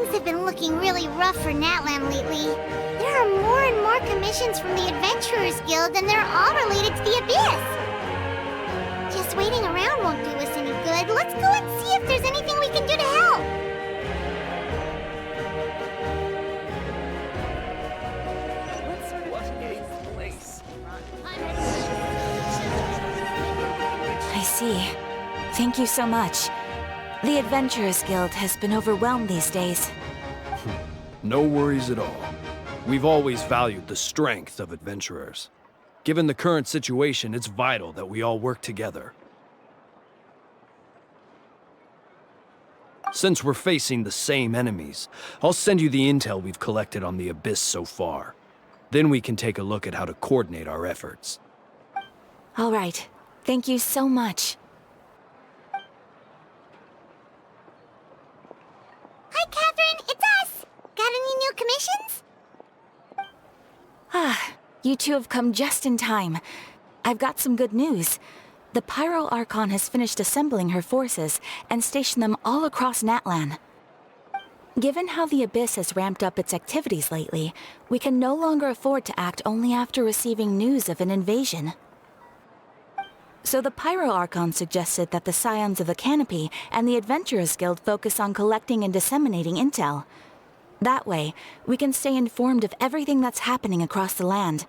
Things have been looking really rough for Natlan lately. There are more and more commissions from the Adventurers Guild, and they're all related to the Abyss. Just waiting around won't do us any good. Let's go and see if there's anything we can do to help. What a place. I see. Thank you so much. The Adventurers Guild has been overwhelmed these days. No worries at all. We've always valued the strength of adventurers. Given the current situation, it's vital that we all work together. Since we're facing the same enemies, I'll send you the intel we've collected on the Abyss so far. Then we can take a look at how to coordinate our efforts. All right. Thank you so much. Hi, Catherine. It's us. Got any new commissions? You two have come just in time. I've got some good news. The Pyro Archon has finished assembling her forces and stationed them all across Natlan. Given how the Abyss has ramped up its activities lately, we can no longer afford to act only after receiving news of an invasion. So the Pyro Archon suggested that the Scions of the Canopy and the Adventurers Guild focus on collecting and disseminating intel. That way, we can stay informed of everything that's happening across the land.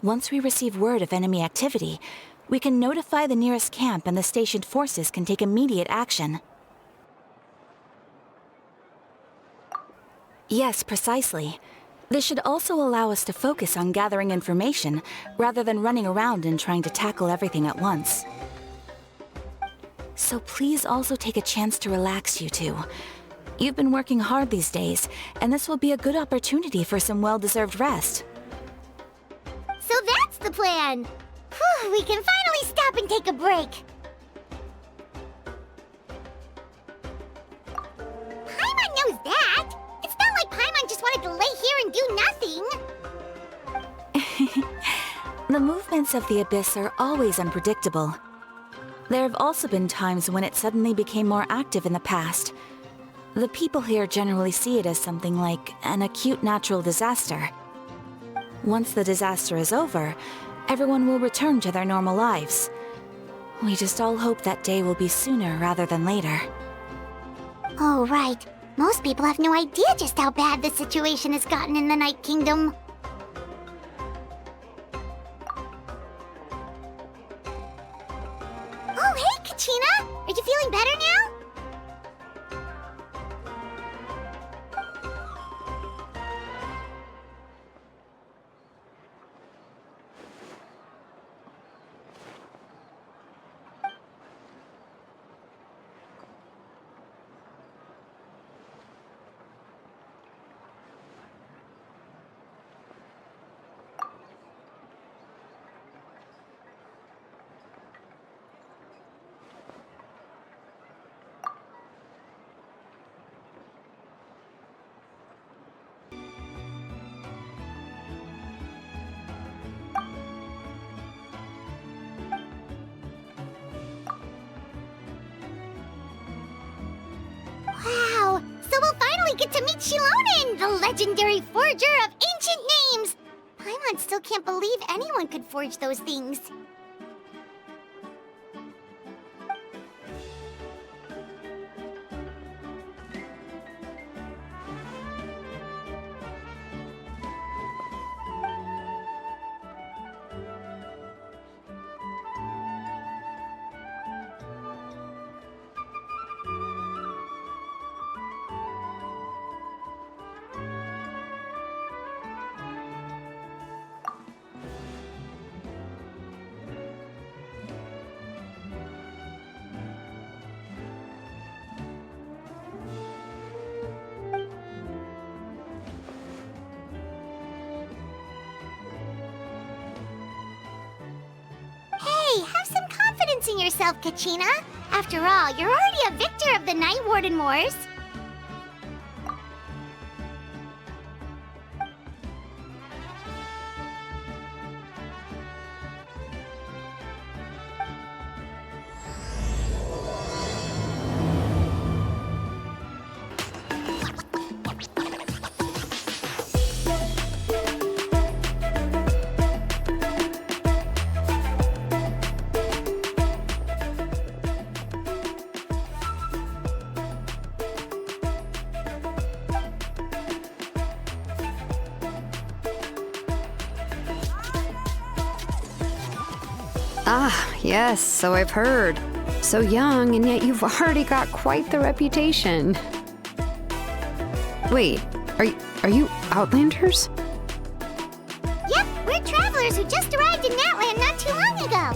Once we receive word of enemy activity, we can notify the nearest camp and the stationed forces can take immediate action. Yes, precisely. This should also allow us to focus on gathering information, rather than running around and trying to tackle everything at once. So please also take a chance to relax, you two. You've been working hard these days, and this will be a good opportunity for some well-deserved rest. So that's the plan. Whew, we can finally stop and take a break. Paimon knows that. It's not like Paimon just wanted to lay here and do nothing. The movements of the Abyss are always unpredictable. There have also been times when it suddenly became more active in the past. The people here generally see it as something like an acute natural disaster. Once the disaster is over, everyone will return to their normal lives. We just all hope that day will be sooner rather than later. Oh, right. Most people have no idea just how bad the situation has gotten in the Night Kingdom. Oh, hey, Kachina! Are you feeling better now? Wow! So we'll finally get to meet Shilonen, the legendary forger of ancient names! Paimon still can't believe anyone could forge those things. Hey, have some confidence in yourself, Kachina. After all, you're already a victor of the Night Warden Wars. Ah, yes, so I've heard. So young, and yet you've already got quite the reputation. Wait, are you Outlanders? Yep, we're travelers who just arrived in Natland not too long ago.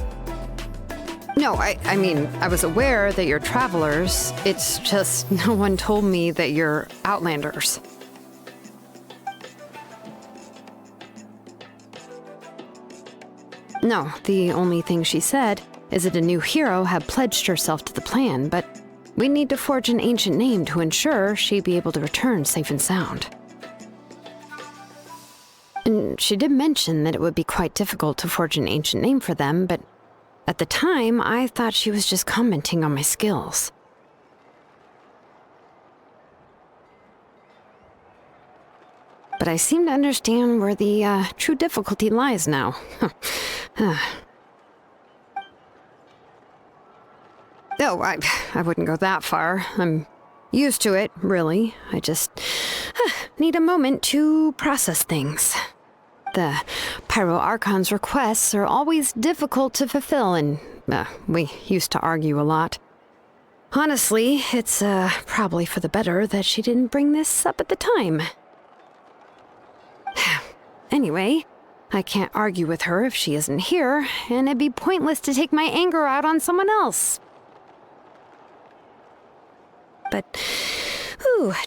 No, I mean, I was aware that you're travelers. It's just no one told me that you're Outlanders. No, the only thing she said is that a new hero had pledged herself to the plan, but we need to forge an ancient name to ensure she'd be able to return safe and sound. And she did mention that it would be quite difficult to forge an ancient name for them, but at the time, I thought she was just commenting on my skills. But I seem to understand where the true difficulty lies now. Oh, I wouldn't go that far. I'm used to it, really. I just need a moment to process things. The Pyro Archon's requests are always difficult to fulfill, and we used to argue a lot. Honestly, it's probably for the better that she didn't bring this up at the time. Anyway, I can't argue with her if she isn't here, and it'd be pointless to take my anger out on someone else. But,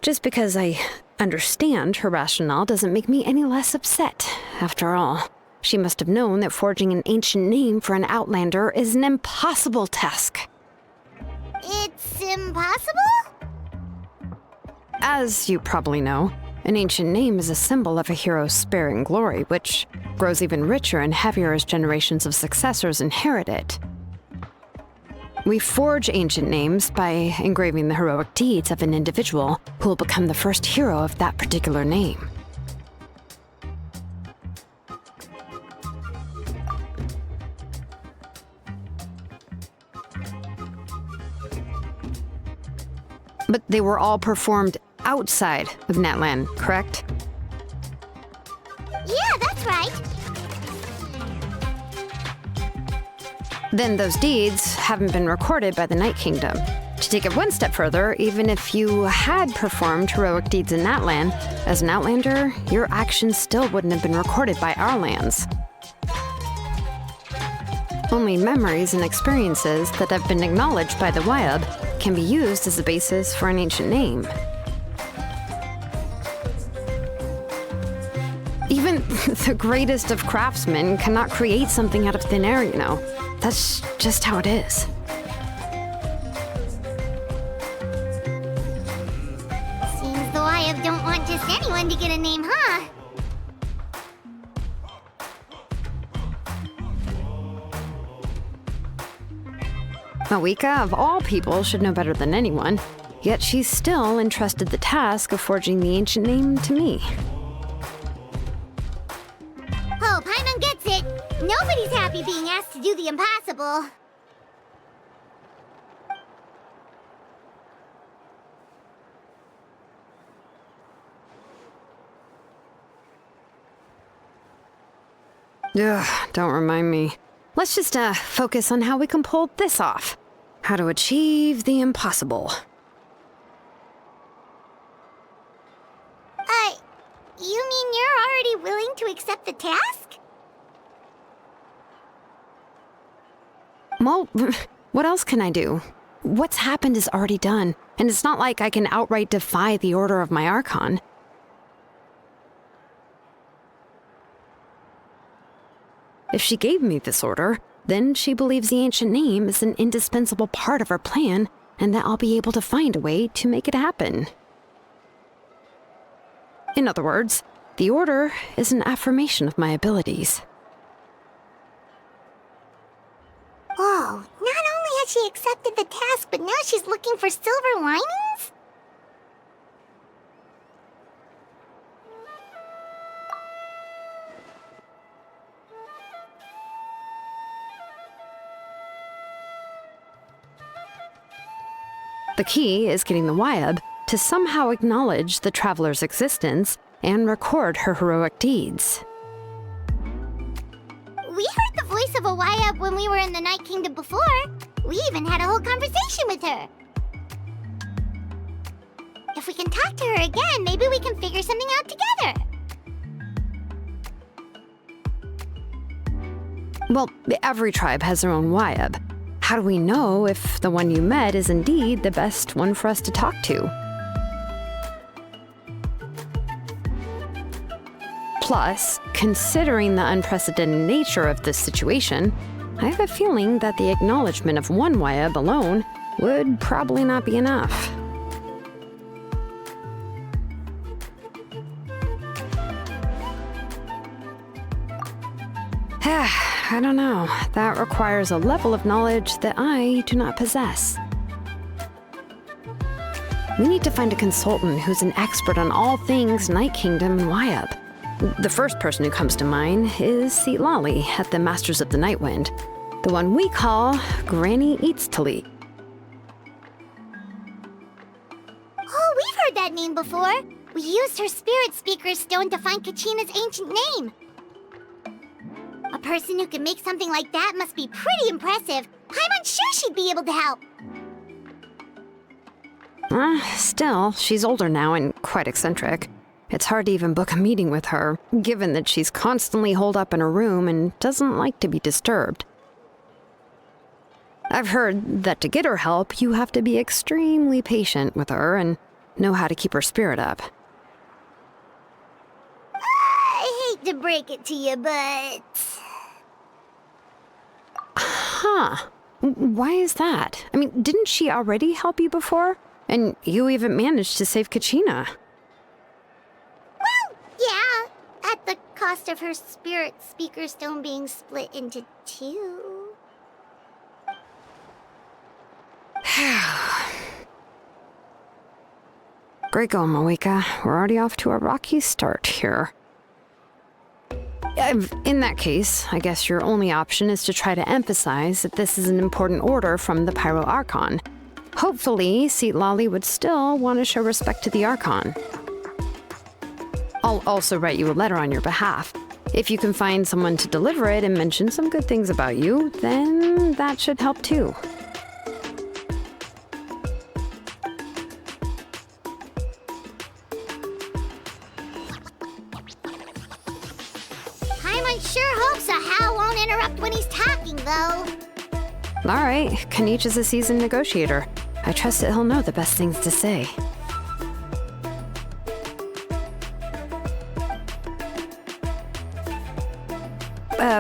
just because I understand her rationale doesn't make me any less upset. After all, she must have known that forging an ancient name for an Outlander is an impossible task. It's impossible? As you probably know, an ancient name is a symbol of a hero's spirit and glory, which grows even richer and heavier as generations of successors inherit it. We forge ancient names by engraving the heroic deeds of an individual who will become the first hero of that particular name. But they were all performed outside of Natlan, correct? Yeah, that's right. Then those deeds haven't been recorded by the Night Kingdom. To take it one step further, even if you had performed heroic deeds in Natlan, as an Outlander, your actions still wouldn't have been recorded by our lands. Only memories and experiences that have been acknowledged by the Wyab can be used as a basis for an ancient name. Even the greatest of craftsmen cannot create something out of thin air, you know. That's just how it is. Seems the Wyab don't want just anyone to get a name, huh? Mawika, of all people, should know better than anyone, yet she's still entrusted the task of forging the ancient name to me. Oh, Paimon gets it. Nobody's happy being asked to do the impossible. Ugh, don't remind me. Let's just focus on how we can pull this off. How to achieve the impossible. You mean you're already willing to accept the task? Well, what else can I do? What's happened is already done, and it's not like I can outright defy the order of my Archon. If she gave me this order, then she believes the ancient name is an indispensable part of her plan, and that I'll be able to find a way to make it happen. In other words, the order is an affirmation of my abilities. Whoa, not only has she accepted the task, but now she's looking for silver linings? The key is getting the Wyab to somehow acknowledge the traveler's existence and record her heroic deeds. We heard the voice of Awaya when we were in the Night Kingdom before. We even had a whole conversation with her. If we can talk to her again, maybe we can figure something out together. Well, every tribe has their own Wayab. How do we know if the one you met is indeed the best one for us to talk to? Plus, considering the unprecedented nature of this situation, I have a feeling that the acknowledgement of one Wayab alone would probably not be enough. I don't know. That requires a level of knowledge that I do not possess. We need to find a consultant who's an expert on all things Night Kingdom and Wayab. The first person who comes to mind is Lali at the Masters of the Nightwind, the one we call Granny Eats Tali. Oh, we've heard that name before. We used her Spirit Speaker's stone to find Kachina's ancient name. A person who can make something like that must be pretty impressive. I'm unsure she'd be able to help. Still, she's older now and quite eccentric. It's hard to even book a meeting with her, given that she's constantly holed up in her room and doesn't like to be disturbed. I've heard that to get her help, you have to be extremely patient with her and know how to keep her spirit up. I hate to break it to you, but... Huh. Why is that? I mean, didn't she already help you before? And you even managed to save Kachina. Well, yeah. At the cost of her Spirit Speaker stone being split into two. Great going, Moeka. We're already off to a rocky start here. In that case, I guess your only option is to try to emphasize that this is an important order from the Pyro Archon. Hopefully, Lali would still want to show respect to the Archon. I'll also write you a letter on your behalf. If you can find someone to deliver it and mention some good things about you, then that should help too. Paimon sure hopes a Hal won't interrupt when he's talking, though. All right, Kanich is a seasoned negotiator. I trust that he'll know the best things to say.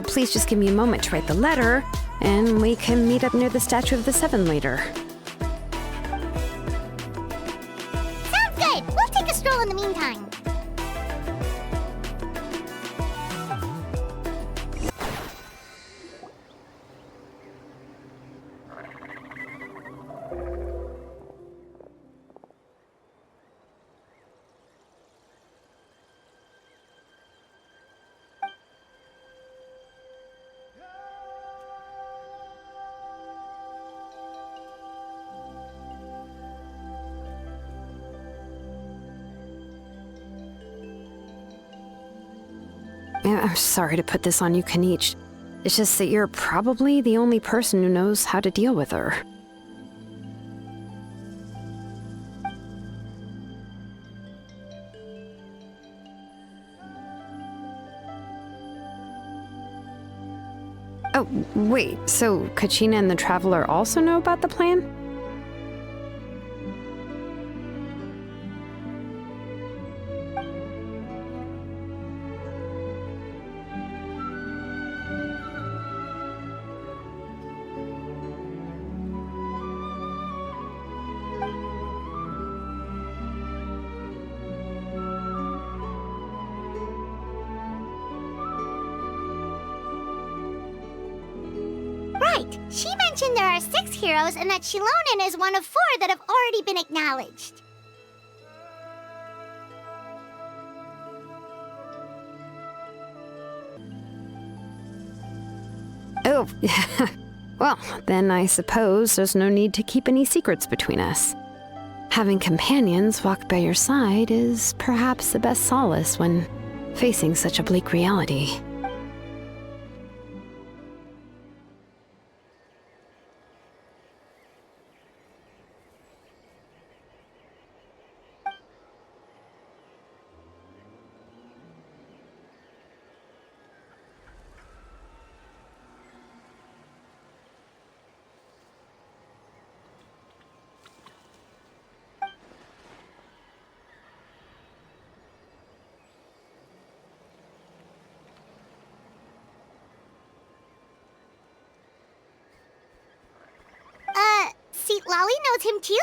Please just give me a moment to write the letter, and we can meet up near the Statue of the Seven later. Sounds good. We'll take a stroll in the meantime. I'm sorry to put this on you, Kanich. It's just that you're probably the only person who knows how to deal with her. Oh, wait, so Kachina and the Traveler also know about the plan? Right. She mentioned there are 6 heroes and that Shilonen is one of 4 that have already been acknowledged. Oh, well, then I suppose there's no need to keep any secrets between us. Having companions walk by your side is perhaps the best solace when facing such a bleak reality. Lolly knows him too?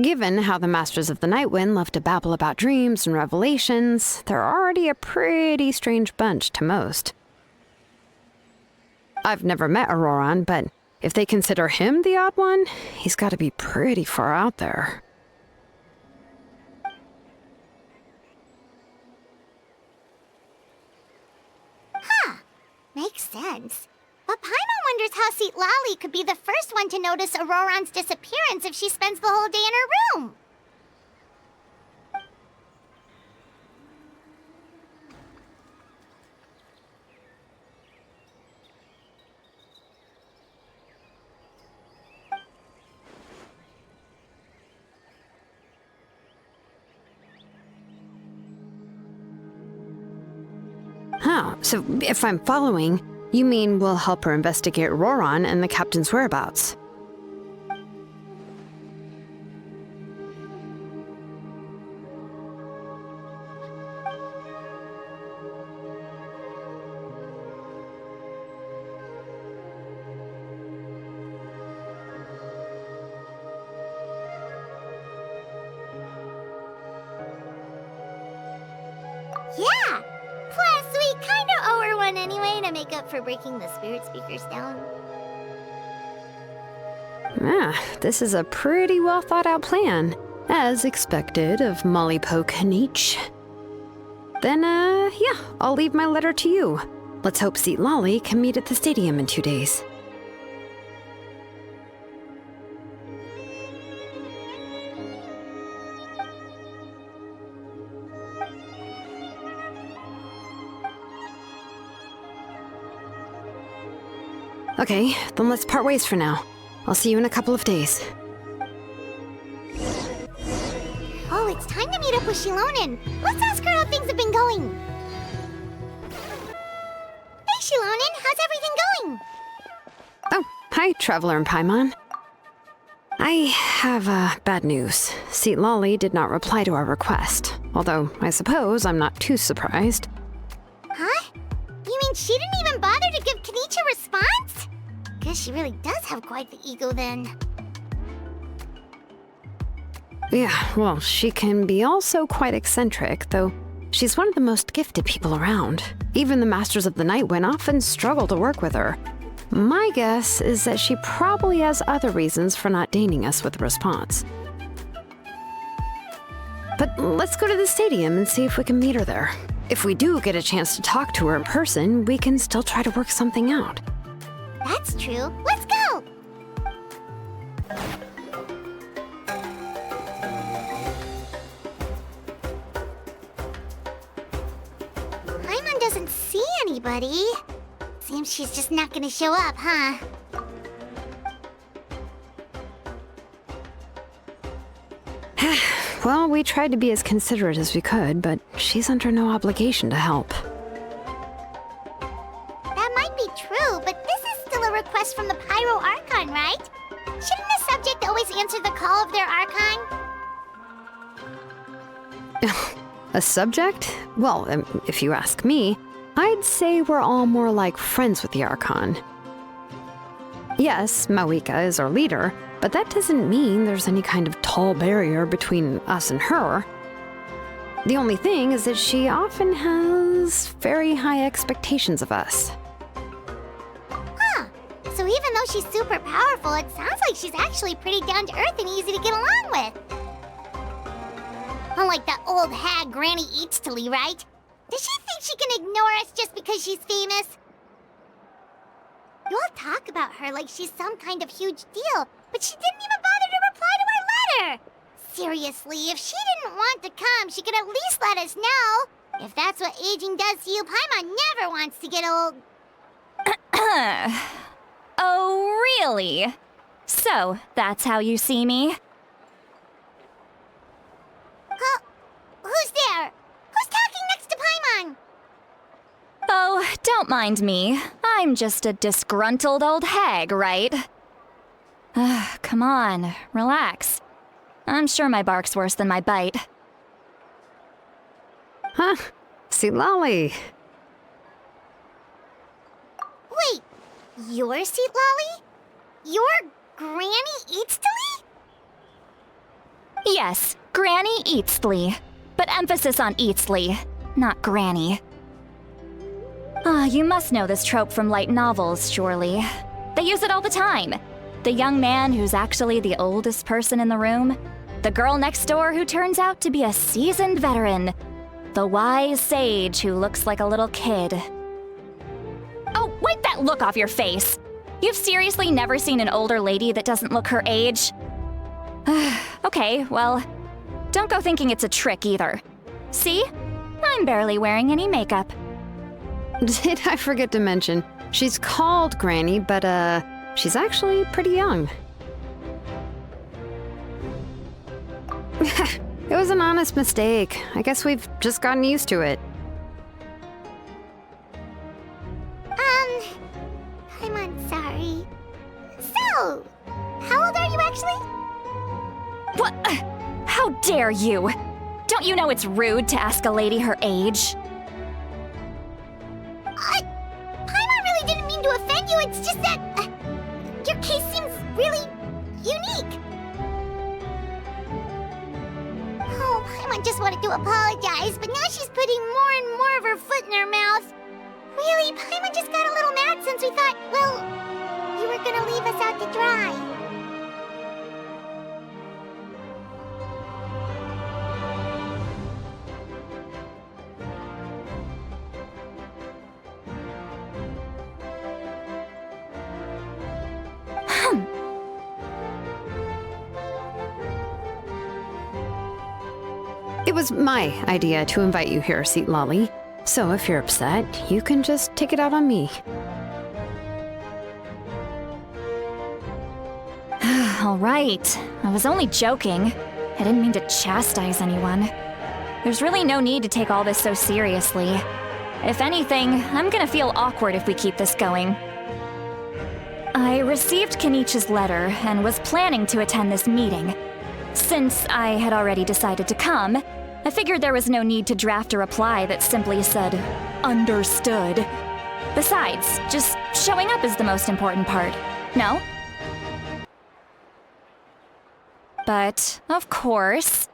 Given how the Masters of the Nightwind love to babble about dreams and revelations, they're already a pretty strange bunch to most. I've never met Auroran, but if they consider him the odd one, he's got to be pretty far out there. Makes sense. But Paimon wonders how Seat Lolly could be the first one to notice Auroran's disappearance if she spends the whole day in her room. Huh, so if I'm following, you mean we'll help her investigate Auroran and the captain's whereabouts? Yeah! Plus, we kinda owe her one anyway to make up for breaking the spirit speakers down. This is a pretty well thought out plan, as expected of Molly Poke Nietzsche. Then, yeah, I'll leave my letter to you. Let's hope Seat Lolly can meet at the stadium in 2 days. Okay, then let's part ways for now. I'll see you in a couple of days. Oh, it's time to meet up with Shilonen. Let's ask her how things have been going. Hey, Shilonen, how's everything going? Oh, hi, Traveler and Paimon. I have, bad news. Seat Lolly did not reply to our request, although I suppose I'm not too surprised. Huh? You mean she didn't even bother to give Kenichi a response? Guess she really does have quite the ego then. Yeah, well, she can be also quite eccentric, though she's one of the most gifted people around. Even the Masters of the Nightwind often struggle to work with her. My guess is that she probably has other reasons for not deigning us with a response. But let's go to the stadium and see if we can meet her there. If we do get a chance to talk to her in person, we can still try to work something out. That's true. Let's go! Paimon doesn't see anybody. Seems she's just not gonna show up, huh? Well, we tried to be as considerate as we could, but she's under no obligation to help. That might be true, but this is still a request from the Pyro Archon, right? Shouldn't the subject always answer the call of their Archon? A subject? Well, if you ask me, I'd say we're all more like friends with the Archon. Yes, Mawika is our leader, but that doesn't mean there's any kind of tall barrier between us and her. The only thing is that she often has very high expectations of us. Huh. So even though she's super powerful, it sounds like she's actually pretty down to earth and easy to get along with. Unlike that old hag Granny Eatstily, right? Does she think she can ignore us just because she's famous? You all talk about her like she's some kind of huge deal, but she didn't even bother to reply to our letter! Seriously, if she didn't want to come, she could at least let us know. If that's what aging does to you, Paimon never wants to get old. Oh, really? So, that's how you see me? Who's there? Who's talking next to Paimon? Oh, don't mind me. I'm just a disgruntled old hag, right? Come on, relax. I'm sure my bark's worse than my bite. Huh? See, Lolly. Wait, you're Seat Lolly? You're Granny Eatsley? Yes, Granny Eatsley. But emphasis on Eatsley, not Granny. Ah, you must know this trope from light novels, surely. They use it all the time. The young man who's actually the oldest person in the room. The girl next door who turns out to be a seasoned veteran. The wise sage who looks like a little kid. Oh, wipe that look off your face! You've seriously never seen an older lady that doesn't look her age? Okay, well, don't go thinking it's a trick either. See? I'm barely wearing any makeup. Did I forget to mention, she's called Granny, but she's actually pretty young. It was an honest mistake. I guess we've just gotten used to it. I'm sorry. So, how old are you actually? What? How dare you? Don't you know it's rude to ask a lady her age? Paimon really didn't mean to offend you, it's just that your case seems really unique. Oh, Paimon just wanted to apologize, but now she's putting more and more of her foot in her mouth. Really, Paimon just got a little mad since we thought, well, you were gonna leave us out to dry. It was my idea to invite you here, Seat Lolly. So if you're upset, you can just take it out on me. All right. I was only joking. I didn't mean to chastise anyone. There's really no need to take all this so seriously. If anything, I'm gonna feel awkward if we keep this going. I received Kenichi's letter and was planning to attend this meeting. Since I had already decided to come, I figured there was no need to draft a reply that simply said, "Understood." Besides, just showing up is the most important part, no? But, of course,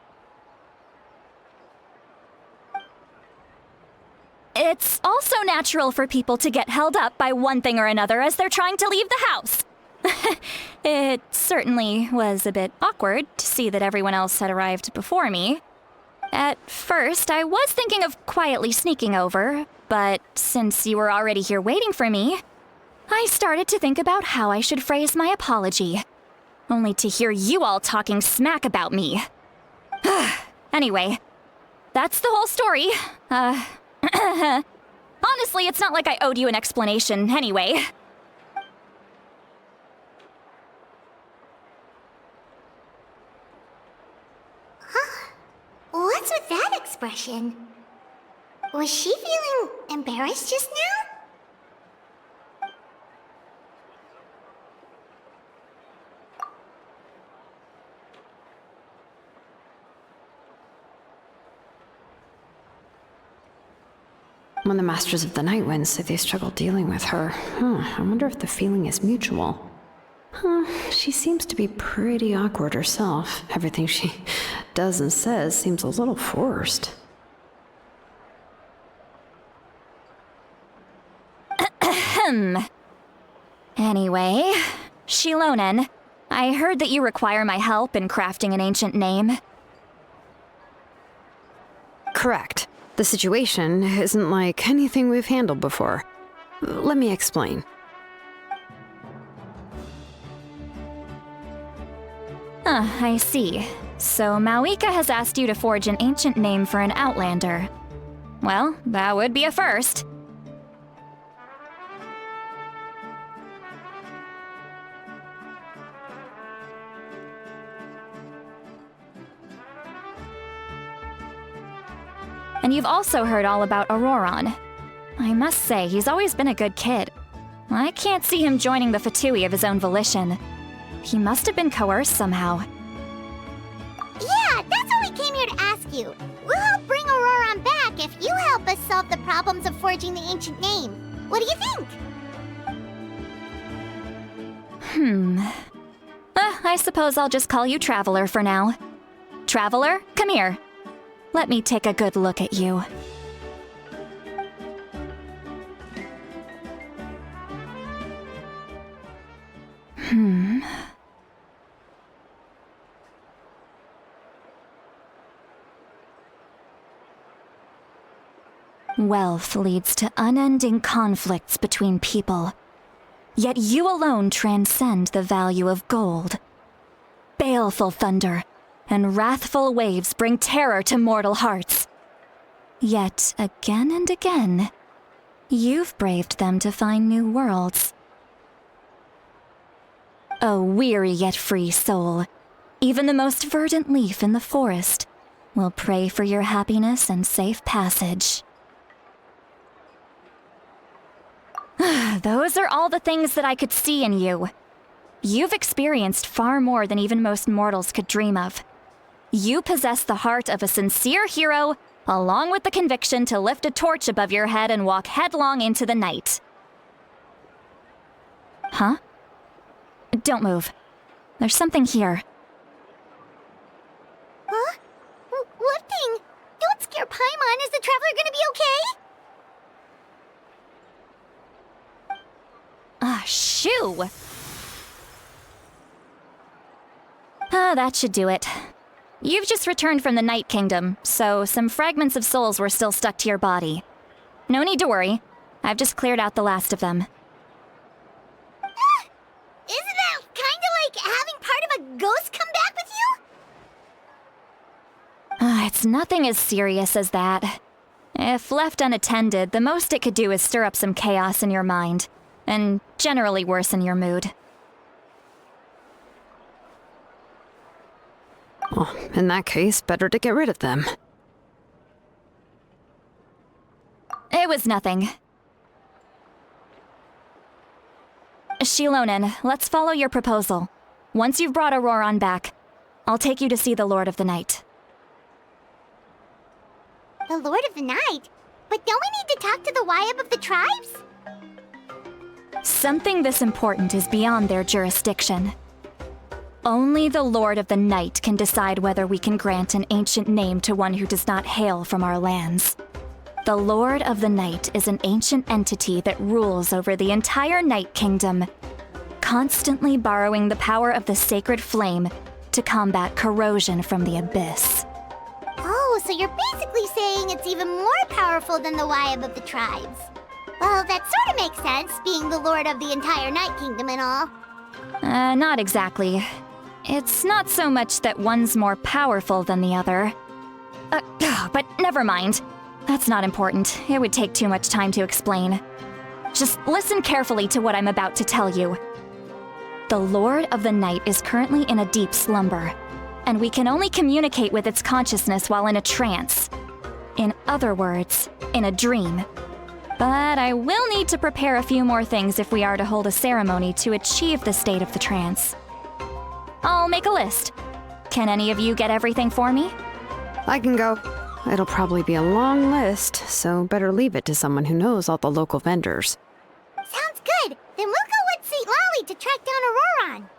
it's also natural for people to get held up by one thing or another as they're trying to leave the house. It certainly was a bit awkward to see that everyone else had arrived before me. At first, I was thinking of quietly sneaking over, but since you were already here waiting for me, I started to think about how I should phrase my apology. Only to hear you all talking smack about me. Anyway, that's the whole story. Honestly, it's not like I owed you an explanation anyway. What's with that expression? Was she feeling embarrassed just now? When the Masters of the Night Wind say they struggle dealing with her, I wonder if the feeling is mutual. She seems to be pretty awkward herself. Everything she does and says seems a little forced. Anyway, Shilonen, I heard that you require my help in crafting an ancient name. Correct. The situation isn't like anything we've handled before. Let me explain. I see. So Mauika has asked you to forge an ancient name for an Outlander. Well, that would be a first. And you've also heard all about Auroron. I must say, he's always been a good kid. I can't see him joining the Fatui of his own volition. He must have been coerced somehow. Yeah, that's what we came here to ask you. We'll help bring Aurora Auroran back if you help us solve the problems of forging the ancient name. What do you think? I suppose I'll just call you Traveler for now. Traveler, come here. Let me take a good look at you. Wealth leads to unending conflicts between people. Yet you alone transcend the value of gold. Baleful thunder and wrathful waves bring terror to mortal hearts. Yet again and again, you've braved them to find new worlds. O weary yet free soul, even the most verdant leaf in the forest will pray for your happiness and safe passage. Those are all the things that I could see in you. You've experienced far more than even most mortals could dream of. You possess the heart of a sincere hero, along with the conviction to lift a torch above your head and walk headlong into the night. Huh? Don't move. There's something here. Huh? What thing? Don't scare Paimon. Is the Traveler gonna be okay? Shoo! That should do it. You've just returned from the Night Kingdom, so some fragments of souls were still stuck to your body. No need to worry. I've just cleared out the last of them. Isn't that kinda like having part of a ghost come back with you? It's nothing as serious as that. If left unattended, the most it could do is stir up some chaos in your mind, and generally worsen your mood. Well, in that case, better to get rid of them. It was nothing. Shilonen, let's follow your proposal. Once you've brought Auroran back, I'll take you to see the Lord of the Night. The Lord of the Night? But don't we need to talk to the Wyab of the tribes? Something this important is beyond their jurisdiction. Only the Lord of the Night can decide whether we can grant an ancient name to one who does not hail from our lands. The Lord of the Night is an ancient entity that rules over the entire Night Kingdom, constantly borrowing the power of the sacred flame to combat corrosion from the abyss. Oh, so you're basically saying it's even more powerful than the Wyab of the tribes. Well, that sort of makes sense, being the Lord of the entire Night Kingdom and all. Not exactly. It's not so much that one's more powerful than the other. But never mind. That's not important. It would take too much time to explain. Just listen carefully to what I'm about to tell you. The Lord of the Night is currently in a deep slumber, and we can only communicate with its consciousness while in a trance. In other words, in a dream. But I will need to prepare a few more things if we are to hold a ceremony to achieve the state of the trance. I'll make a list. Can any of you get everything for me? I can go. It'll probably be a long list, so better leave it to someone who knows all the local vendors. Sounds good. Then we'll go with St. Lolly to track down Auroran.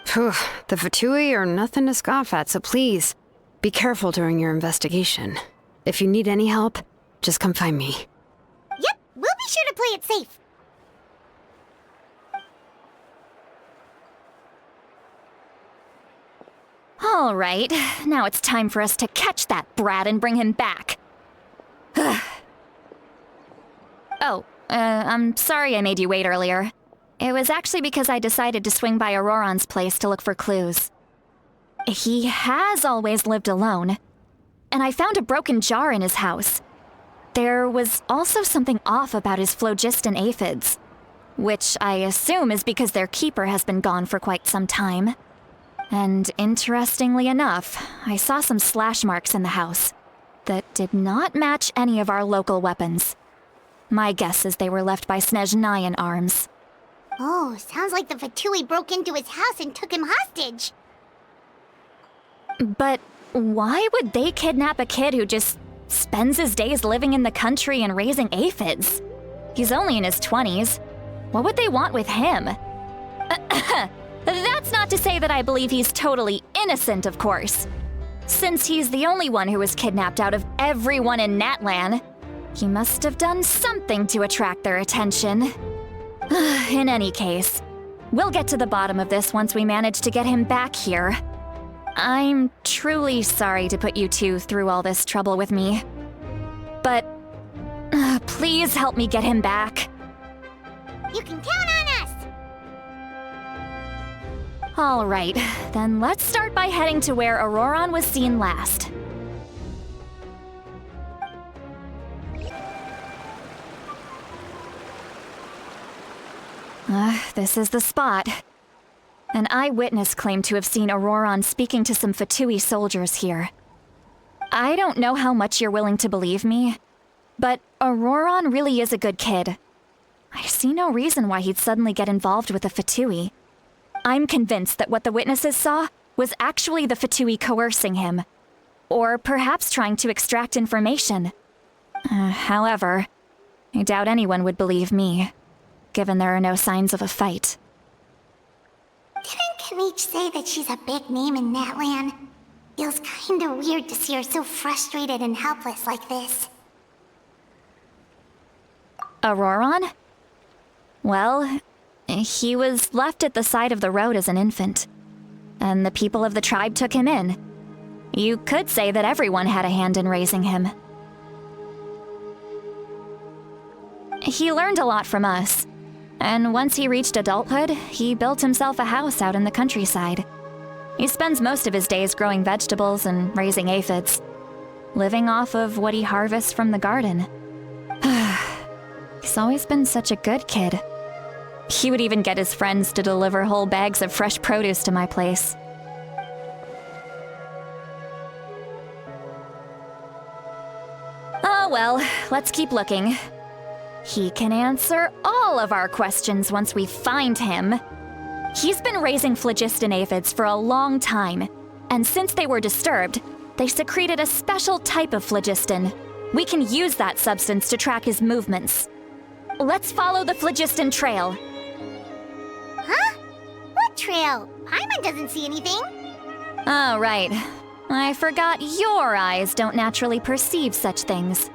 Phew, the Fatui are nothing to scoff at, so please, be careful during your investigation. If you need any help, just come find me. Yep, we'll be sure to play it safe. All right, now it's time for us to catch that brat and bring him back. I'm sorry I made you wait earlier. It was actually because I decided to swing by Auroran's place to look for clues. He has always lived alone, and I found a broken jar in his house. There was also something off about his phlogiston aphids, which I assume is because their keeper has been gone for quite some time. And interestingly enough, I saw some slash marks in the house that did not match any of our local weapons. My guess is they were left by Snezhnayan arms. Oh, sounds like the Fatui broke into his house and took him hostage. But Why would they kidnap a kid who just spends his days living in the country and raising aphids? He's only in his 20s. What would they want with him? That's not to say that I believe he's totally innocent, of course. Since he's the only one who was kidnapped out of everyone in Natlan, he must have done something to attract their attention. In any case, we'll get to the bottom of this once we manage to get him back here. I'm truly sorry to put you two through all this trouble with me. But please help me get him back. You can count on us! All right, then let's start by heading to where Auroron was seen last. This is the spot. An eyewitness claimed to have seen Auroron speaking to some Fatui soldiers here. I don't know how much you're willing to believe me, but Auroron really is a good kid. I see no reason why he'd suddenly get involved with the Fatui. I'm convinced that what the witnesses saw was actually the Fatui coercing him, or perhaps trying to extract information. However, I doubt anyone would believe me, given there are no signs of a fight. Didn't Kanich say that she's a big name in Natlan? Feels kinda weird to see her so frustrated and helpless like this. Auroron? Well, he was left at the side of the road as an infant, and the people of the tribe took him in. You could say that everyone had a hand in raising him. He learned a lot from us, and once he reached adulthood, he built himself a house out in the countryside. He spends most of his days growing vegetables and raising aphids, living off of what he harvests from the garden. He's always been such a good kid. He would even get his friends to deliver whole bags of fresh produce to my place. Oh well, let's keep looking. He can answer all of our questions once we find him. He's been raising phlogiston aphids for a long time, and since they were disturbed, they secreted a special type of phlogiston. We can use that substance to track his movements. Let's follow the phlogiston trail. Huh? What trail? Paimon doesn't see anything. Oh, right. I forgot your eyes don't naturally perceive such things.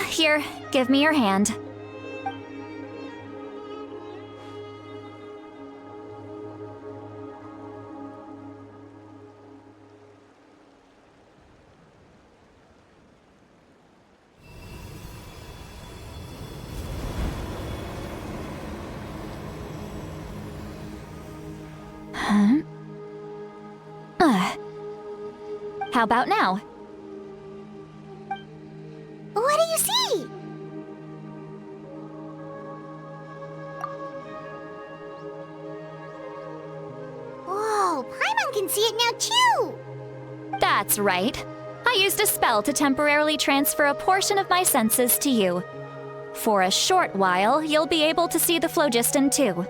Here, give me your hand. How about now? What do you see? Whoa, Paimon can see it now too! That's right. I used a spell to temporarily transfer a portion of my senses to you. For a short while, you'll be able to see the phlogiston too.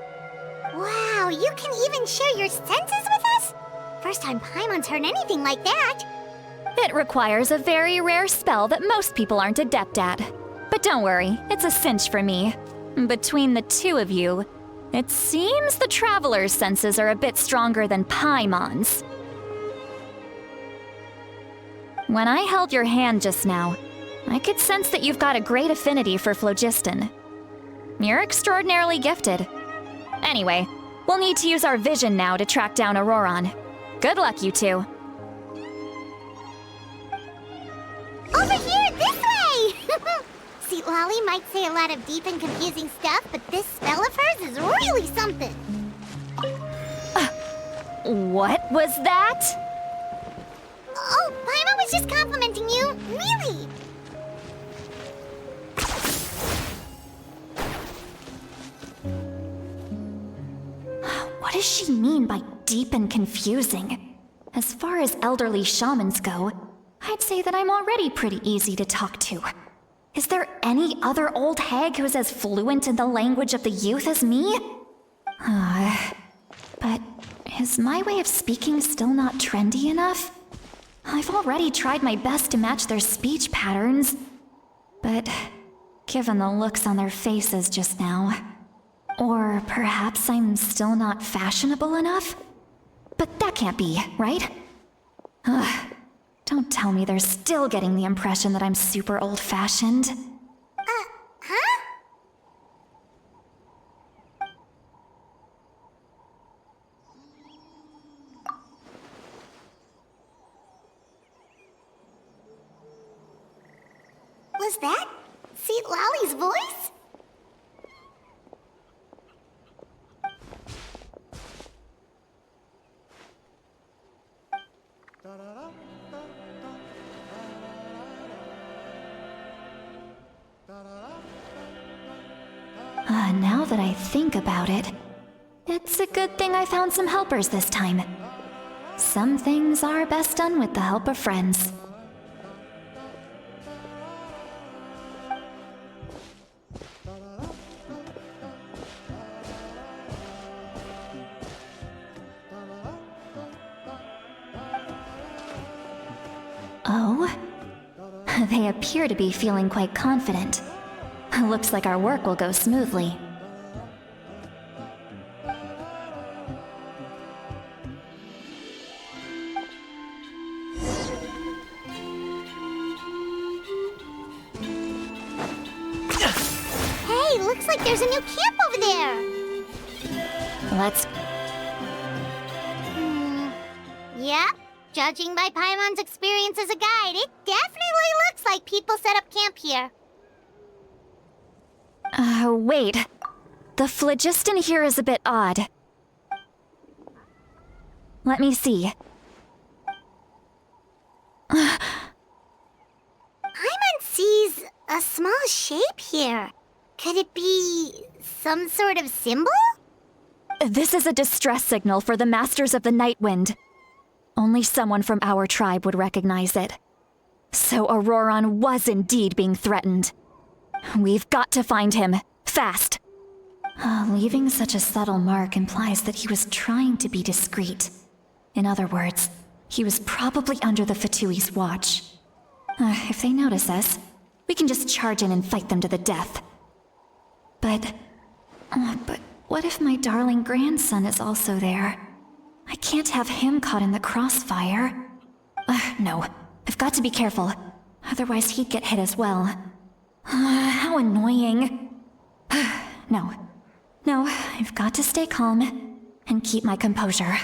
Wow, you can even share your senses with us? First time Paimon's heard anything like that. It requires a very rare spell that most people aren't adept at. But don't worry, it's a cinch for me. Between the two of you, it seems the Traveler's senses are a bit stronger than Paimon's. When I held your hand just now, I could sense that you've got a great affinity for phlogiston. You're extraordinarily gifted. Anyway, we'll need to use our vision now to track down Auroron. Good luck, you two. Over here, this way! See, Lolly might say a lot of deep and confusing stuff, but this spell of hers is really something. What was that? Oh, Paimon was just complimenting you. Really? What does she mean by deep and confusing? As far as elderly shamans go, I'd say that I'm already pretty easy to talk to. Is there any other old hag who's as fluent in the language of the youth as me? But Is my way of speaking still not trendy enough? I've already tried my best to match their speech patterns. But given the looks on their faces just now, or perhaps I'm still not fashionable enough? But that can't be, right? Ugh, don't tell me they're still getting the impression that I'm super old-fashioned. Huh? Was that Seat Lally's voice? Now that I think about it, it's a good thing I found some helpers this time. Some things are best done with the help of friends. Oh? They appear to be feeling quite confident. Looks like our work will go smoothly. Hey, looks like there's a new camp over there. Let's... Yep. Judging by Paimon's experience as a guide, it definitely looks like people set up camp here. Wait. The phlogiston here is a bit odd. Let me see. Paimon sees a small shape here. Could it be some sort of symbol? This is a distress signal for the Masters of the Night Wind. Only someone from our tribe would recognize it. So Auroron was indeed being threatened. We've got to find him. Fast. Leaving such a subtle mark implies that he was trying to be discreet. In other words, he was probably under the Fatui's watch. If they notice us, we can just charge in and fight them to the death. But what if my darling grandson is also there? I can't have him caught in the crossfire. No, I've got to be careful. Otherwise he'd get hit as well. How annoying. No, I've got to stay calm and keep my composure.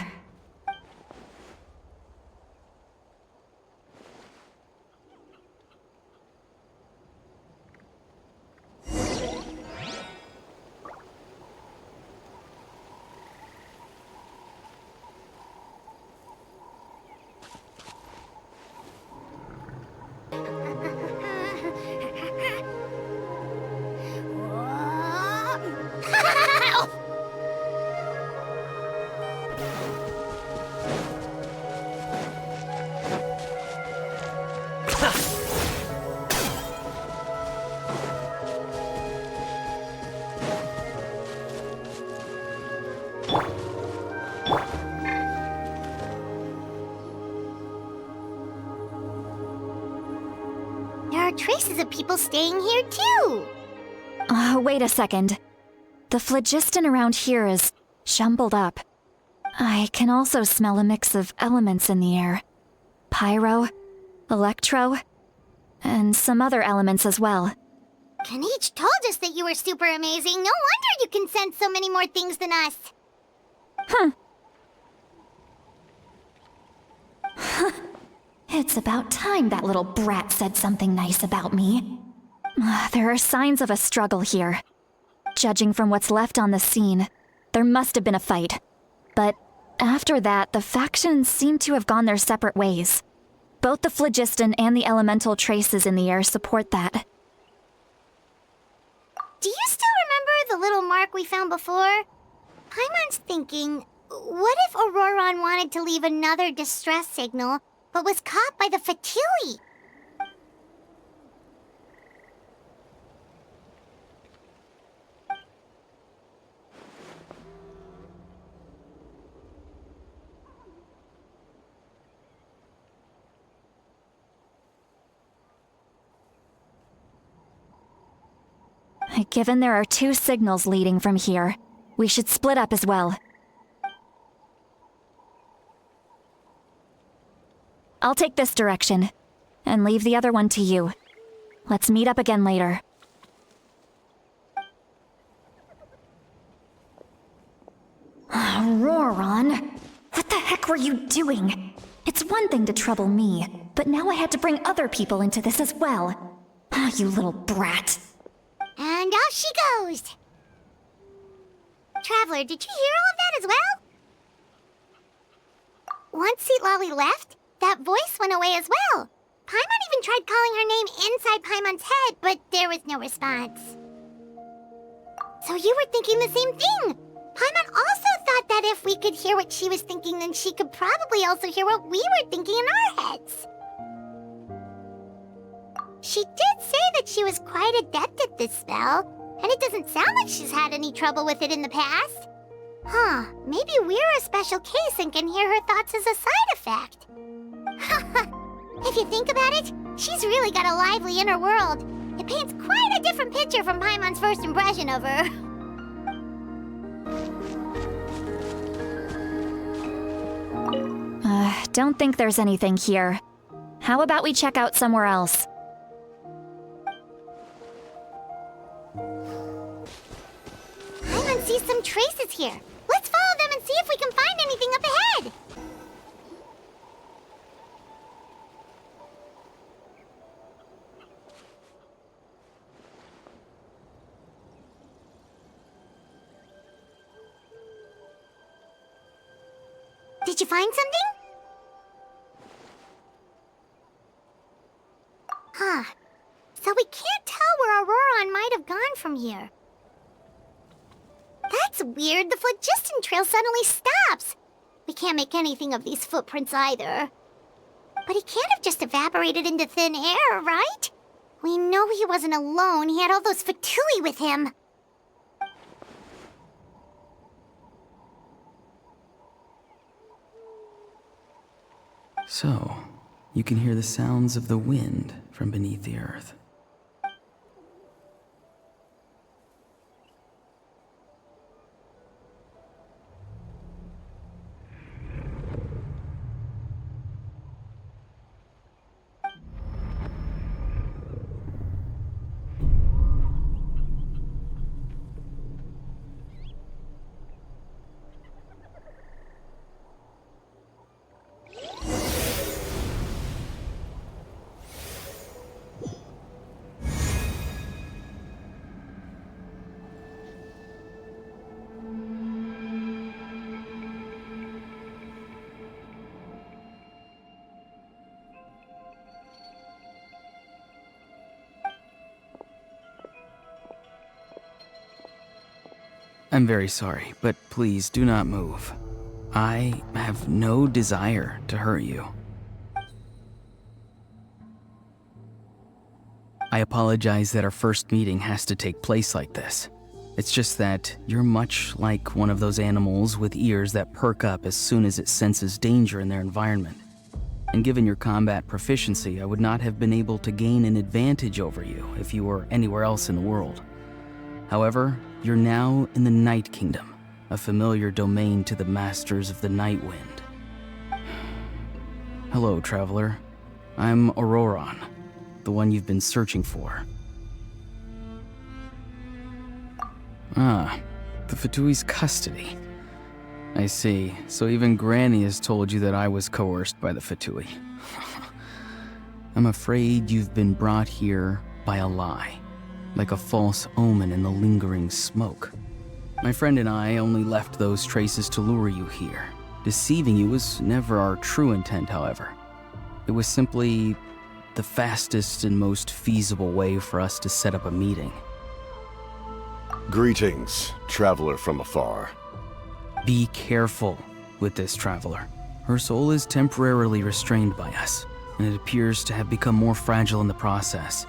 There are traces of people staying here too. Wait a second. The phlogiston around here is jumbled up. I can also smell a mix of elements in the air. Pyro, electro, and some other elements as well. Kanich told us that you were super amazing. No wonder you can sense so many more things than us. It's about time that little brat said something nice about me. There are signs of a struggle here. Judging from what's left on the scene, there must have been a fight. But after that, the factions seem to have gone their separate ways. Both the phlogiston and the elemental traces in the air support that. Do you still remember the little mark we found before? Paimon's thinking, what if Auroron wanted to leave another distress signal, but was caught by the Fatui? Given there are 2 signals leading from here, we should split up as well. I'll take this direction, and leave the other one to you. Let's meet up again later. Roron, what the heck were you doing? It's one thing to trouble me, but now I had to bring other people into this as well. Ah, you little brat. And off she goes! Traveler, did you hear all of that as well? Once Seat Lolly left, that voice went away as well. Paimon even tried calling her name inside Paimon's head, but there was no response. So you were thinking the same thing! Paimon also thought that if we could hear what she was thinking, then she could probably also hear what we were thinking in our heads. She did say that she was quite adept at this spell, and it doesn't sound like she's had any trouble with it in the past. Huh, maybe we're a special case and can hear her thoughts as a side effect. If you think about it, she's really got a lively inner world. It paints quite a different picture from Paimon's first impression of her. Don't think there's anything here. How about we check out somewhere else? Paimon sees some traces here. Let's follow them and see if we can find anything up ahead. Did you find something? Huh. So we can't tell where Auroron might have gone from here. That's weird. The phlogiston trail suddenly stops. We can't make anything of these footprints either. But he can't have just evaporated into thin air, right? We know he wasn't alone. He had all those Fatui with him. So, you can hear the sounds of the wind from beneath the earth. I'm very sorry, but please do not move. I have no desire to hurt you. I apologize that our first meeting has to take place like this. It's just that you're much like one of those animals with ears that perk up as soon as it senses danger in their environment. And given your combat proficiency, I would not have been able to gain an advantage over you if you were anywhere else in the world. However, you're now in the Night Kingdom, a familiar domain to the Masters of the Night Wind. Hello, traveler. I'm Auroron, the one you've been searching for. Ah, the Fatui's custody. I see. So even Granny has told you that I was coerced by the Fatui. I'm afraid you've been brought here by a lie, like a false omen in the lingering smoke. My friend and I only left those traces to lure you here. Deceiving you was never our true intent, however. It was simply the fastest and most feasible way for us to set up a meeting. Greetings, traveler from afar. Be careful with this traveler. Her soul is temporarily restrained by us, and it appears to have become more fragile in the process.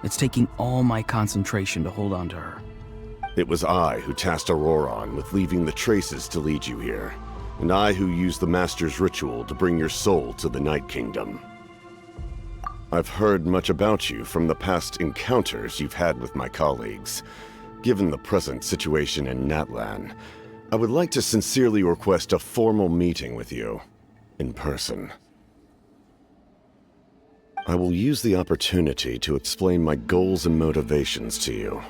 It's taking all my concentration to hold on to her. It was I who tasked Auroron with leaving the traces to lead you here, and I who used the Master's ritual to bring your soul to the Night Kingdom. I've heard much about you from the past encounters you've had with my colleagues. Given the present situation in Natlan, I would like to sincerely request a formal meeting with you, in person. I will use the opportunity to explain my goals and motivations to you,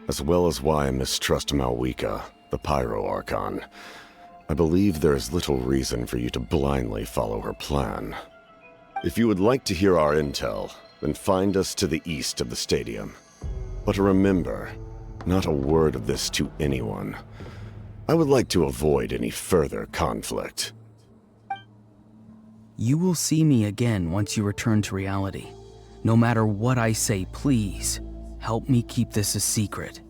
as well as why I mistrust Malwika, the Pyro Archon. I believe there is little reason for you to blindly follow her plan. If you would like to hear our intel, then find us to the east of the stadium. But remember, not a word of this to anyone. I would like to avoid any further conflict. You will see me again once you return to reality. No matter what I say, please, help me keep this a secret.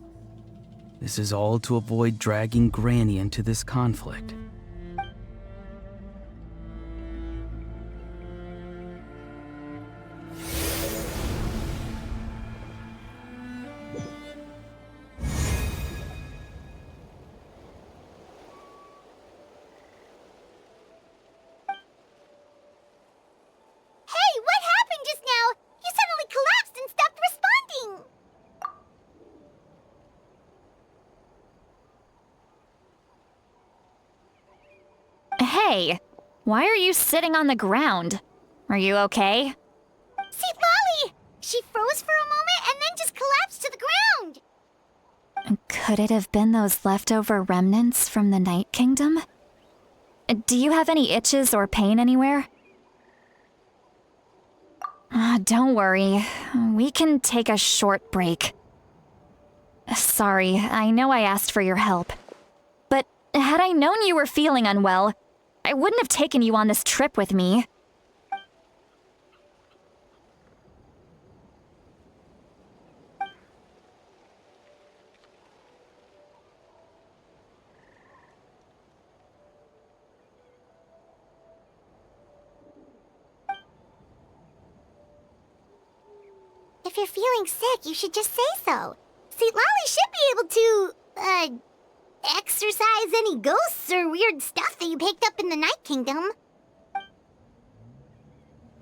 This is all to avoid dragging Granny into this conflict. Hey, what happened just now? You suddenly collapsed and stopped responding. Hey, why are you sitting on the ground? Are you okay? See, Lolly! She froze for a moment and then just collapsed to the ground. Could it have been those leftover remnants from the Night Kingdom? Do you have any itches or pain anywhere? Don't worry. We can take a short break. Sorry, I know I asked for your help. But had I known you were feeling unwell, I wouldn't have taken you on this trip with me. If you're feeling sick, you should just say so. See, Lolly should be able to, exorcise any ghosts or weird stuff that you picked up in the Night Kingdom.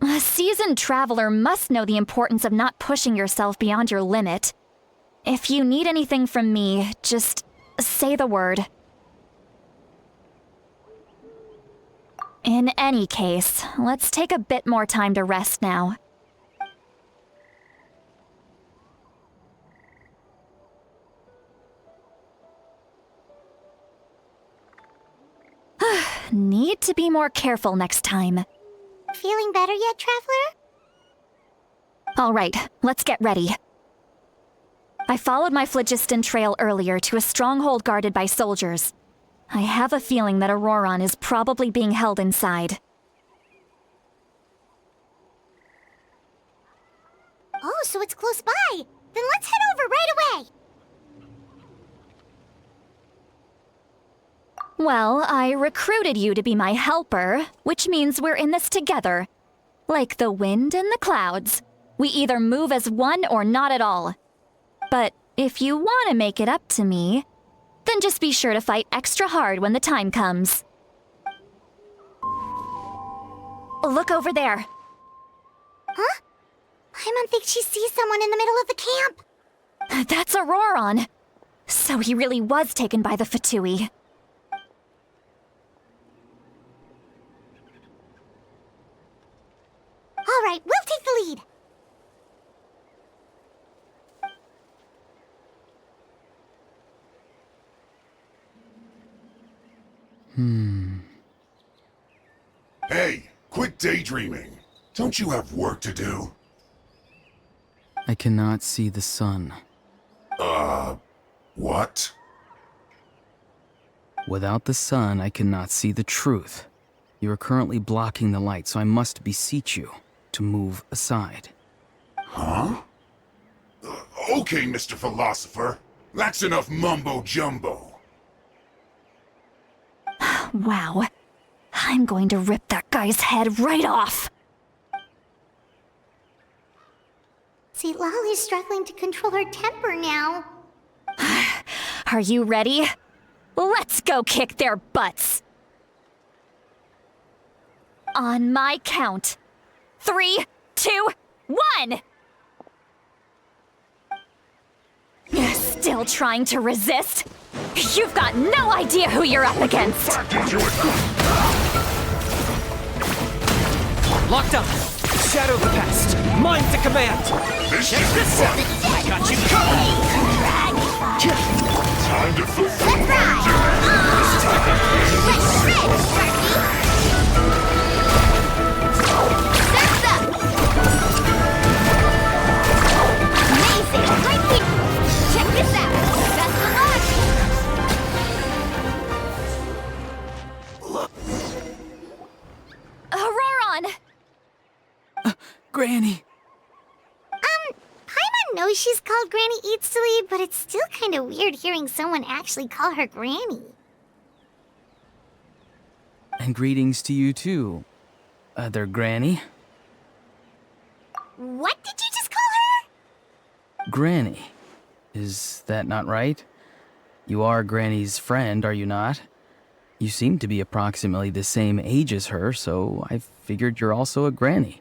A seasoned traveler must know the importance of not pushing yourself beyond your limit. If you need anything from me, just say the word. In any case, let's take a bit more time to rest now. Need to be more careful next time. Feeling better yet, Traveler? All right, let's get ready. I followed my phlogiston trail earlier to a stronghold guarded by soldiers. I have a feeling that Auroron is probably being held inside. Oh, so it's close by. Then let's head over right away. Well, I recruited you to be my helper, which means we're in this together. Like the wind and the clouds. We either move as one or not at all. But if you want to make it up to me, then just be sure to fight extra hard when the time comes. Look over there. Huh? Paimon thinks she sees someone in the middle of the camp. That's Auroron. So he really was taken by the Fatui. All right, we'll take the lead. Hey, quit daydreaming. Don't you have work to do? I cannot see the sun. What? Without the sun, I cannot see the truth. You are currently blocking the light, so I must beseech you to move aside. Huh? Okay, Mr. Philosopher. That's enough mumbo-jumbo. Wow. I'm going to rip that guy's head right off. See, Lolly's struggling to control her temper now. Are you ready? Let's go kick their butts. On my count. 3, 2, 1! Still trying to resist? You've got no idea who you're up against! Locked up! Shadow the past! Mind to command! Check this out! I got you covered! Time to fulfill Let's ride! Let's shred, Sharky! Surf's up! Amazing! Right here! Check this out! Best of luck! Auroron! Granny! Paimon knows she's called Granny Eats to Leave, but it's still kind of weird hearing someone actually call her Granny. And greetings to you too, other Granny. What did you just call her? Granny. Is that not right? You are Granny's friend, are you not? You seem to be approximately the same age as her, so I figured you're also a Granny.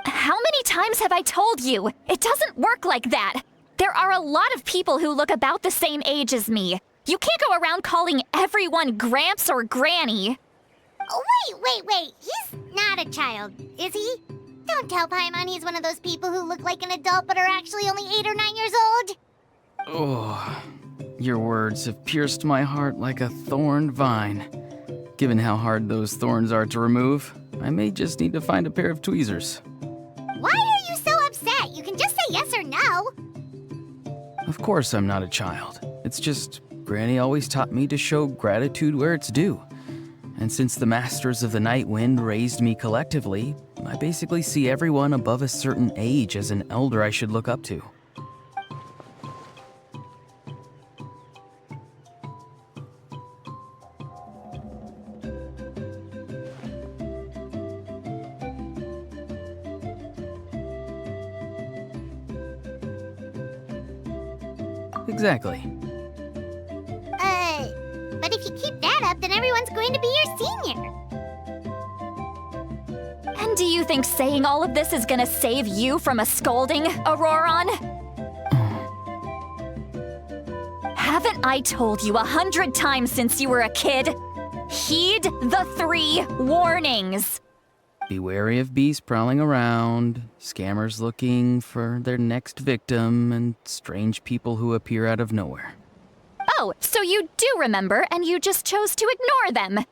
How many times have I told you? It doesn't work like that. There are a lot of people who look about the same age as me. You can't go around calling everyone Gramps or Granny. Oh, wait. He's not a child, is he? Don't tell Paimon he's one of those people who look like an adult but are actually only 8 or 9 years old. Oh, your words have pierced my heart like a thorned vine. Given how hard those thorns are to remove, I may just need to find a pair of tweezers. Why are you so upset? You can just say yes or no. Of course I'm not a child. It's just Granny always taught me to show gratitude where it's due. And since the Masters of the Night Wind raised me collectively, I basically see everyone above a certain age as an elder I should look up to. Exactly. But if you keep that up, then everyone's going to be your senior. And do you think saying all of this is gonna save you from a scolding, Auroron? Haven't I told you 100 times since you were a kid? Heed the 3 warnings. Be wary of beasts prowling around, scammers looking for their next victim, and strange people who appear out of nowhere. Oh, so you do remember, and you just chose to ignore them.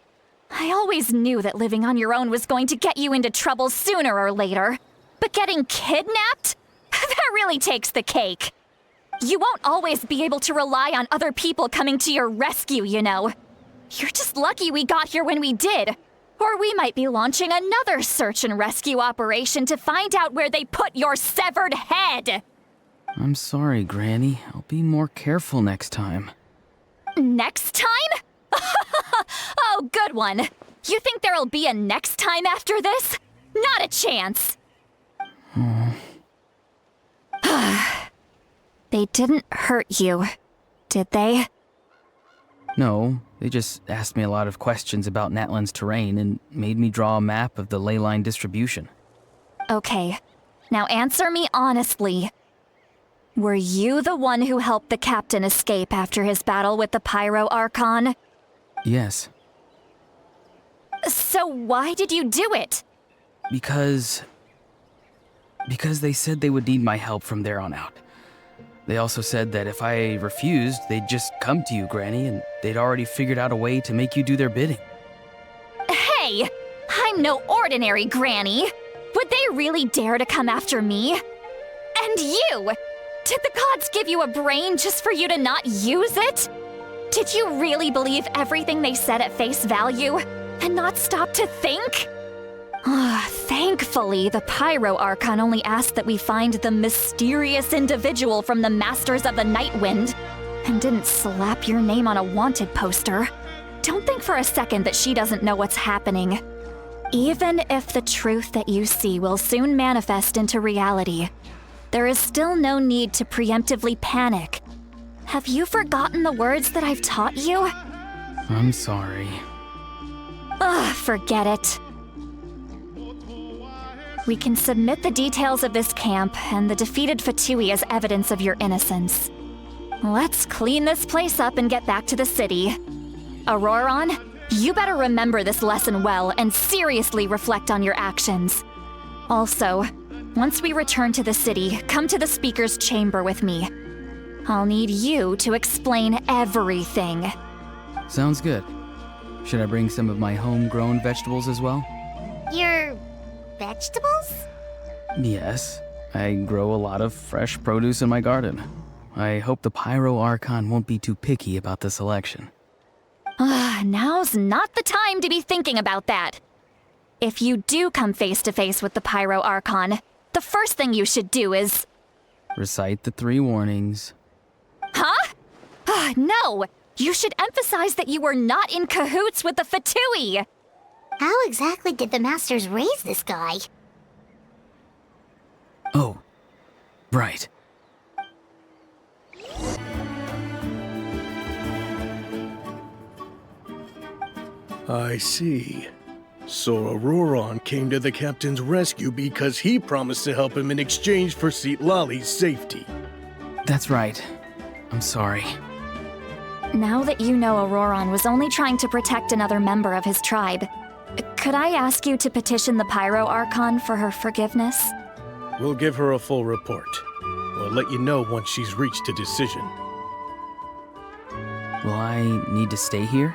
I always knew that living on your own was going to get you into trouble sooner or later. But getting kidnapped? That really takes the cake. You won't always be able to rely on other people coming to your rescue, you know. You're just lucky we got here when we did. Or we might be launching another search and rescue operation to find out where they put your severed head. I'm sorry, Granny. I'll be more careful next time. Next time? Oh, good one. You think there'll be a next time after this? Not a chance. They didn't hurt you, did they? No, they just asked me a lot of questions about Natlan's terrain and made me draw a map of the ley line distribution. Okay, now answer me honestly. Were you the one who helped the captain escape after his battle with the Pyro Archon? Yes. So why did you do it? Because they said they would need my help from there on out. They also said that if I refused, they'd just come to you, Granny, and they'd already figured out a way to make you do their bidding. Hey, I'm no ordinary Granny. Would they really dare to come after me? And you! Did the gods give you a brain just for you to not use it? Did you really believe everything they said at face value and not stop to think? Thankfully, the Pyro Archon only asked that we find the mysterious individual from the Masters of the Night Wind and didn't slap your name on a wanted poster. Don't think for a second that she doesn't know what's happening. Even if the truth that you see will soon manifest into reality, there is still no need to preemptively panic. Have you forgotten the words that I've taught you? I'm sorry. Forget it. We can submit the details of this camp and the defeated Fatui as evidence of your innocence. Let's clean this place up and get back to the city. Auroron, you better remember this lesson well and seriously reflect on your actions. Also, once we return to the city, come to the speaker's chamber with me. I'll need you to explain everything. Sounds good. Should I bring some of my homegrown vegetables as well? Your vegetables? Yes. I grow a lot of fresh produce in my garden. I hope the Pyro Archon won't be too picky about the selection. Now's not the time to be thinking about that. If you do come face to face with the Pyro Archon, the first thing you should do is... Recite the 3 warnings. Huh? No! You should emphasize that you were not in cahoots with the Fatui! How exactly did the Masters raise this guy? Oh, right. I see. So Auroron came to the captain's rescue because he promised to help him in exchange for Citlali's safety. That's right. I'm sorry. Now that you know Auroron was only trying to protect another member of his tribe, could I ask you to petition the Pyro Archon for her forgiveness? We'll give her a full report. We'll let you know once she's reached a decision. Will I need to stay here?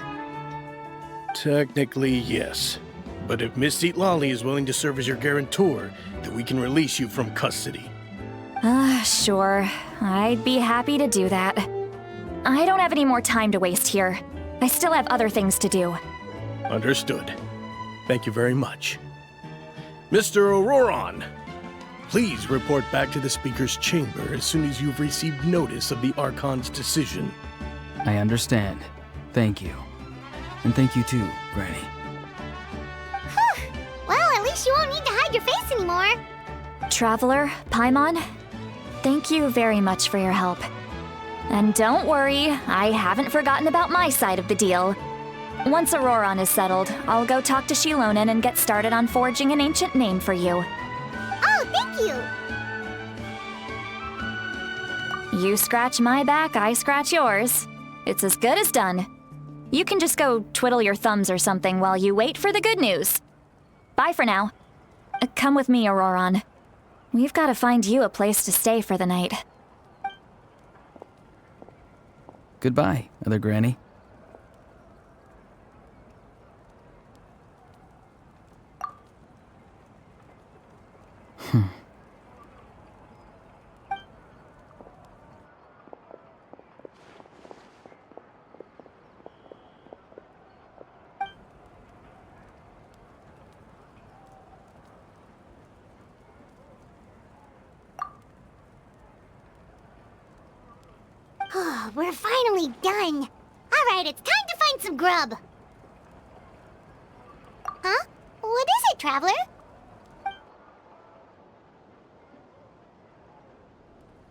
Technically, yes. But if Miss Citlali is willing to serve as your guarantor, then we can release you from custody. Sure. I'd be happy to do that. I don't have any more time to waste here. I still have other things to do. Understood. Thank you very much. Mr. Auroron, please report back to the Speaker's chamber as soon as you've received notice of the Archon's decision. I understand. Thank you. And thank you too, Granny. Well, at least you won't need to hide your face anymore. Traveler, Paimon, thank you very much for your help. And don't worry, I haven't forgotten about my side of the deal. Once Auroron is settled, I'll go talk to Shilonen and get started on forging an ancient name for you. Oh, thank you! You scratch my back, I scratch yours. It's as good as done. You can just go twiddle your thumbs or something while you wait for the good news. Bye for now. Come with me, Auroron. We've got to find you a place to stay for the night. Goodbye, Other Granny. We're finally done. All right, it's time to find some grub. Huh? What is it, Traveler?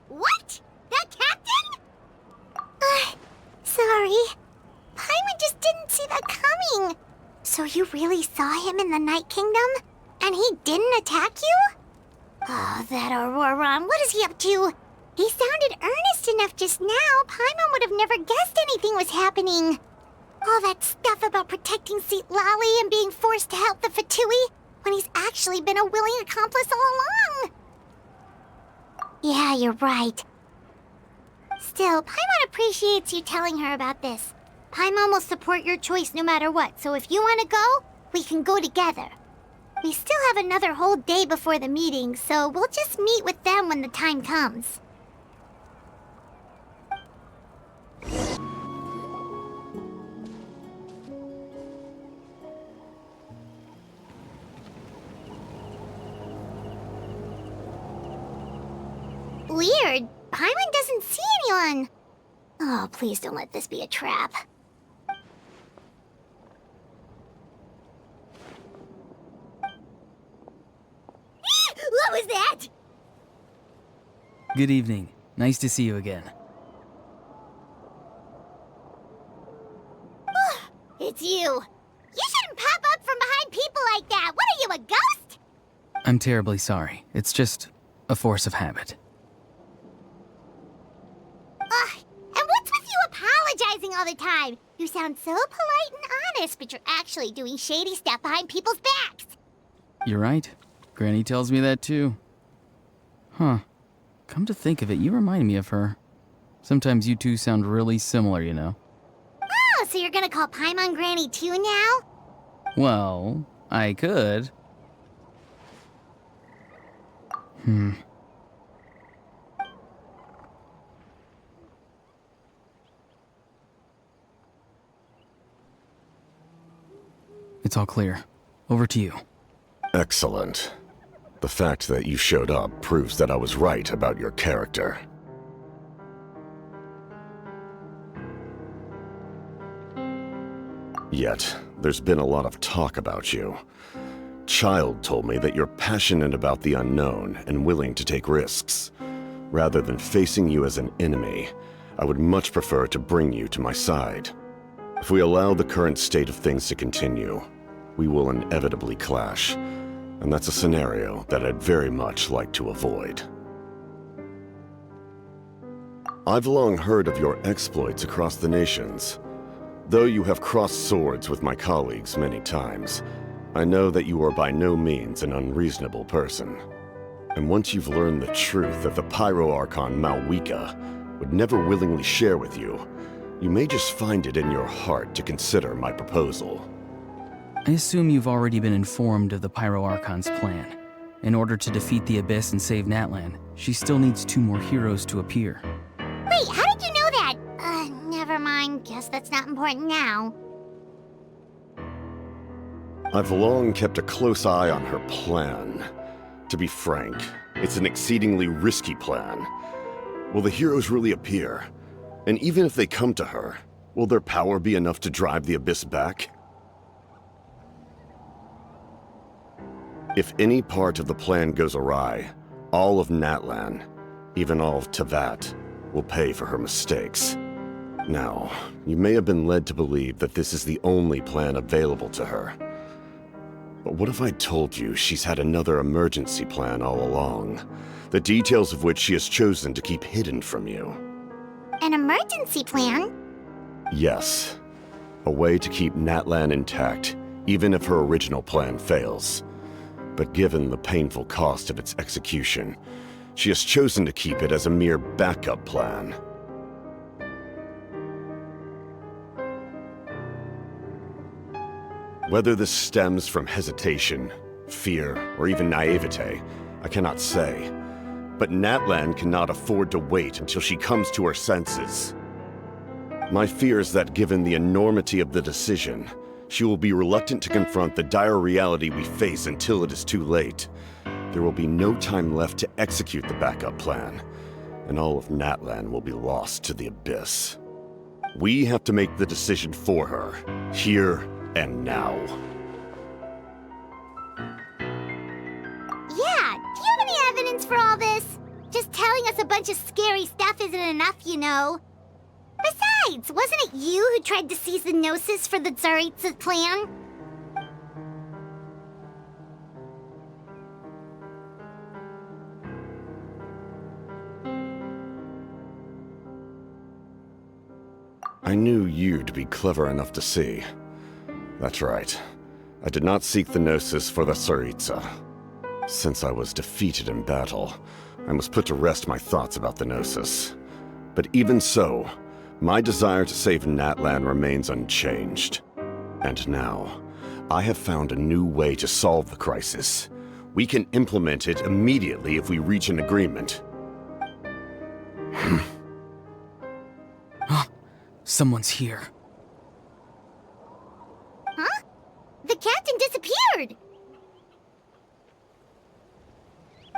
What? The captain? Sorry. Paimon just didn't see that coming. So you really saw him in the Night Kingdom? And he didn't attack you? Oh, that Auroron, what is he up to? He sounded earnest enough just now. Paimon would have never guessed anything was happening. All that stuff about protecting Citlali and being forced to help the Fatui when he's actually been a willing accomplice all along. Yeah, you're right. Still, Paimon appreciates you telling her about this. Paimon will support your choice no matter what, so if you want to go, we can go together. We still have another whole day before the meeting, so we'll just meet with them when the time comes. Weird. Paimon doesn't see anyone. Oh, please don't let this be a trap. What was that? Good evening. Nice to see you again. It's you. You shouldn't pop up from behind people like that. What are you, a ghost? I'm terribly sorry. It's just a force of habit. Ugh, and what's with you apologizing all the time? You sound so polite and honest, but you're actually doing shady stuff behind people's backs. You're right. Granny tells me that too. Huh. Come to think of it, you remind me of her. Sometimes you two sound really similar, you know. Oh, so you're gonna call Paimon Granny too now? Well, I could. It's all clear. Over to you. Excellent. The fact that you showed up proves that I was right about your character. Yet, there's been a lot of talk about you. Child told me that you're passionate about the unknown and willing to take risks. Rather than facing you as an enemy, I would much prefer to bring you to my side. If we allow the current state of things to continue, we will inevitably clash, and that's a scenario that I'd very much like to avoid. I've long heard of your exploits across the nations. Though you have crossed swords with my colleagues many times, I know that you are by no means an unreasonable person. And once you've learned the truth that the Pyro Archon Malwika would never willingly share with you, you may just find it in your heart to consider my proposal. I assume you've already been informed of the Pyro Archon's plan. In order to defeat the Abyss and save Natlan, she still needs 2 more heroes to appear. Wait, how did you know that? Never mind. Guess that's not important now. I've long kept a close eye on her plan. To be frank, it's an exceedingly risky plan. Will the heroes really appear? And even if they come to her, will their power be enough to drive the Abyss back? If any part of the plan goes awry, all of Natlan, even all of Tevat, will pay for her mistakes. Now, you may have been led to believe that this is the only plan available to her. But what if I told you she's had another emergency plan all along, the details of which she has chosen to keep hidden from you? An emergency plan? Yes. A way to keep Natlan intact, even if her original plan fails. But given the painful cost of its execution, she has chosen to keep it as a mere backup plan. Whether this stems from hesitation, fear, or even naivete, I cannot say. But Natlan cannot afford to wait until she comes to her senses. My fear is that given the enormity of the decision, she will be reluctant to confront the dire reality we face until it is too late. There will be no time left to execute the backup plan, and all of Natlan will be lost to the Abyss. We have to make the decision for her, here and now. Yeah, do you have any evidence for all this? Just telling us a bunch of scary stuff isn't enough, you know. Besides, wasn't it you who tried to seize the Gnosis for the Tsaritsa plan? I knew you'd be clever enough to see. That's right. I did not seek the Gnosis for the Tsaritsa. Since I was defeated in battle, I must put to rest my thoughts about the Gnosis. But even so, my desire to save Natlan remains unchanged. And now, I have found a new way to solve the crisis. We can implement it immediately if we reach an agreement. Someone's here. Huh? The captain disappeared!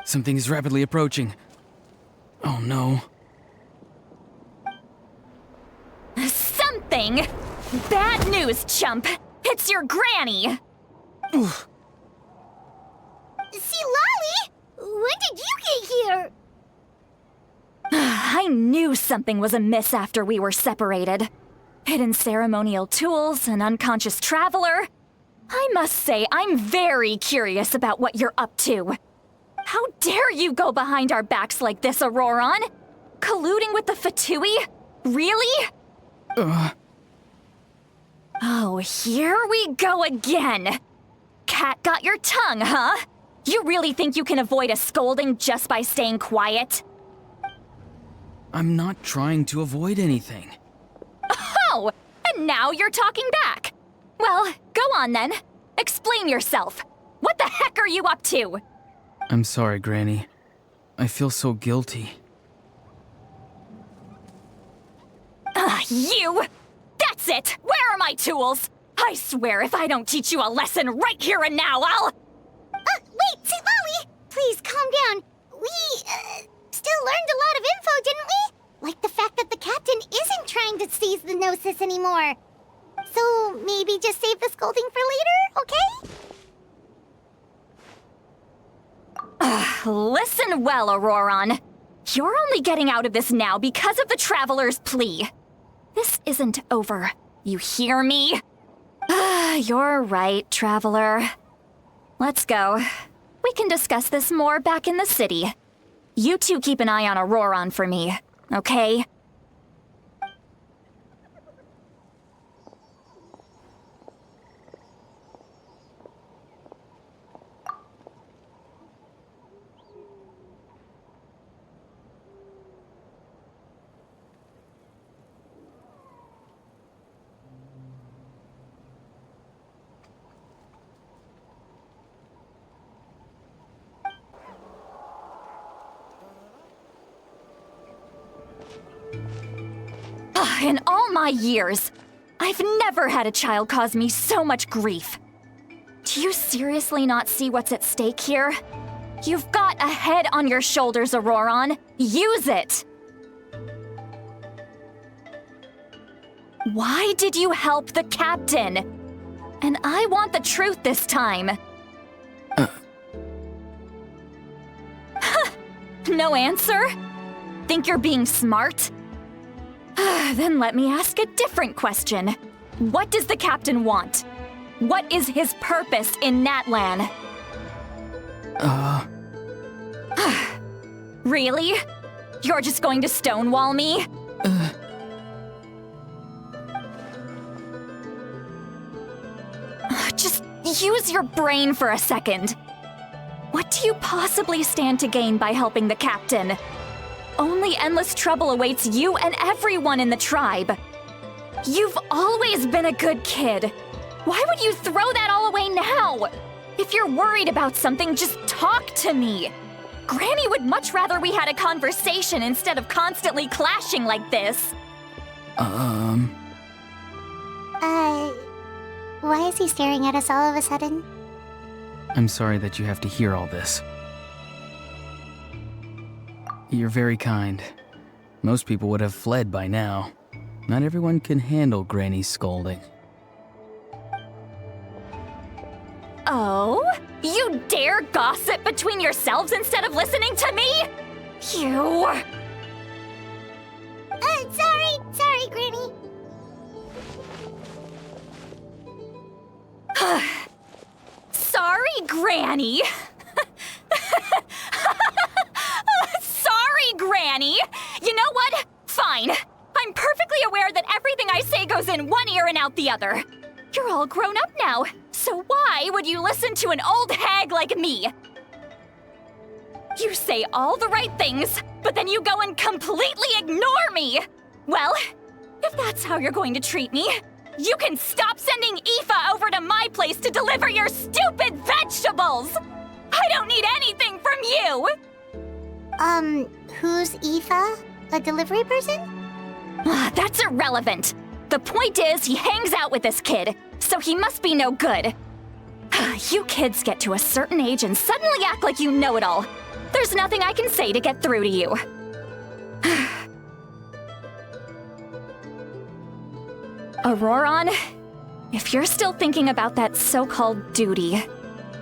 Something is rapidly approaching. Oh no. Something! Bad news, chump! It's your granny! Oof. See, Lolly? When did you get here? I knew something was amiss after we were separated. Hidden ceremonial tools, an unconscious traveler. I must say, I'm very curious about what you're up to. How dare you go behind our backs like this, Auroron? Colluding with the Fatui? Really? Oh, here we go again. Cat got your tongue, huh? You really think you can avoid a scolding just by staying quiet? I'm not trying to avoid anything. Oh, and now you're talking back. Well, go on then. Explain yourself. What the heck are you up to? I'm sorry, Granny. I feel so guilty. You! That's it! Where are my tools? I swear if I don't teach you a lesson right here and now, I'll... Wait, Lolly! Please, calm down. We, still learned a lot of info, didn't we? Like the fact that the captain isn't trying to seize the Gnosis anymore. So, maybe just save the scolding for later, okay? Listen well, Auroron. You're only getting out of this now because of the Traveler's plea. This isn't over. You hear me? You're right, Traveler. Let's go. We can discuss this more back in the city. You two keep an eye on Auroron for me, okay? In all my years, I've never had a child cause me so much grief. Do you seriously not see what's at stake here? You've got a head on your shoulders, Auroron. Use it! Why did you help the captain? And I want the truth this time. No answer? Think you're being smart? Then let me ask a different question. What does the captain want? What is his purpose in Natlan? Really? You're just going to stonewall me? Just use your brain for a second. What do you possibly stand to gain by helping the captain? Only endless trouble awaits you and everyone in the tribe. You've always been a good kid. Why would you throw that all away now? If you're worried about something, just talk to me. Granny would much rather we had a conversation instead of constantly clashing like this. Why is he staring at us all of a sudden? I'm sorry that you have to hear all this. You're very kind. Most people would have fled by now. Not everyone can handle Granny's scolding. Oh? You dare gossip between yourselves instead of listening to me? You... Sorry, Granny. Sorry, Granny. Sorry, Granny. You know what? Fine. I'm perfectly aware that everything I say goes in one ear and out the other. You're all grown up now, so why would you listen to an old hag like me? You say all the right things, but then you go and completely ignore me! Well, if that's how you're going to treat me, you can stop sending Aoife over to my place to deliver your stupid vegetables! I don't need anything from you! Who's Aoife? A delivery person? That's irrelevant. The point is, he hangs out with this kid, so he must be no good. You kids get to a certain age and suddenly act like you know it all. There's nothing I can say to get through to you. Auroron, if you're still thinking about that so-called duty,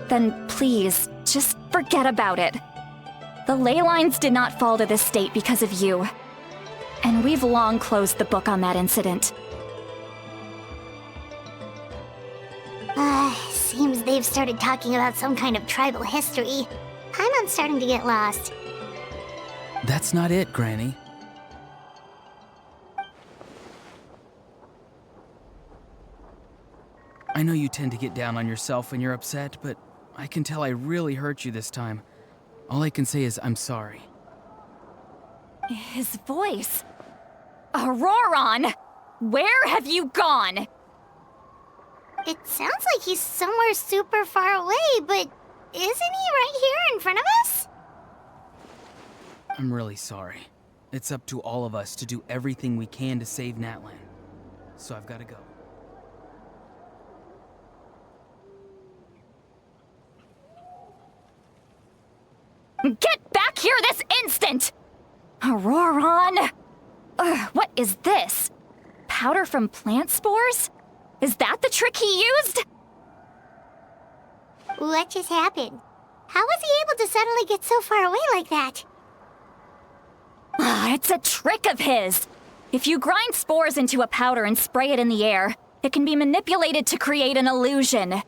then please, just forget about it. The ley lines did not fall to this state because of you. And we've long closed the book on that incident. they've started talking about some kind of tribal history. Paimon's starting to get lost. That's not it, Granny. I know you tend to get down on yourself when you're upset, but I can tell I really hurt you this time. All I can say is I'm sorry. His voice. Auroron! Where have you gone? It sounds like he's somewhere super far away, but isn't he right here in front of us? I'm really sorry. It's up to all of us to do everything we can to save Natlan. So I've got to go. Get back here this instant! Auroron! What is this? Powder from plant spores? Is that the trick he used? What just happened? How was he able to suddenly get so far away like that? It's a trick of his. If you grind spores into a powder and spray it in the air, it can be manipulated to create an illusion.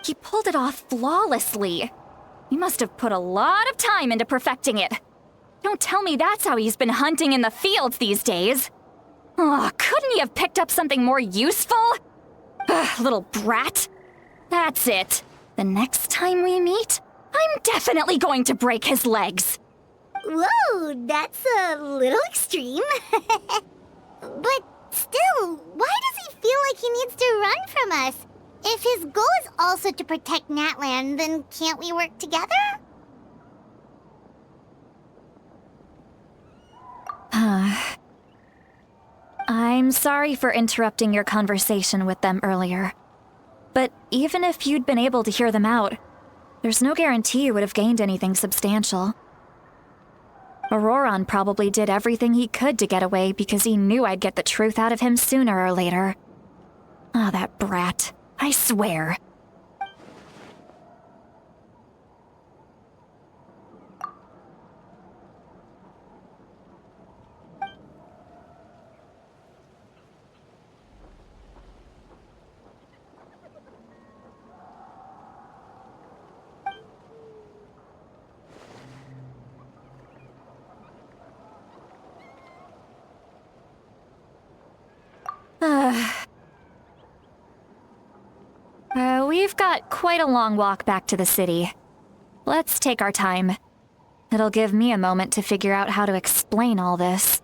He pulled it off flawlessly. He must have put a lot of time into perfecting it. Don't tell me that's how he's been hunting in the fields these days. Couldn't he have picked up something more useful? Little brat. That's it. The next time we meet, I'm definitely going to break his legs. Whoa, that's a little extreme. But still, why does he feel like he needs to run from us? If his goal is also to protect Natlan, then can't we work together? I'm sorry for interrupting your conversation with them earlier. But even if you'd been able to hear them out, there's no guarantee you would have gained anything substantial. Auroron probably did everything he could to get away because he knew I'd get the truth out of him sooner or later. That brat. I swear. We've got quite a long walk back to the city. Let's take our time. It'll give me a moment to figure out how to explain all this.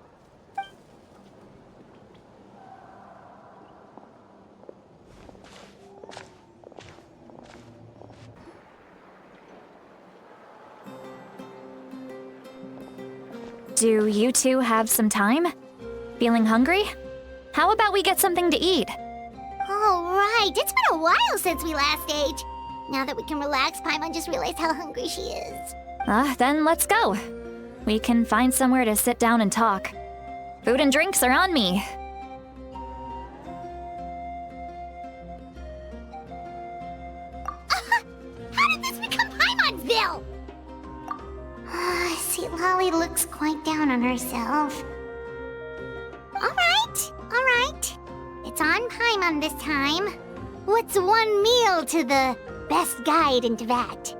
Do you two have some time? Feeling hungry? How about we get something to eat? Oh, right. It's been a while since we last ate. Now that we can relax, Paimon just realized how hungry she is. Then let's go. We can find somewhere to sit down and talk. Food and drinks are on me. How did this become Paimonville? See, Lolly looks quite down on herself. All right. It's on Paimon this time. What's one meal to the best guide into that?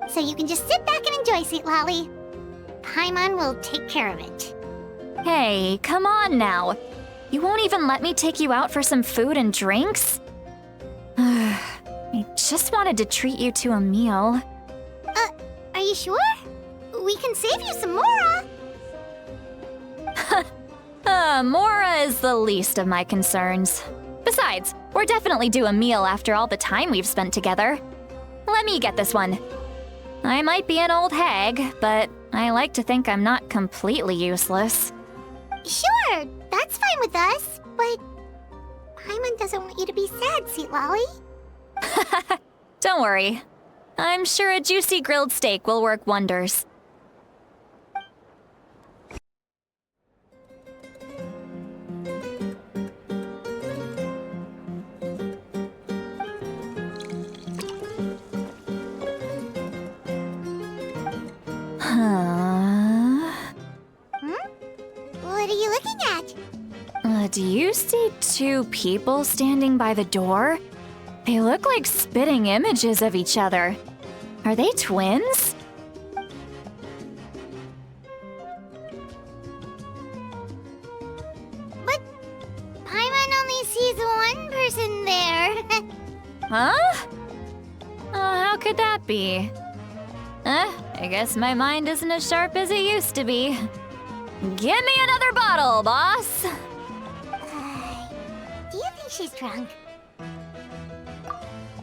So you can just sit back and enjoy, sweet Lolly. Paimon will take care of it. Hey, come on now. You won't even let me take you out for some food and drinks? I just wanted to treat you to a meal. Are you sure? We can save you some Mora. Mora is the least of my concerns. Besides, we're definitely due a meal after all the time we've spent together. Let me get this one. I might be an old hag, but I like to think I'm not completely useless. Sure, that's fine with us, but Paimon doesn't want you to be sad, sweet Lolly. Don't worry. I'm sure a juicy grilled steak will work wonders. What are you looking at? Do you see two people standing by the door? They look like spitting images of each other. Are they twins? But Paimon only sees one person there. Huh? How could that be? I guess my mind isn't as sharp as it used to be. Give me another bottle, boss! Do you think she's drunk?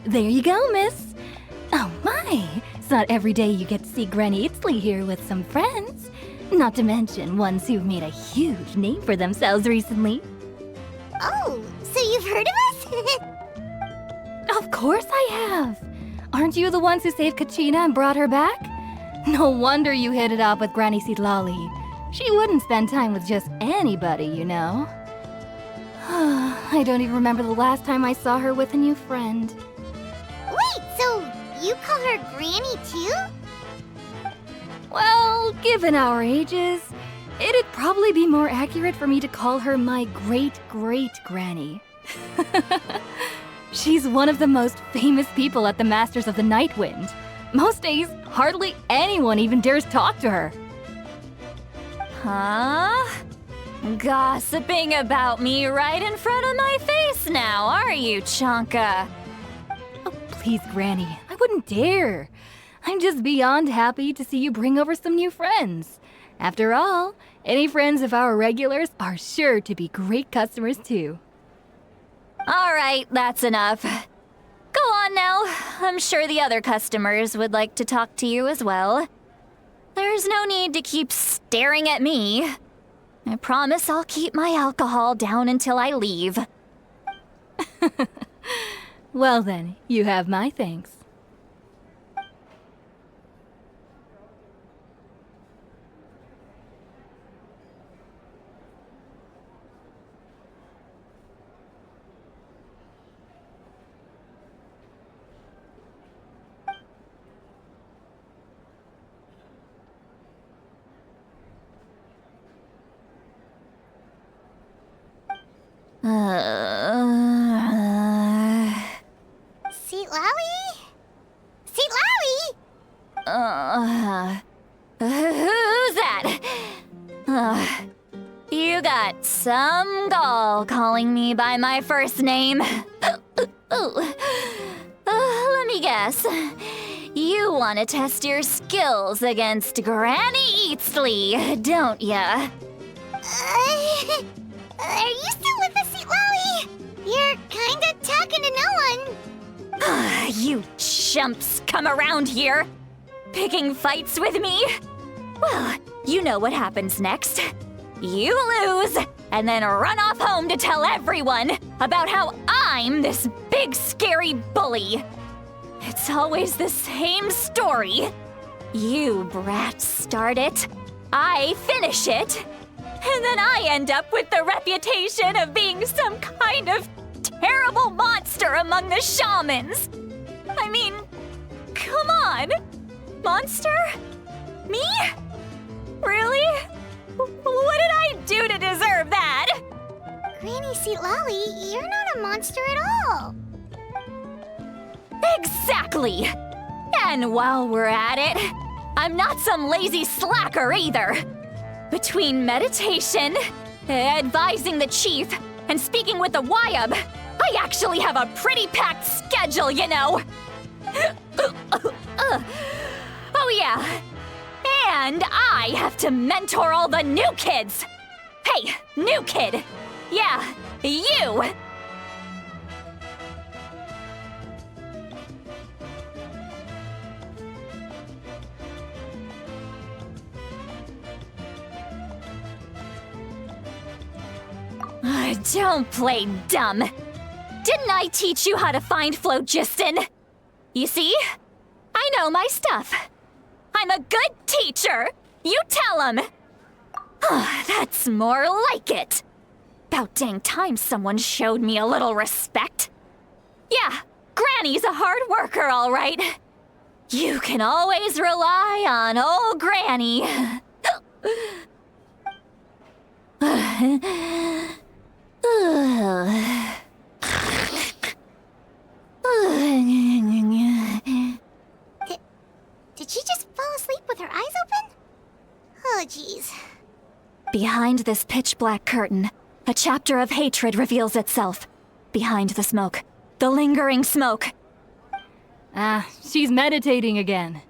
There you go, miss. Oh my! It's not every day you get to see Granny Itzley here with some friends. Not to mention ones who've made a huge name for themselves recently. Oh, so you've heard of us? Of course I have! Aren't you the ones who saved Kachina and brought her back? No wonder you hit it off with Granny Sitlali. She wouldn't spend time with just anybody, you know. I don't even remember the last time I saw her with a new friend. Wait, so you call her Granny too? Well, given our ages, it'd probably be more accurate for me to call her my great-great-granny. She's one of the most famous people at the Masters of the Nightwind. Most days, hardly anyone even dares talk to her. Huh? Gossiping about me right in front of my face now, are you, Chonka? Oh, please, Granny, I wouldn't dare. I'm just beyond happy to see you bring over some new friends. After all, any friends of our regulars are sure to be great customers too. All right, that's enough. Go on now. I'm sure the other customers would like to talk to you as well. There's no need to keep staring at me. I promise I'll keep my alcohol down until I leave. Well then, you have my thanks. Seatlawi? Seatlawi? Who's that? You got some gall calling me by my first name. Let me guess. You want to test your skills against Granny Eatsley, don't ya? Are you still with us, Seatlawi? You're kinda talking to no one. You chumps come around here, picking fights with me? Well, you know what happens next. You lose, and then run off home to tell everyone about how I'm this big scary bully. It's always the same story. You brats start it, I finish it, and then I end up with the reputation of being some kind of terrible monster among the shamans. I mean, come on. Monster? Me? Really? What did I do to deserve that? Granny Seatlawi, you're not a monster at all. Exactly! And while we're at it, I'm not some lazy slacker either. Between meditation, advising the chief, and speaking with the Wyab, I actually have a pretty packed schedule, you know. Oh yeah. And I have to mentor all the new kids. Hey, new kid. Yeah, you. Don't play dumb. Didn't I teach you how to find phlogiston? You see? I know my stuff. I'm a good teacher. You tell him. That's more like it. About dang time someone showed me a little respect. Yeah, Granny's a hard worker, all right. You can always rely on old Granny. Behind this pitch-black curtain, a chapter of hatred reveals itself. Behind the smoke. The lingering smoke. She's meditating again.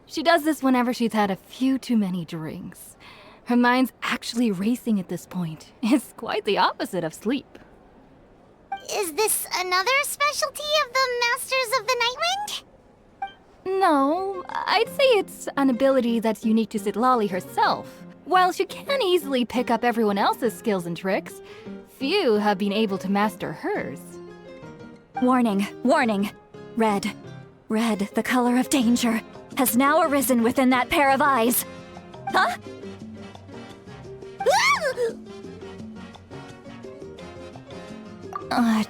She does this whenever she's had a few too many drinks. Her mind's actually racing at this point. It's quite the opposite of sleep. Is this another specialty of the Masters of the Nightwind? No, I'd say it's an ability that's unique to Citlali herself. While she can easily pick up everyone else's skills and tricks, few have been able to master hers. Warning, warning. Red, the color of danger, has now arisen within that pair of eyes. Huh?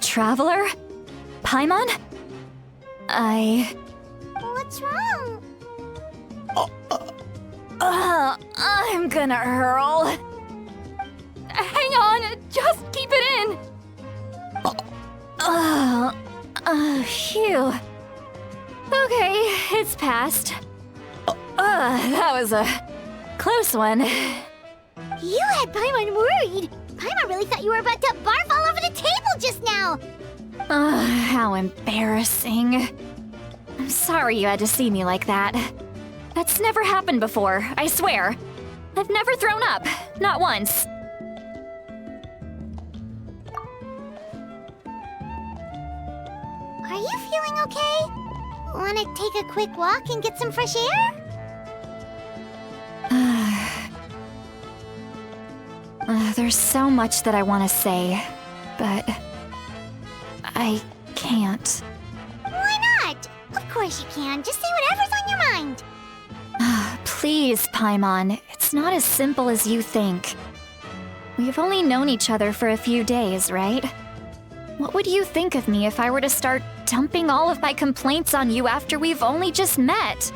Traveler? Paimon? What's wrong? I'm gonna hurl. Hang on, just keep it in. Phew. Okay, it's passed. That was a close one. You had Paimon worried. Paimon really thought you were about to barf all over the table just now. How embarrassing. I'm sorry you had to see me like that. That's never happened before, I swear. I've never thrown up, not once. Are you feeling okay? Want to take a quick walk and get some fresh air? There's so much that I want to say, but I can't. Why not? Of course you can. Just say whatever's on your mind. Please, Paimon. It's not as simple as you think. We've only known each other for a few days, right? What would you think of me if I were to start dumping all of my complaints on you after we've only just met?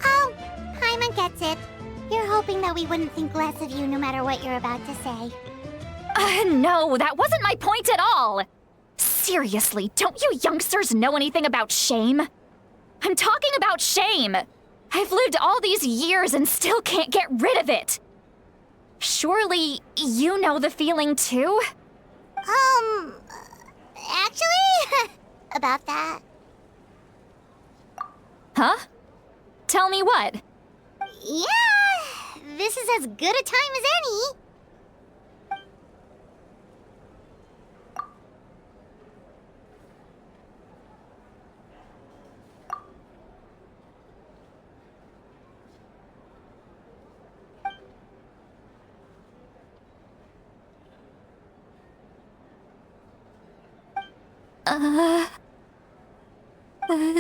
Oh, Paimon gets it. You're hoping that we wouldn't think less of you no matter what you're about to say. No, that wasn't my point at all! Seriously, don't you youngsters know anything about shame? I'm talking about shame! I've lived all these years and still can't get rid of it! Surely, you know the feeling too? Actually, about that. Huh? Tell me what? Yeah, this is as good a time as any.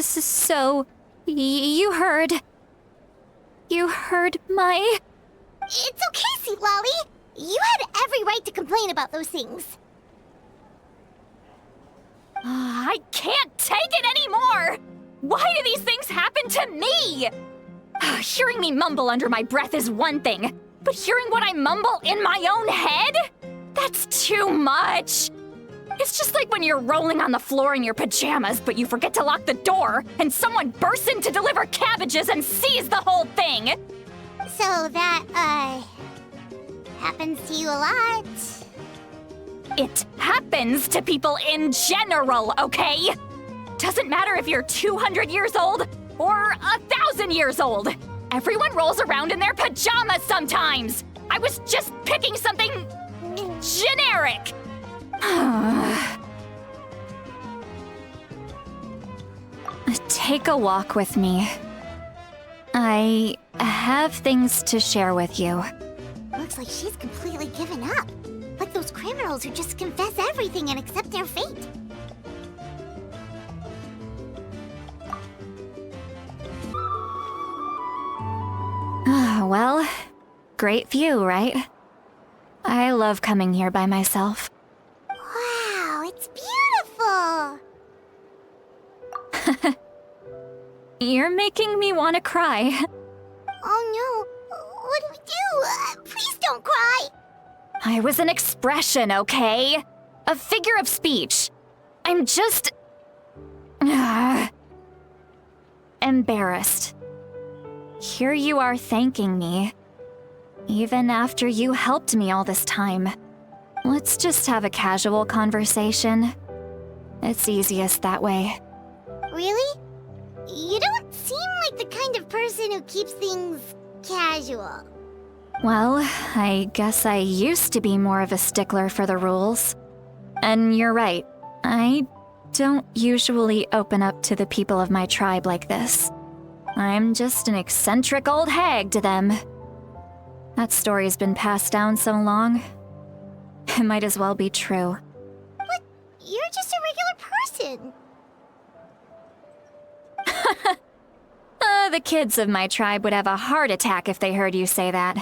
So, you heard my... It's okay, Sweet Lolly. You had every right to complain about those things. I can't take it anymore! Why do these things happen to me? Hearing me mumble under my breath is one thing, but hearing what I mumble in my own head? That's too much! It's just like when you're rolling on the floor in your pajamas, but you forget to lock the door, and someone bursts in to deliver cabbages and sees the whole thing! So that, happens to you a lot. It happens to people in general, okay? Doesn't matter if you're 200 years old or 1,000 years old. Everyone rolls around in their pajamas sometimes. I was just picking something generic. Take a walk with me. I have things to share with you. Looks like she's completely given up. Like those criminals who just confess everything and accept their fate. Well, great view, right? I love coming here by myself. Wow, it's beautiful! You're making me want to cry. Oh no, what do we do? Please don't cry! I was an expression, okay? A figure of speech. I'm just... embarrassed. Here you are thanking me. Even after you helped me all this time. Let's just have a casual conversation. It's easiest that way. Really? You don't seem like the kind of person who keeps things casual. Well, I guess I used to be more of a stickler for the rules. And you're right, I don't usually open up to the people of my tribe like this. I'm just an eccentric old hag to them. That story's been passed down so long, it might as well be true. But you're just a regular person. The kids of my tribe would have a heart attack if they heard you say that.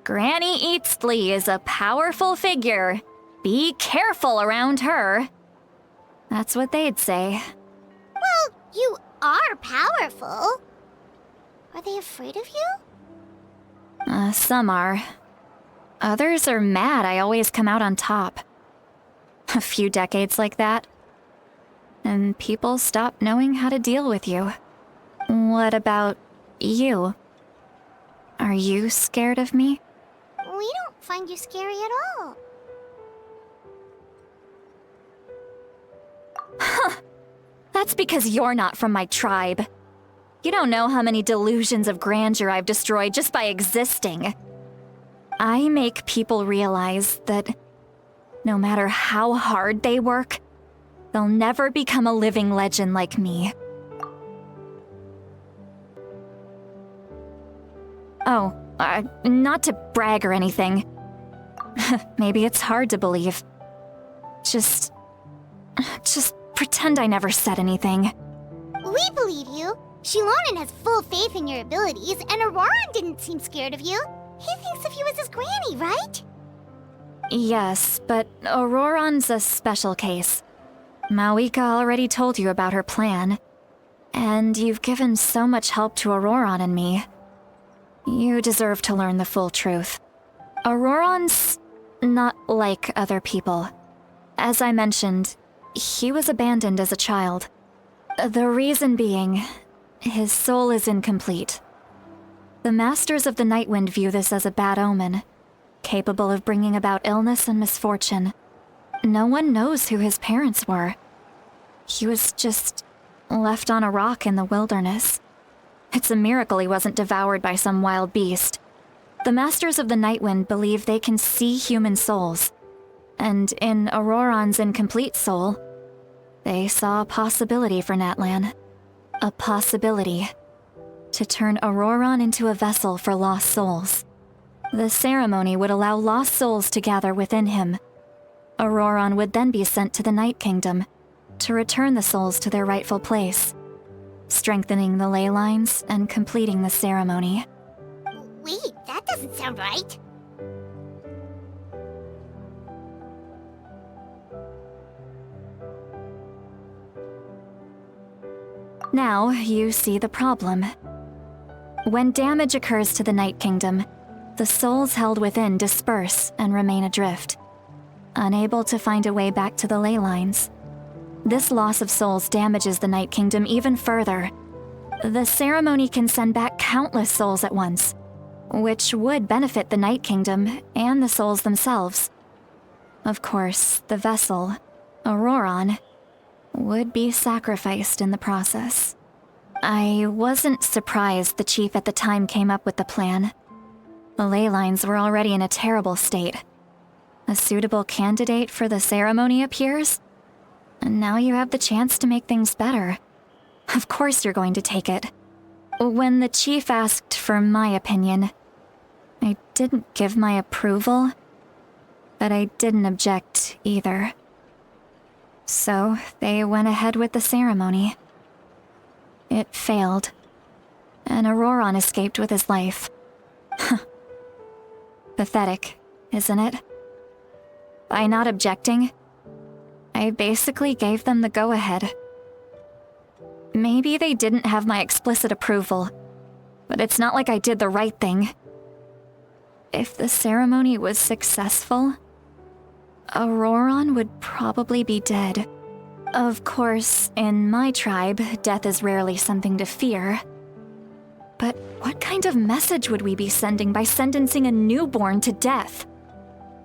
Granny Eatsley is a powerful figure. Be careful around her. That's what they'd say. Well, you are powerful. Are they afraid of you? Some are. Others are mad I always come out on top. A few decades like that, and people stop knowing how to deal with you. What about you? Are you scared of me? We don't find you scary at all. That's because you're not from my tribe. You don't know how many delusions of grandeur I've destroyed just by existing. I make people realize that no matter how hard they work, they'll never become a living legend like me. Oh, not to brag or anything. Maybe it's hard to believe. Just pretend I never said anything. We believe you. Shilonen has full faith in your abilities, and Auroran didn't seem scared of you. He thinks of you as his granny, right? Yes, but Auroran's a special case. Mawika already told you about her plan. And you've given so much help to Auroran and me. You deserve to learn the full truth. Auroran's not like other people. As I mentioned, he was abandoned as a child. The reason being, his soul is incomplete. The Masters of the Nightwind view this as a bad omen, capable of bringing about illness and misfortune. No one knows who his parents were. He was just left on a rock in the wilderness. It's a miracle he wasn't devoured by some wild beast. The Masters of the Nightwind believe they can see human souls, and in Auroran's incomplete soul, they saw a possibility for Natlan. A possibility to turn Auroran into a vessel for lost souls. The ceremony would allow lost souls to gather within him. Auroran would then be sent to the Night Kingdom to return the souls to their rightful place, strengthening the ley lines and completing the ceremony. Wait, that doesn't sound right. Now you see the problem. When damage occurs to the Night Kingdom, the souls held within disperse and remain adrift, unable to find a way back to the ley lines. This loss of souls damages the Night Kingdom even further. The ceremony can send back countless souls at once, which would benefit the Night Kingdom and the souls themselves. Of course, the vessel, Auroran, would be sacrificed in the process. I wasn't surprised the chief at the time came up with the plan. The ley lines were already in a terrible state. A suitable candidate for the ceremony appears, and now you have the chance to make things better. Of course you're going to take it. When the chief asked for my opinion, I didn't give my approval, but I didn't object either. So they went ahead with the ceremony. It failed, and Auroran escaped with his life. Pathetic, isn't it? By not objecting, I basically gave them the go-ahead. Maybe they didn't have my explicit approval, but it's not like I did the right thing. If the ceremony was successful, Auroran would probably be dead. Of course, in my tribe, death is rarely something to fear. But what kind of message would we be sending by sentencing a newborn to death?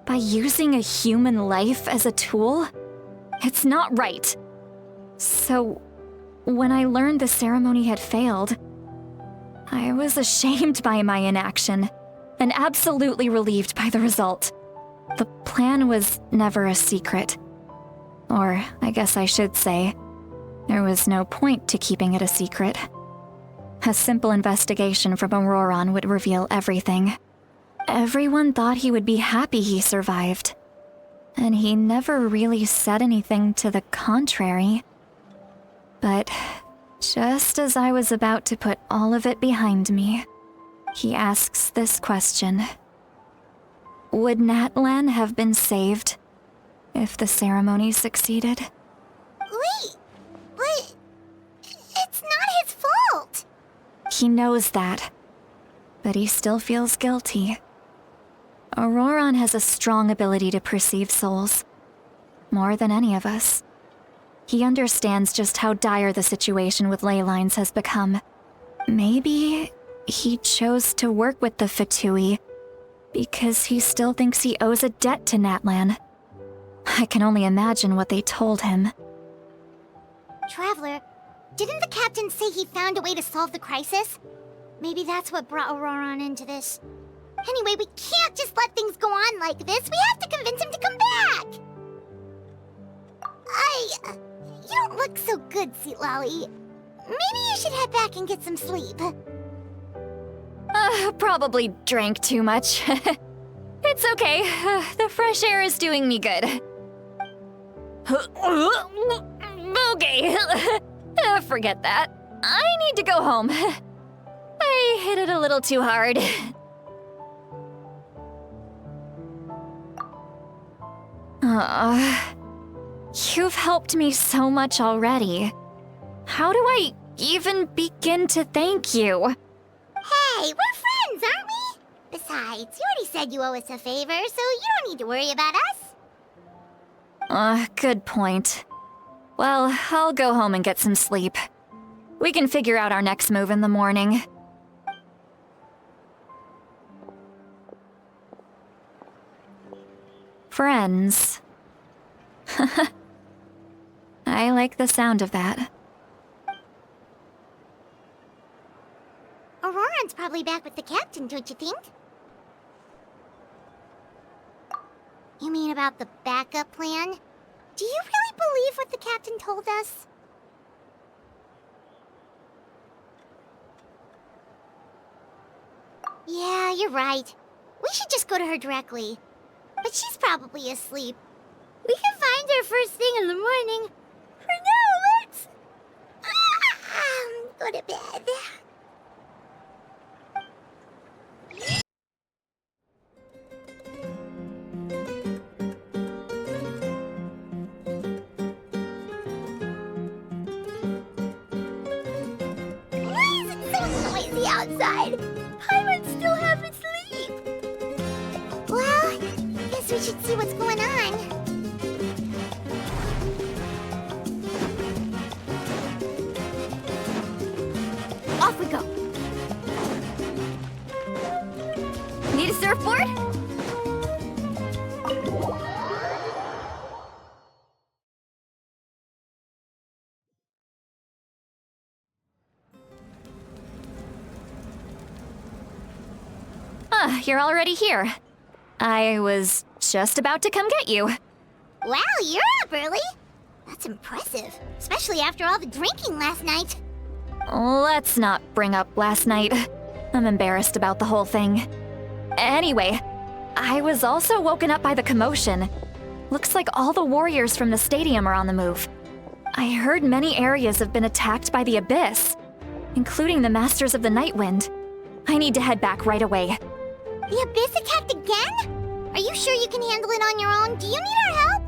By using a human life as a tool? It's not right. So, when I learned the ceremony had failed, I was ashamed by my inaction, and absolutely relieved by the result. The plan was never a secret. Or, I guess I should say, there was no point to keeping it a secret. A simple investigation from Auroron would reveal everything. Everyone thought he would be happy he survived. And he never really said anything to the contrary. But just as I was about to put all of it behind me, he asks this question. Would Natlan have been saved if the ceremony succeeded? Wait, but it's not his fault. He knows that, but he still feels guilty. Auroron has a strong ability to perceive souls, more than any of us. He understands just how dire the situation with ley lines has become. Maybe he chose to work with the Fatui because he still thinks he owes a debt to Natlan. I can only imagine what they told him. Traveler, didn't the captain say he found a way to solve the crisis? Maybe that's what brought Auroron into this. Anyway, we can't just let things go on like this. We have to convince him to come back! You don't look so good, Seatlolly. Maybe you should head back and get some sleep. Probably drank too much. It's okay. The fresh air is doing me good. Okay. Forget that. I need to go home. I hit it a little too hard. You've helped me so much already. How do I even begin to thank you? Hey, we're friends, aren't we? Besides, you already said you owe us a favor, so you don't need to worry about us. Good point. Well, I'll go home and get some sleep. We can figure out our next move in the morning. Friends. I like the sound of that. Auroron's probably back with the captain, don't you think? You mean about the backup plan? Do you really believe what the captain told us? Yeah, you're right. We should just go to her directly. But she's probably asleep. We can find her first thing in the morning. For now, let's... go to bed. Why is it so noisy outside? Paimon still haven't sleep. Well, guess we should see what's going on. Off we go. Need a surfboard? You're already here. I was just about to come get you. Wow, you're up early. That's impressive, especially after all the drinking last night. Let's not bring up last night. I'm embarrassed about the whole thing. Anyway, I was also woken up by the commotion. Looks like all the warriors from the stadium are on the move. I heard many areas have been attacked by the Abyss, including the Masters of the Nightwind. I need to head back right away. The Abyss attacked again? Are you sure you can handle it on your own? Do you need our help?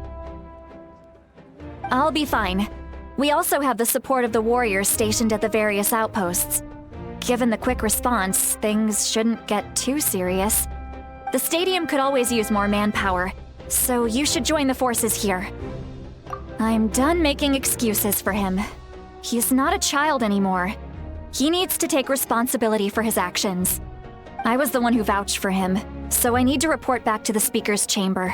I'll be fine. We also have the support of the warriors stationed at the various outposts. Given the quick response, things shouldn't get too serious. The stadium could always use more manpower, so you should join the forces here. I'm done making excuses for him. He's not a child anymore. He needs to take responsibility for his actions. I was the one who vouched for him, so I need to report back to the Speaker's chamber.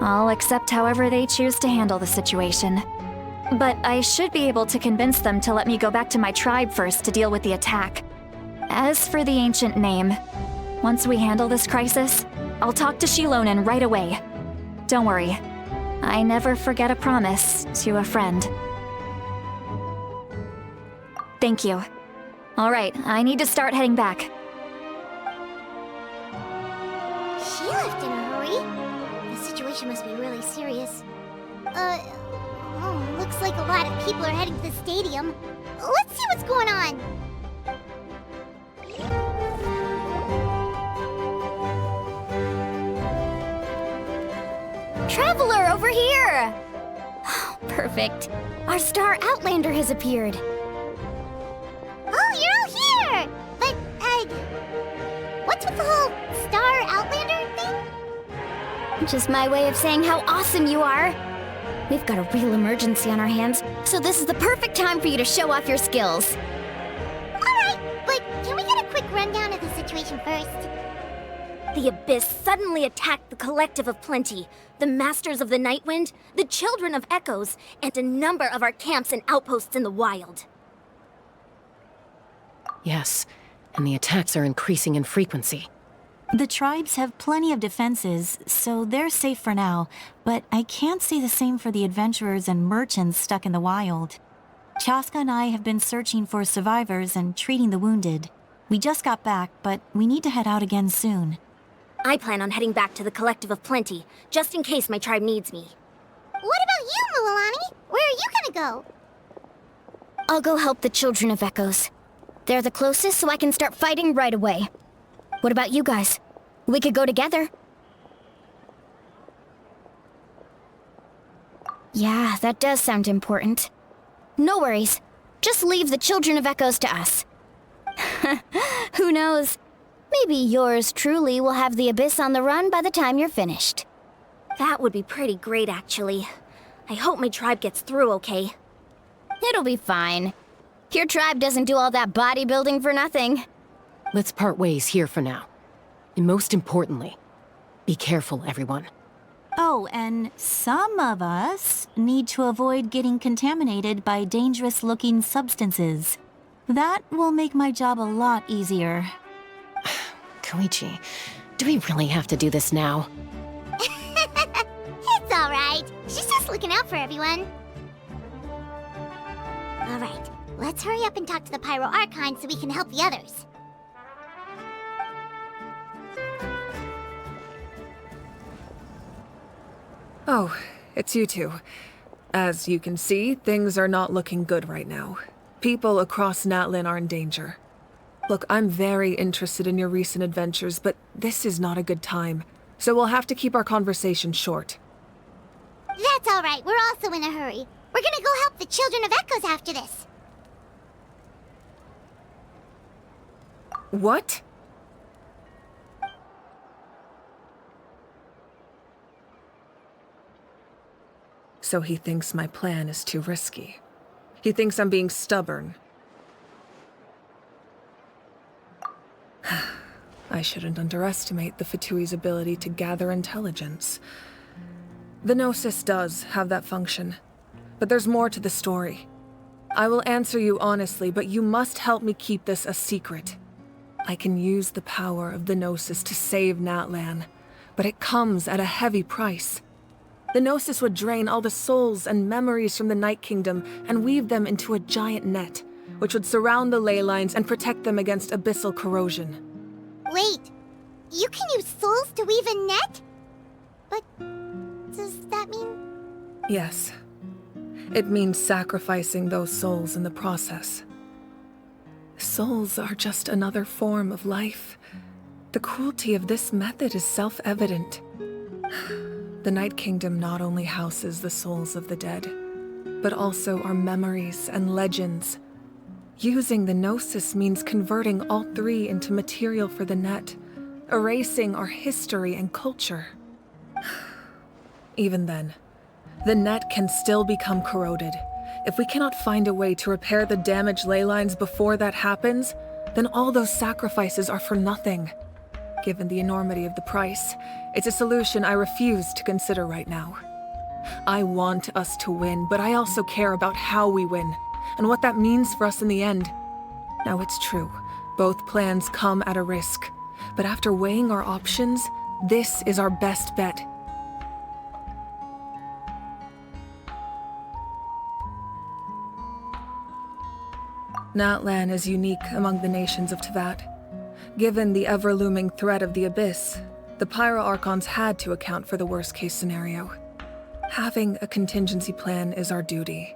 I'll accept however they choose to handle the situation. But I should be able to convince them to let me go back to my tribe first to deal with the attack. As for the ancient name, once we handle this crisis, I'll talk to Shilonen right away. Don't worry, I never forget a promise to a friend. Thank you. Alright, I need to start heading back. She left in a hurry. The situation must be really serious. Looks like a lot of people are heading to the stadium. Let's see what's going on. Traveler, over here! Perfect. Our star Outlander has appeared. Oh, you're all here! But, what's with the whole Star Outlander thing? Just my way of saying how awesome you are. We've got a real emergency on our hands, so this is the perfect time for you to show off your skills. Alright, but can we get a quick rundown of the situation first? The Abyss suddenly attacked the Collective of Plenty, the Masters of the Nightwind, the Children of Echoes, and a number of our camps and outposts in the wild. Yes, and the attacks are increasing in frequency. The tribes have plenty of defenses, so they're safe for now, but I can't say the same for the adventurers and merchants stuck in the wild. Chaska and I have been searching for survivors and treating the wounded. We just got back, but we need to head out again soon. I plan on heading back to the Collective of Plenty, just in case my tribe needs me. What about you, Mualani? Where are you gonna go? I'll go help the Children of Echoes. They're the closest, so I can start fighting right away. What about you guys? We could go together. Yeah, that does sound important. No worries. Just leave the Children of Echoes to us. Who knows? Maybe yours truly will have the Abyss on the run by the time you're finished. That would be pretty great, actually. I hope my tribe gets through okay. It'll be fine. Your tribe doesn't do all that bodybuilding for nothing. Let's part ways here for now. And most importantly, be careful, everyone. Oh, and some of us need to avoid getting contaminated by dangerous-looking substances. That will make my job a lot easier. Koichi, do we really have to do this now? It's alright. She's just looking out for everyone. Alright, let's hurry up and talk to the Pyro Archon so we can help the others. Oh, it's you two. As you can see, things are not looking good right now. People across Natlin are in danger. Look, I'm very interested in your recent adventures, but this is not a good time. So we'll have to keep our conversation short. That's alright, we're also in a hurry. We're gonna go help the Children of Echoes after this. What? So he thinks my plan is too risky. He thinks I'm being stubborn. I shouldn't underestimate the Fatui's ability to gather intelligence. The Gnosis does have that function, but there's more to the story. I will answer you honestly, but you must help me keep this a secret. I can use the power of the Gnosis to save Natlan, but it comes at a heavy price. The Gnosis would drain all the souls and memories from the Night Kingdom and weave them into a giant net, which would surround the ley lines and protect them against abyssal corrosion. Wait, you can use souls to weave a net? But does that mean... Yes. It means sacrificing those souls in the process. Souls are just another form of life. The cruelty of this method is self-evident. The Night Kingdom not only houses the souls of the dead, but also our memories and legends. Using the Gnosis means converting all three into material for the net, erasing our history and culture. Even then, the net can still become corroded, If we cannot find a way to repair the damaged ley lines before that happens, then all those sacrifices are for nothing. Given the enormity of the price, it's a solution I refuse to consider right now. I want us to win, but I also care about how we win, and what that means for us in the end. Now it's true, both plans come at a risk, but after weighing our options, this is our best bet. Natlan is unique among the nations of Teyvat. Given the ever-looming threat of the Abyss, the Pyro Archons had to account for the worst-case scenario. Having a contingency plan is our duty,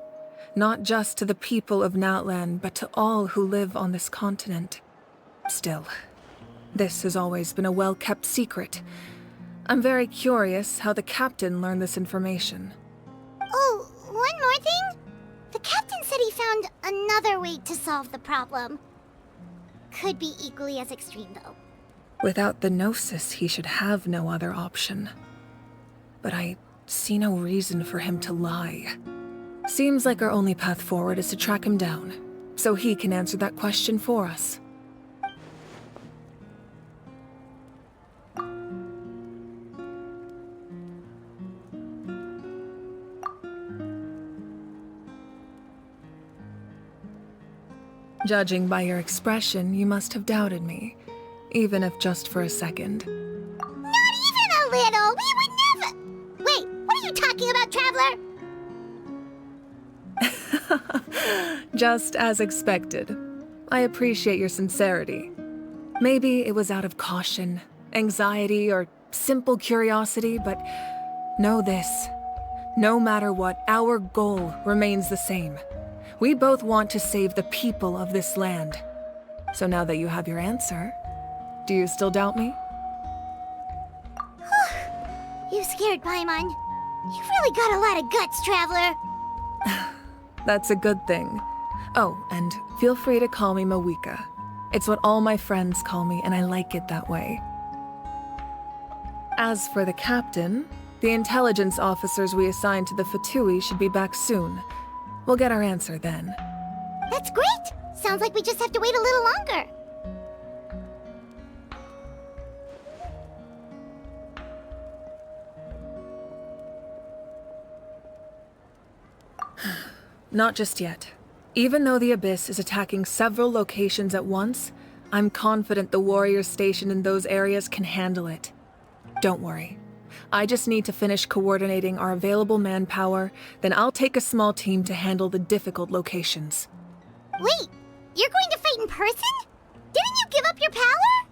not just to the people of Natlan, but to all who live on this continent. Still, this has always been a well-kept secret. I'm very curious how the captain learned this information. Oh, one more thing? The captain said he found another way to solve the problem. Could be equally as extreme, though. Without the Gnosis, he should have no other option. But I see no reason for him to lie. Seems like our only path forward is to track him down, so he can answer that question for us. Judging by your expression, you must have doubted me, even if just for a second. Not even a little! We would never— Wait, what are you talking about, Traveler? Just as expected. I appreciate your sincerity. Maybe it was out of caution, anxiety, or simple curiosity, but know this. No matter what, our goal remains the same. We both want to save the people of this land. So now that you have your answer, do you still doubt me? You scared Paimon. You've really got a lot of guts, Traveler. That's a good thing. Oh, and feel free to call me Mawika. It's what all my friends call me, and I like it that way. As for the captain, the intelligence officers we assigned to the Fatui should be back soon. We'll get our answer then. That's great! Sounds like we just have to wait a little longer. Not just yet. Even though the Abyss is attacking several locations at once, I'm confident the warriors stationed in those areas can handle it. Don't worry. I just need to finish coordinating our available manpower, then I'll take a small team to handle the difficult locations. Wait, you're going to fight in person? Didn't you give up your power?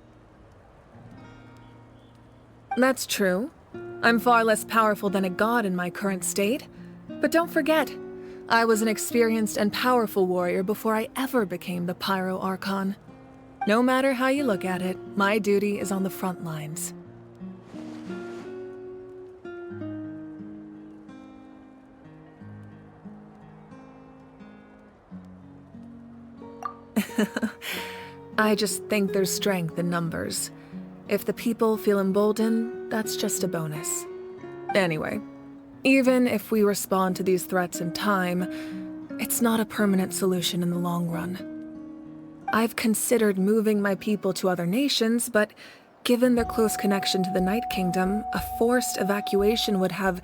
That's true. I'm far less powerful than a god in my current state. But don't forget, I was an experienced and powerful warrior before I ever became the Pyro Archon. No matter how you look at it, my duty is on the front lines. I just think there's strength in numbers. If the people feel emboldened, that's just a bonus. Anyway, even if we respond to these threats in time, it's not a permanent solution in the long run. I've considered moving my people to other nations, but given their close connection to the Night Kingdom, a forced evacuation would have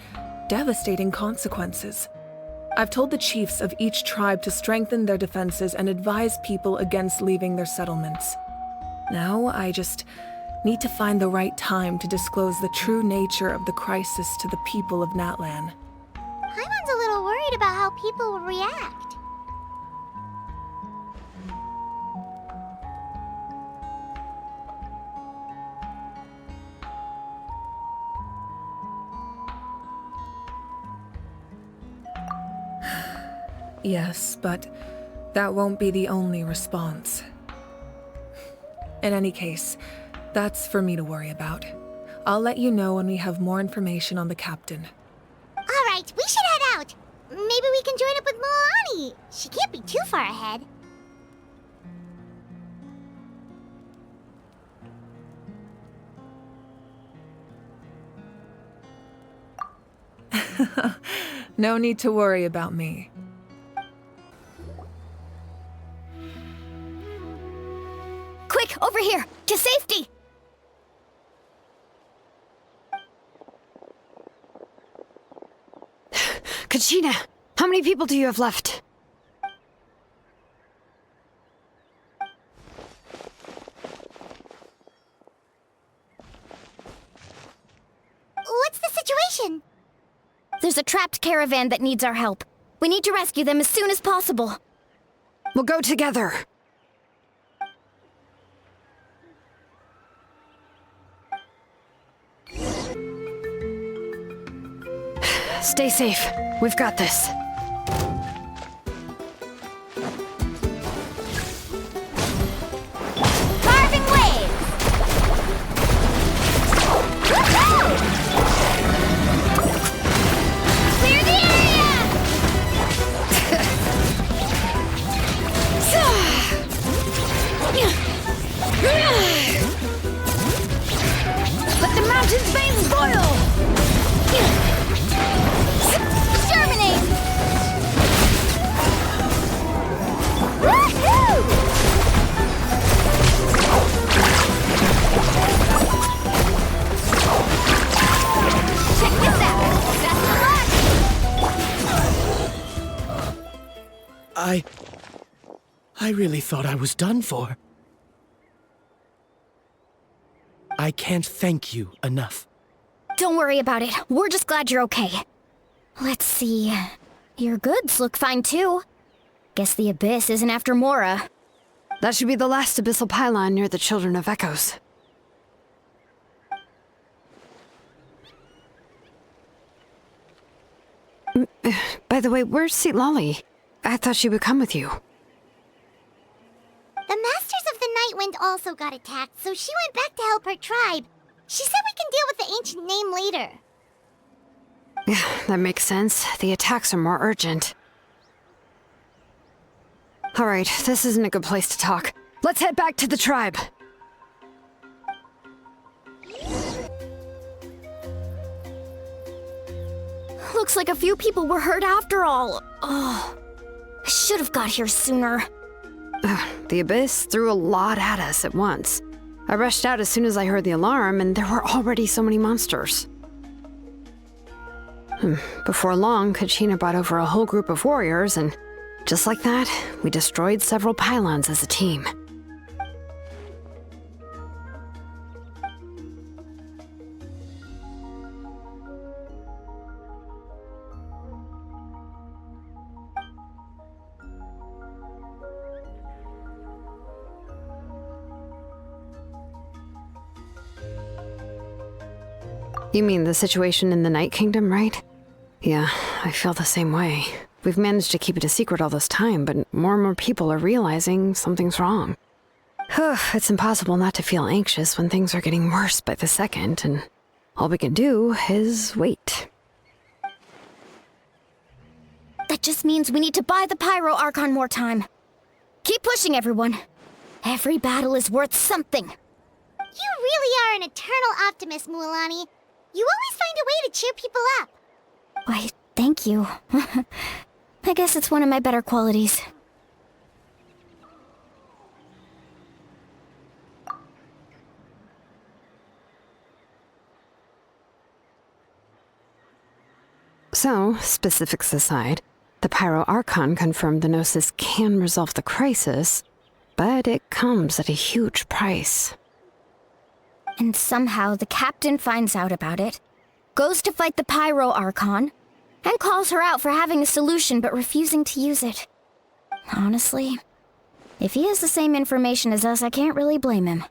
devastating consequences. I've told the chiefs of each tribe to strengthen their defenses and advise people against leaving their settlements. Now, I just need to find the right time to disclose the true nature of the crisis to the people of Natlan. Paimon's a little worried about how people will react. Yes, but that won't be the only response. In any case, that's for me to worry about. I'll let you know when we have more information on the captain. All right, we should head out. Maybe we can join up with Moani. She can't be too far ahead. No need to worry about me. Over here! To safety! Kachina, how many people do you have left? What's the situation? There's a trapped caravan that needs our help. We need to rescue them as soon as possible. We'll go together. Stay safe. We've got this. Carving waves! Clear the area! Let the mountain's veins boil! Exterminate! Woohoo! Check this out! Best of luck! I really thought I was done for. I can't thank you enough. Don't worry about it. We're just glad you're okay. Let's see. Your goods look fine too. Guess the Abyss isn't after Mora. That should be the last abyssal pylon near the Children of Echoes. By the way, where's Lolly? I thought she would come with you. The Masters of the Night Wind also got attacked, so she went back to help her tribe. She said we can deal with the ancient name later. Yeah, that makes sense. The attacks are more urgent. Alright, this isn't a good place to talk. Let's head back to the tribe. Looks like a few people were hurt after all. Oh, I should have got here sooner. The Abyss threw a lot at us at once. I rushed out as soon as I heard the alarm, and there were already so many monsters. Before long, Kachina brought over a whole group of warriors, and just like that, we destroyed several pylons as a team. You mean the situation in the Night Kingdom, right? Yeah, I feel the same way. We've managed to keep it a secret all this time, but more and more people are realizing something's wrong. It's impossible not to feel anxious when things are getting worse by the second, and all we can do is wait. That just means we need to buy the Pyro Archon more time. Keep pushing, everyone. Every battle is worth something. You really are an eternal optimist, Mualani. You always find a way to cheer people up. Why, thank you. I guess it's one of my better qualities. So, specifics aside, the Pyro Archon confirmed the Gnosis can resolve the crisis, but it comes at a huge price. And somehow the captain finds out about it, goes to fight the Pyro Archon, and calls her out for having a solution but refusing to use it. Honestly, if he has the same information as us, I can't really blame him.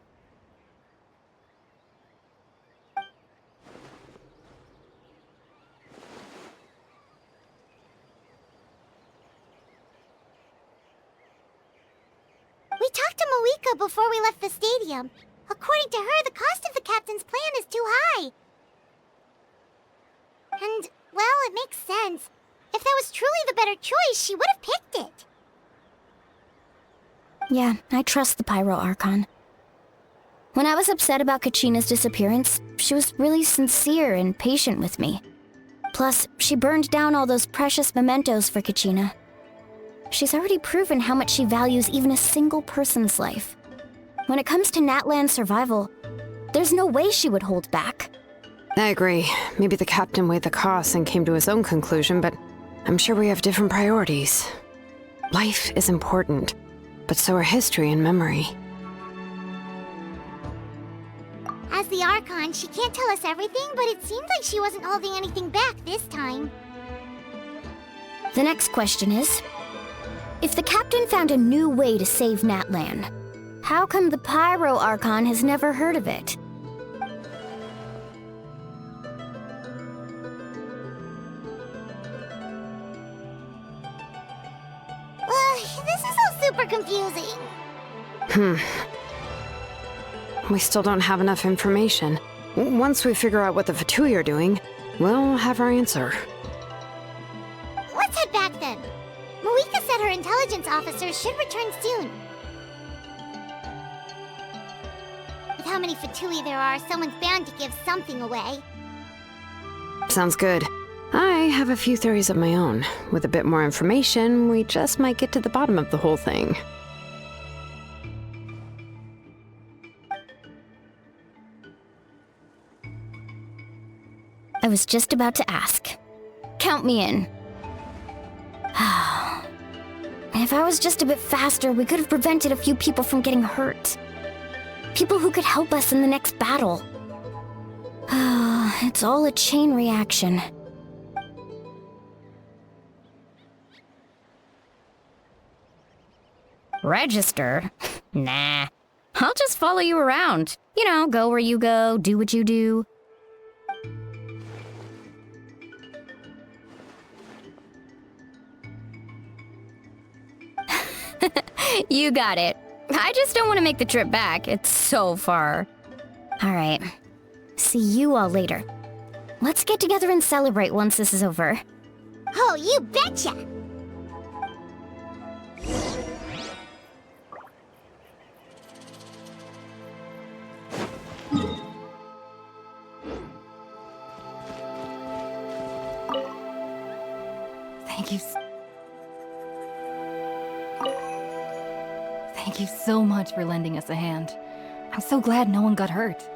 We talked to Moika before we left the stadium. According to her, the cost of the captain's plan is too high. And, well, it makes sense. If that was truly the better choice, she would have picked it. Yeah, I trust the Pyro Archon. When I was upset about Kachina's disappearance, she was really sincere and patient with me. Plus, she burned down all those precious mementos for Kachina. She's already proven how much she values even a single person's life. When it comes to Natlan's survival, there's no way she would hold back. I agree. Maybe the captain weighed the costs and came to his own conclusion, but I'm sure we have different priorities. Life is important, but so are history and memory. As the Archon, she can't tell us everything, but it seems like she wasn't holding anything back this time. The next question is, if the captain found a new way to save Natlan, how come the Pyro Archon has never heard of it? This is all super confusing. We still don't have enough information. Once we figure out what the Fatui are doing, we'll have our answer. Let's head back then. Marika said her intelligence officers should return soon. With how many Fatui there are, someone's bound to give something away. Sounds good. I have a few theories of my own. With a bit more information, we just might get to the bottom of the whole thing. I was just about to ask. Count me in. If I was just a bit faster, we could have prevented a few people from getting hurt. People who could help us in the next battle. It's all a chain reaction. Register? Nah. I'll just follow you around. You know, go where you go, do what you do. You got it. I just don't want to make the trip back. It's so far. All right. See you all later. Let's get together and celebrate once this is over. Oh, you betcha! Thank you so much for lending us a hand. I'm so glad no one got hurt.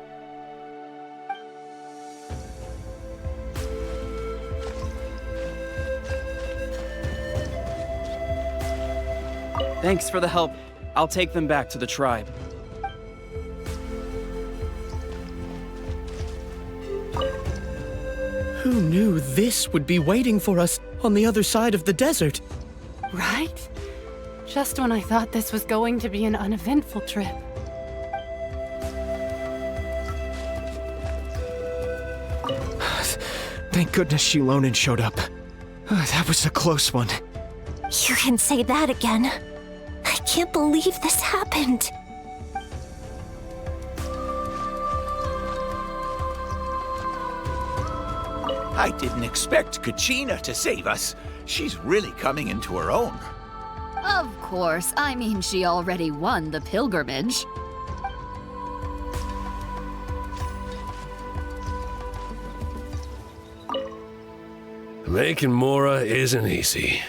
Thanks for the help. I'll take them back to the tribe. Who knew this would be waiting for us on the other side of the desert? Right? Just when I thought this was going to be an uneventful trip. Thank goodness Shilonen showed up. That was a close one. You can say that again. I can't believe this happened. I didn't expect Kachina to save us. She's really coming into her own. Of course, I mean she already won the pilgrimage. Making Mora isn't easy.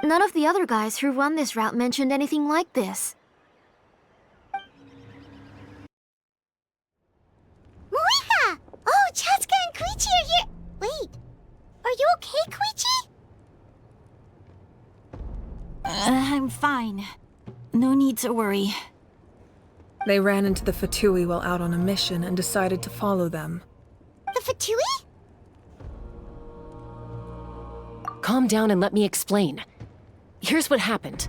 None of the other guys who run this route mentioned anything like this. Marika! Oh, Chaska and Koichi are here! Wait, are you okay, Koichi? I'm fine. No need to worry. They ran into the Fatui while out on a mission and decided to follow them. The Fatui? Calm down and let me explain. Here's what happened.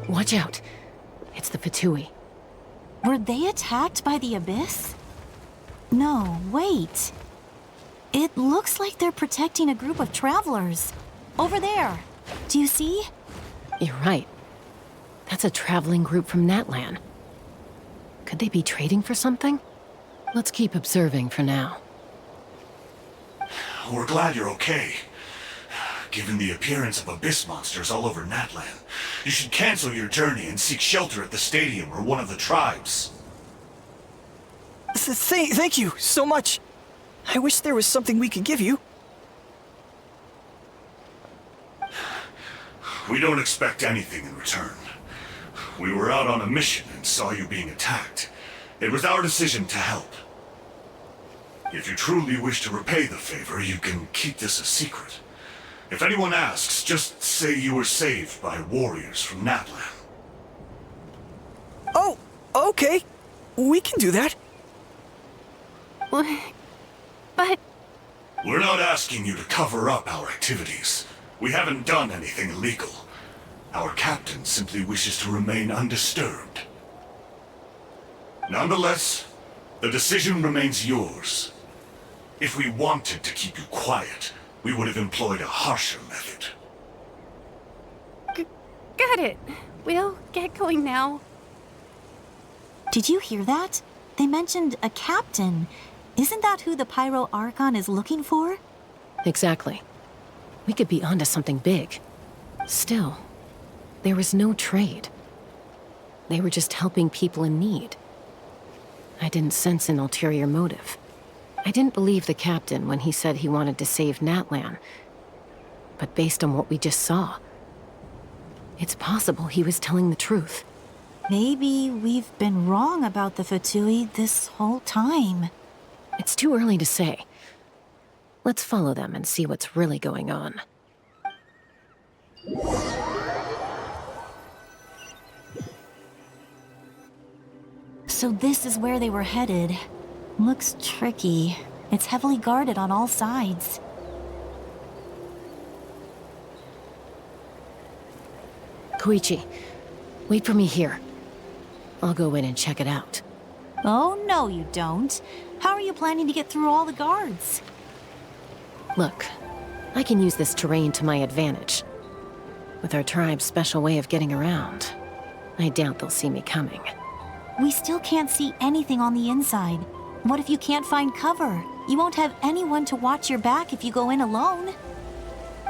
Watch out. It's the Fatui. Were they attacked by the Abyss? No, wait. It looks like they're protecting a group of travelers. Over there. Do you see? You're right. That's a traveling group from Natlan. Could they be trading for something? Let's keep observing for now. We're glad you're okay. Given the appearance of abyss monsters all over Natlan, you should cancel your journey and seek shelter at the stadium or one of the tribes. Thank you so much. I wish there was something we could give you. We don't expect anything in return. We were out on a mission and saw you being attacked. It was our decision to help. If you truly wish to repay the favor, you can keep this a secret. If anyone asks, just say you were saved by warriors from Natlan. Oh, okay. We can do that. But... We're not asking you to cover up our activities. We haven't done anything illegal. Our captain simply wishes to remain undisturbed. Nonetheless, the decision remains yours. If we wanted to keep you quiet, we would have employed a harsher method. Got it. We'll get going now. Did you hear that? They mentioned a captain. Isn't that who the Pyro Archon is looking for? Exactly. We could be onto something big. Still, there was no trade. They were just helping people in need. I didn't sense an ulterior motive. I didn't believe the captain when he said he wanted to save Natlan. But based on what we just saw, it's possible he was telling the truth. Maybe we've been wrong about the Fatui this whole time. It's too early to say. Let's follow them and see what's really going on. So this is where they were headed. Looks tricky. It's heavily guarded on all sides. Koichi, wait for me here. I'll go in and check it out. Oh, no you don't. How are you planning to get through all the guards? Look, I can use this terrain to my advantage. With our tribe's special way of getting around, I doubt they'll see me coming. We still can't see anything on the inside. What if you can't find cover? You won't have anyone to watch your back if you go in alone.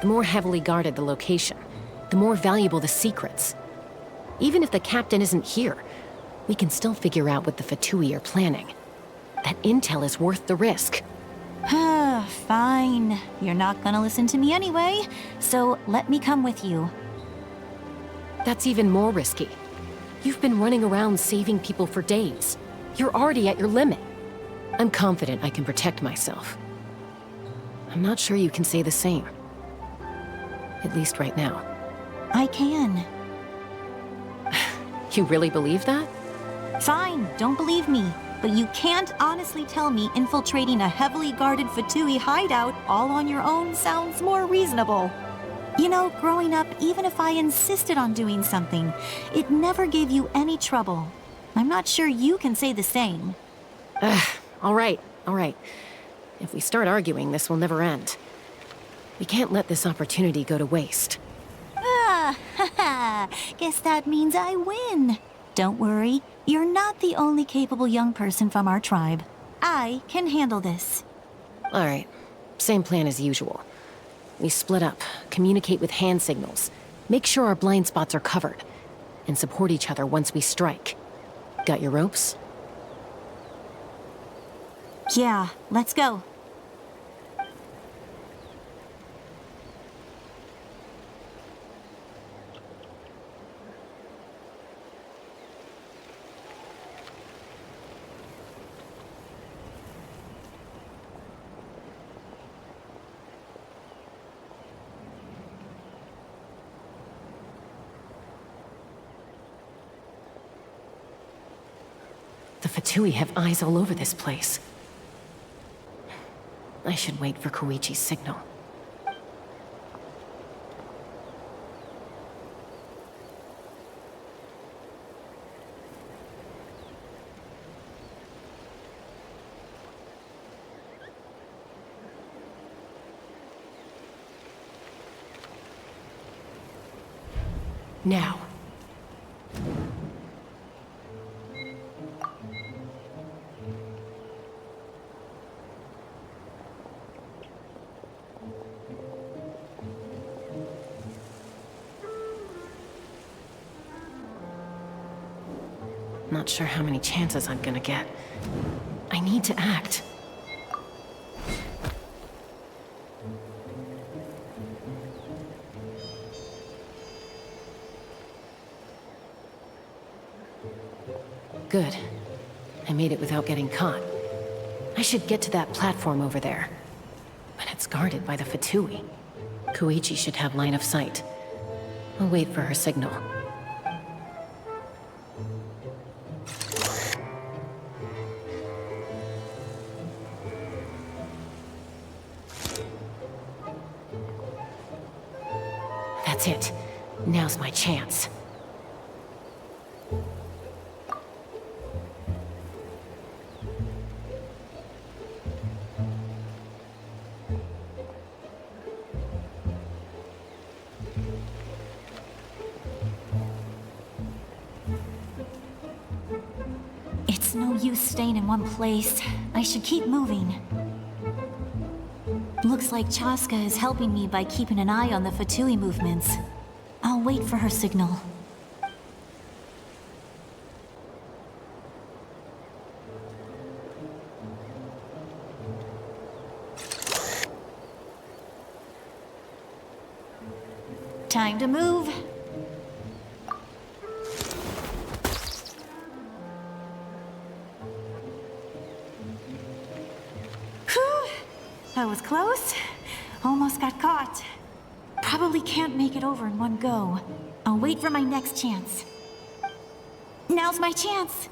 The more heavily guarded the location, the more valuable the secrets. Even if the captain isn't here, we can still figure out what the Fatui are planning. That intel is worth the risk. Fine. You're not gonna listen to me anyway, so let me come with you. That's even more risky. You've been running around saving people for days. You're already at your limit. I'm confident I can protect myself. I'm not sure you can say the same. At least right now. I can. You really believe that? Fine, don't believe me. But you can't honestly tell me infiltrating a heavily guarded Fatui hideout all on your own sounds more reasonable. You know, growing up, even if I insisted on doing something, it never gave you any trouble. I'm not sure you can say the same. All right. If we start arguing, this will never end. We can't let this opportunity go to waste. Guess that means I win. Don't worry, you're not the only capable young person from our tribe. I can handle this. All right, same plan as usual. We split up, communicate with hand signals, make sure our blind spots are covered, and support each other once we strike. Got your ropes? Yeah, let's go. The Fatui have eyes all over this place. I should wait for Koichi's signal. Now. Not sure how many chances I'm gonna get. I need to act. Good. I made it without getting caught. I should get to that platform over there. But it's guarded by the Fatui. Koichi should have line of sight. I'll wait for her signal. That's it. Now's my chance. It's no use staying in one place. I should keep moving. Looks like Chaska is helping me by keeping an eye on the Fatui movements. I'll wait for her signal. Time to move. Whew. That was close. Almost got caught. Probably can't make it over in one go. I'll wait for my next chance. Now's my chance.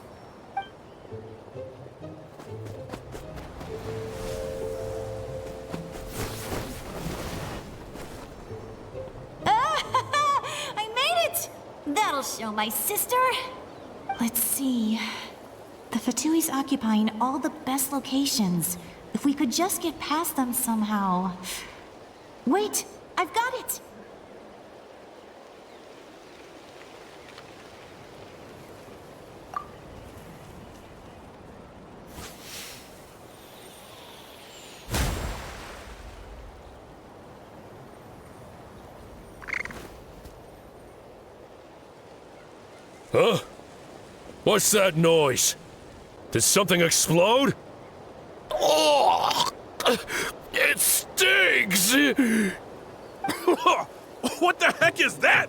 I made it! That'll show my sister. Let's see. The Fatui's occupying all the best locations. If we could just get past them somehow. Wait, I've got it! Huh? What's that noise? Did something explode? Oh! It stinks! What the heck is that?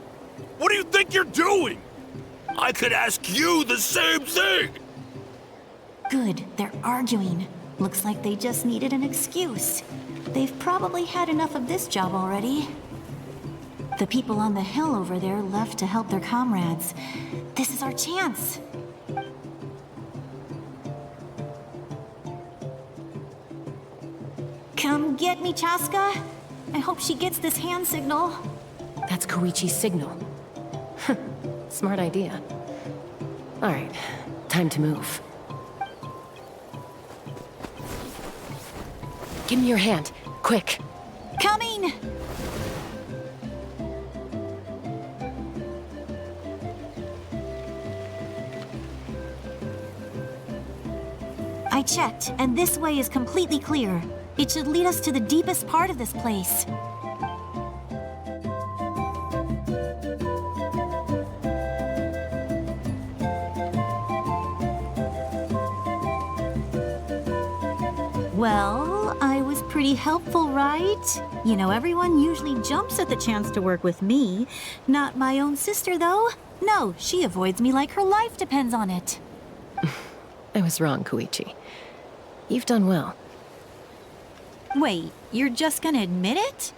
What do you think you're doing? I could ask you the same thing! Good, they're arguing. Looks like they just needed an excuse. They've probably had enough of this job already. The people on the hill over there left to help their comrades. This is our chance. Come get me, Chaska. I hope she gets this hand signal. That's Koichi's signal. Smart idea. Alright, time to move. Give me your hand, quick. Coming! I checked, and this way is completely clear. It should lead us to the deepest part of this place. Well, I was pretty helpful, right? You know, everyone usually jumps at the chance to work with me. Not my own sister, though. No, she avoids me like her life depends on it. I was wrong, Koichi. You've done well. Wait, you're just gonna admit it?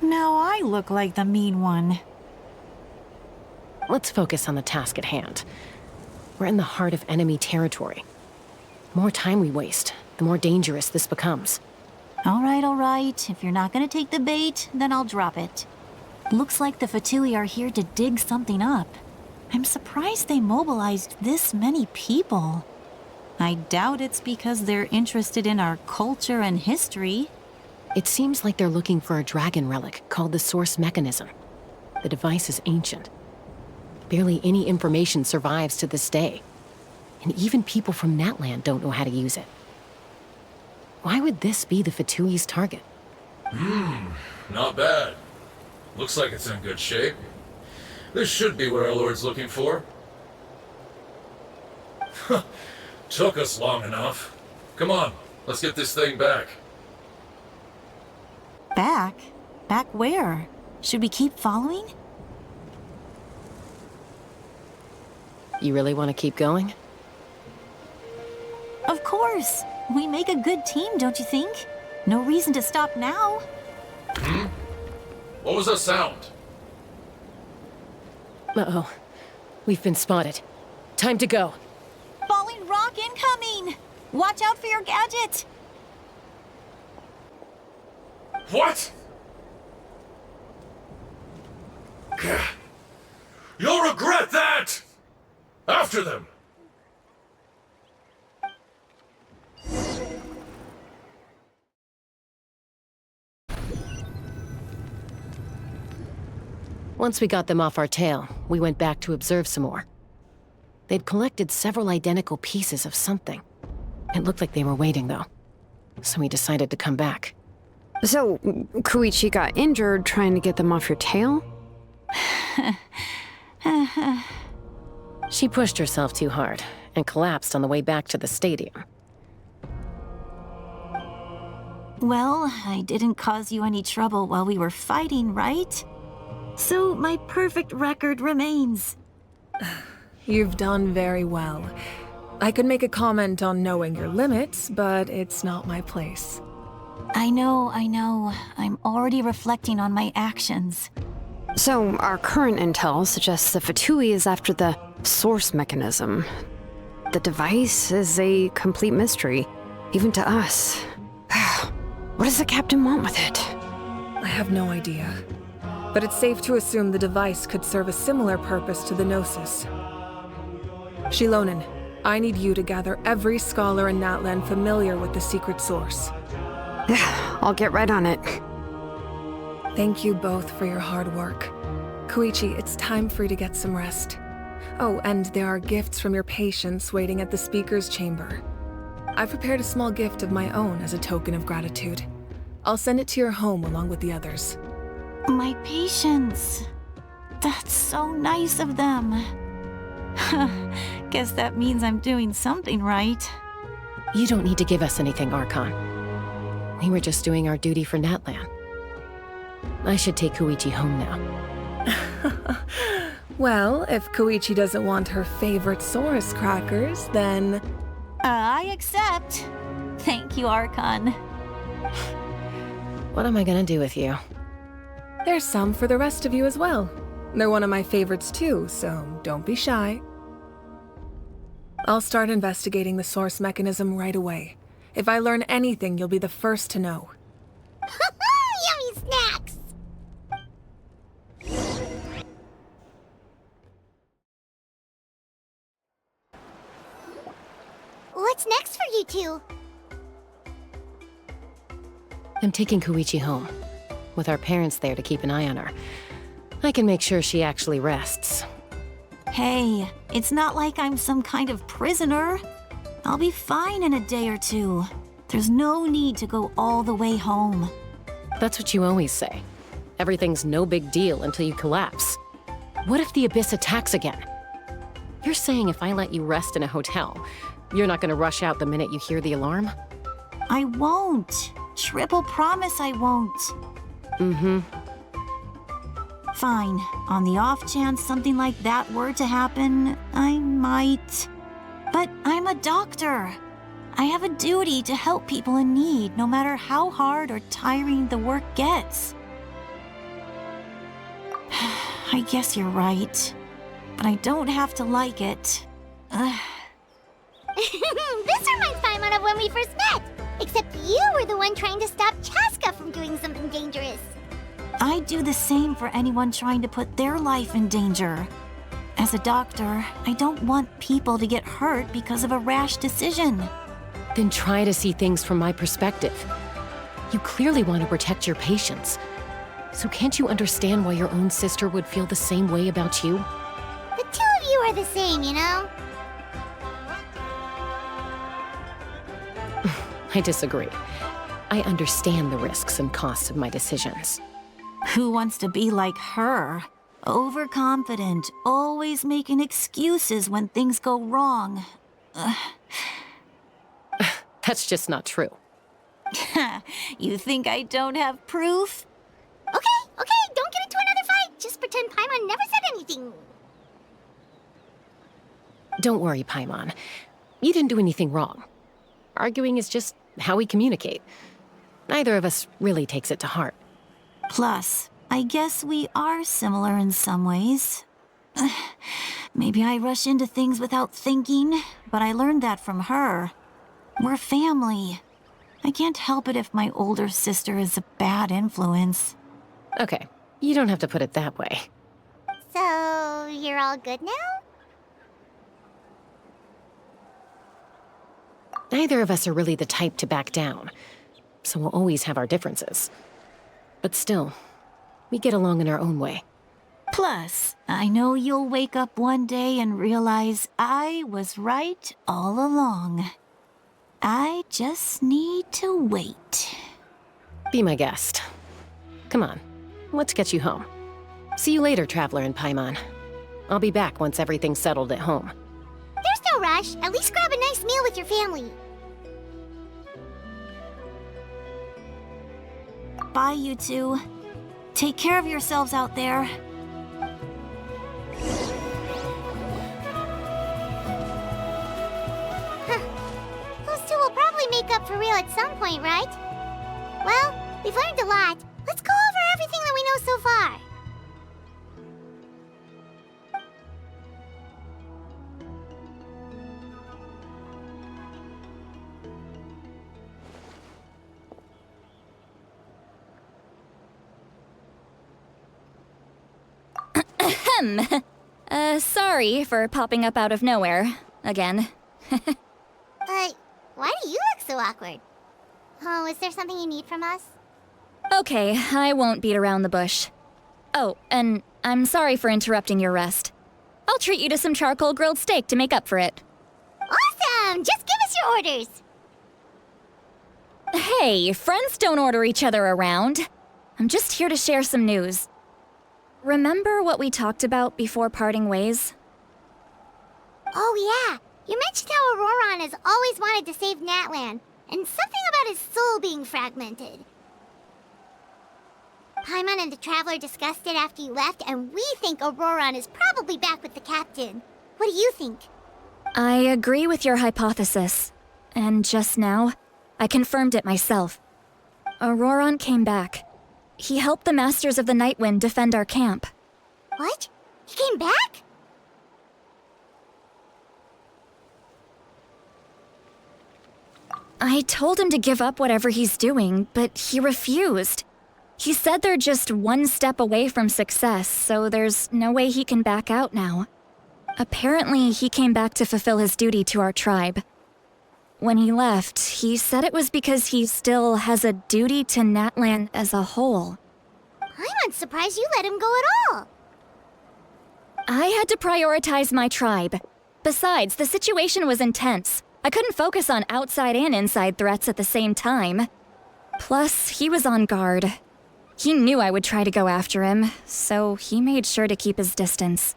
Now I look like the mean one. Let's focus on the task at hand. We're in the heart of enemy territory. The more time we waste, the more dangerous this becomes. All right. If you're not gonna take the bait, then I'll drop it. Looks like the Fatui are here to dig something up. I'm surprised they mobilized this many people. I doubt it's because they're interested in our culture and history. It seems like they're looking for a dragon relic called the Source Mechanism. The device is ancient. Barely any information survives to this day. And even people from Natland don't know how to use it. Why would this be the Fatui's target? Not bad. Looks like it's in good shape. This should be what our Lord's looking for. Took us long enough. Come on, let's get this thing back. Back? Back where? Should we keep following? You really want to keep going? Of course. We make a good team, don't you think? No reason to stop now. Hmm? What was that sound? Uh-oh. We've been spotted. Time to go. Falling rock incoming! Watch out for your gadget! What? You'll regret that! After them! Once we got them off our tail, we went back to observe some more. They'd collected several identical pieces of something. It looked like they were waiting, though. So we decided to come back. So, Koichi got injured trying to get them off your tail? She pushed herself too hard and collapsed on the way back to the stadium. Well, I didn't cause you any trouble while we were fighting, right? So my perfect record remains. You've done very well. I could make a comment on knowing your limits, but it's not my place. I know. I'm already reflecting on my actions. So, our current intel suggests the Fatui is after the source mechanism. The device is a complete mystery, even to us. What does the captain want with it? I have no idea. But it's safe to assume the device could serve a similar purpose to the Gnosis. Shilonen, I need you to gather every scholar in Natlan familiar with the secret source. I'll get right on it. Thank you both for your hard work. Koichi, it's time for you to get some rest. Oh, and there are gifts from your patients waiting at the speaker's chamber. I've prepared a small gift of my own as a token of gratitude. I'll send it to your home along with the others. My patience. That's so nice of them. Guess that means I'm doing something right. You don't need to give us anything, Archon. We were just doing our duty for Natlan. I should take Koichi home now. Well, if Koichi doesn't want her favorite Saurus crackers, then... I accept. Thank you, Archon. What am I gonna do with you? There's some for the rest of you as well. They're one of my favorites too, so don't be shy. I'll start investigating the source mechanism right away. If I learn anything, you'll be the first to know. Yummy snacks! What's next for you two? I'm taking Koichi home. With our parents there to keep an eye on her. I can make sure she actually rests. Hey, it's not like I'm some kind of prisoner. I'll be fine in a day or two. There's no need to go all the way home. That's what you always say. Everything's no big deal until you collapse. What if the Abyss attacks again? You're saying if I let you rest in a hotel, you're not gonna rush out the minute you hear the alarm? I won't. Triple promise I won't. Mm-hmm. Fine. On the off chance something like that were to happen, I might. But I'm a doctor. I have a duty to help people in need, no matter how hard or tiring the work gets. I guess you're right. But I don't have to like it. This reminds Paimon of when we first met. Except you were the one trying to stop Chaska from doing something dangerous. I'd do the same for anyone trying to put their life in danger. As a doctor, I don't want people to get hurt because of a rash decision. Then try to see things from my perspective. You clearly want to protect your patients. So can't you understand why your own sister would feel the same way about you? The two of you are the same, you know? I disagree. I understand the risks and costs of my decisions. Who wants to be like her? Overconfident, always making excuses when things go wrong. That's just not true. You think I don't have proof? Okay, don't get into another fight. Just pretend Paimon never said anything. Don't worry, Paimon. You didn't do anything wrong. Arguing is just how we communicate. Neither of us really takes it to heart. Plus, I guess we are similar in some ways. Maybe I rush into things without thinking, but I learned that from her. We're family. I can't help it if my older sister is a bad influence. Okay, you don't have to put it that way. So, you're all good now? Neither of us are really the type to back down, so we'll always have our differences. But still, we get along in our own way. Plus, I know you'll wake up one day and realize I was right all along. I just need to wait. Be my guest. Come on, let's get you home. See you later, Traveler and Paimon. I'll be back once everything's settled at home. There's no rush. At least grab a nice meal with your family. Bye, you two. Take care of yourselves out there. Those two will probably make up for real at some point, right? Well, we've learned a lot. Let's go over everything that we know so far. Sorry for popping up out of nowhere. Again. Why do you look so awkward? Oh, is there something you need from us? Okay, I won't beat around the bush. Oh, and I'm sorry for interrupting your rest. I'll treat you to some charcoal grilled steak to make up for it. Awesome! Just give us your orders! Hey, friends don't order each other around. I'm just here to share some news. Remember what we talked about before parting ways? Oh yeah, you mentioned how Auroron has always wanted to save Natlan, and something about his soul being fragmented. Paimon and the Traveler discussed it after you left, and we think Auroron is probably back with the captain. What do you think? I agree with your hypothesis. And just now, I confirmed it myself. Auroron came back. He helped the Masters of the Nightwind defend our camp. What? He came back? I told him to give up whatever he's doing, but he refused. He said they're just one step away from success, so there's no way he can back out now. Apparently, he came back to fulfill his duty to our tribe. When he left, he said it was because he still has a duty to Natlan as a whole. I'm surprised you let him go at all. I had to prioritize my tribe. Besides, the situation was intense. I couldn't focus on outside and inside threats at the same time. Plus, he was on guard. He knew I would try to go after him, so he made sure to keep his distance.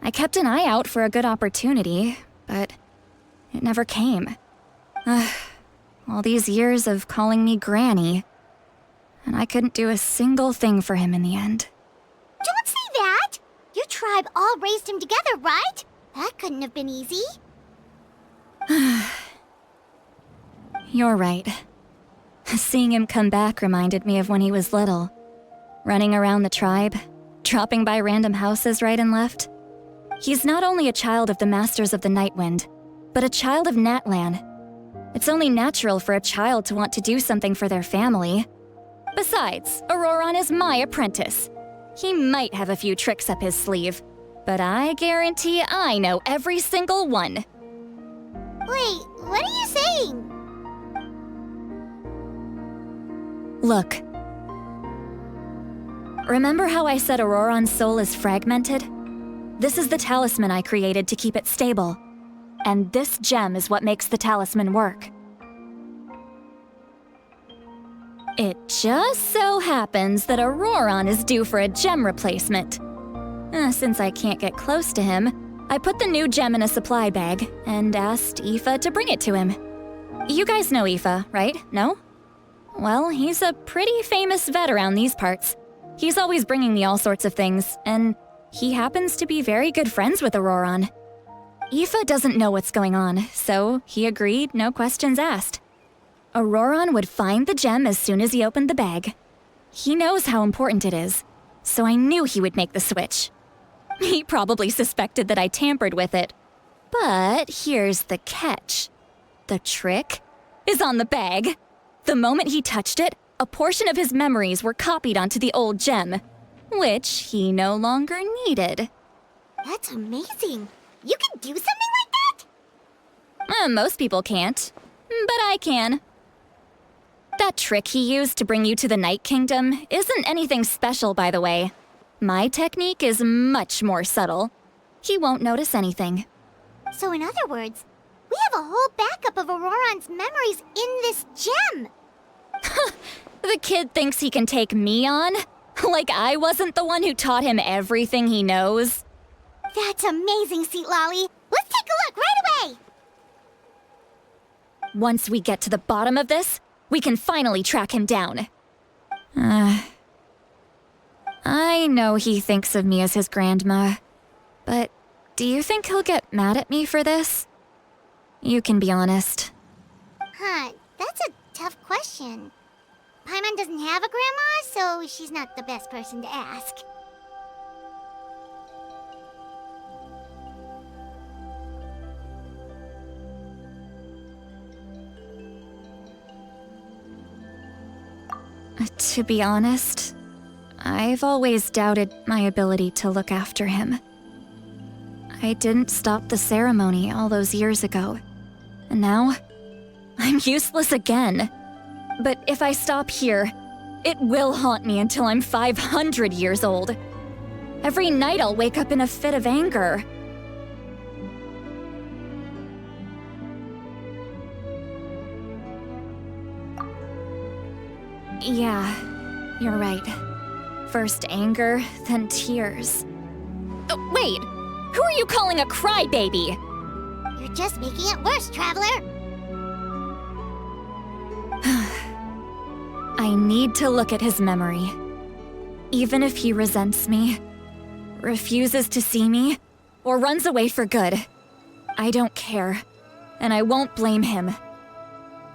I kept an eye out for a good opportunity, but it never came. All these years of calling me Granny, and I couldn't do a single thing for him in the end. Don't say that! Your tribe all raised him together, right? That couldn't have been easy. You're right. Seeing him come back reminded me of when he was little. Running around the tribe, dropping by random houses right and left. He's not only a child of the Masters of the Nightwind, but a child of Natlan. It's only natural for a child to want to do something for their family. Besides, Auroron is my apprentice. He might have a few tricks up his sleeve, but I guarantee I know every single one. Wait, what are you saying? Look. Remember how I said Auroron's soul is fragmented? This is the talisman I created to keep it stable. And this gem is what makes the talisman work. It just so happens that Auroron is due for a gem replacement. Since I can't get close to him, I put the new gem in a supply bag and asked Aoife to bring it to him. You guys know Aoife, right? No? Well, he's a pretty famous vet around these parts. He's always bringing me all sorts of things, and he happens to be very good friends with Auroron. Aoife doesn't know what's going on, so he agreed, no questions asked. Auroron would find the gem as soon as he opened the bag. He knows how important it is, so I knew he would make the switch. He probably suspected that I tampered with it. But here's the catch. The trick is on the bag. The moment he touched it, a portion of his memories were copied onto the old gem, which he no longer needed. That's amazing. You can do something like that? Most people can't, but I can. That trick he used to bring you to the Night Kingdom isn't anything special, by the way. My technique is much more subtle. He won't notice anything. So in other words, we have a whole backup of Auroron's memories in this gem. The kid thinks he can take me on? Like I wasn't the one who taught him everything he knows? That's amazing, Seat Lolly. Let's take a look right away. Once we get to the bottom of this, we can finally track him down. I know he thinks of me as his grandma, but do you think he'll get mad at me for this? You can be honest. Huh, that's a tough question. Paimon doesn't have a grandma, so she's not the best person to ask. To be honest, I've always doubted my ability to look after him. I didn't stop the ceremony all those years ago, and now I'm useless again. But if I stop here, it will haunt me until I'm 500 years old. Every night I'll wake up in a fit of anger. Yeah, you're right. First anger, then tears. Oh, wait! Who are you calling a crybaby? You're just making it worse, Traveler. I need to look at his memory. Even if he resents me, refuses to see me, or runs away for good, I don't care, and I won't blame him.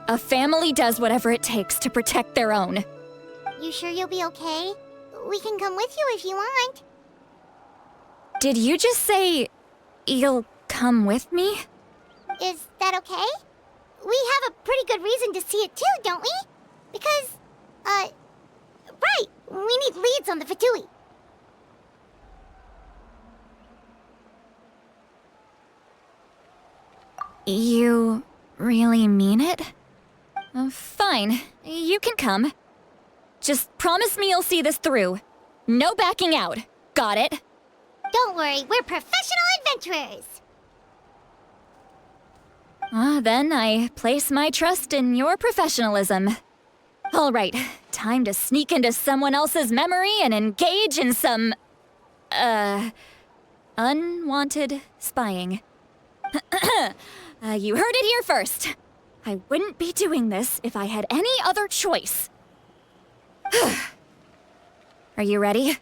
A family does whatever it takes to protect their own. You sure you'll be okay? We can come with you if you want. Did you just say you'll come with me? Is that okay? We have a pretty good reason to see it too, don't we? Because, right, we need leads on the Fatui. You really mean it? Fine, you can come. Just promise me you'll see this through. No backing out. Got it? Don't worry, we're professional adventurers. Then I place my trust in your professionalism. All right, time to sneak into someone else's memory and engage in some, unwanted spying. You heard it here first. I wouldn't be doing this if I had any other choice. Are you ready?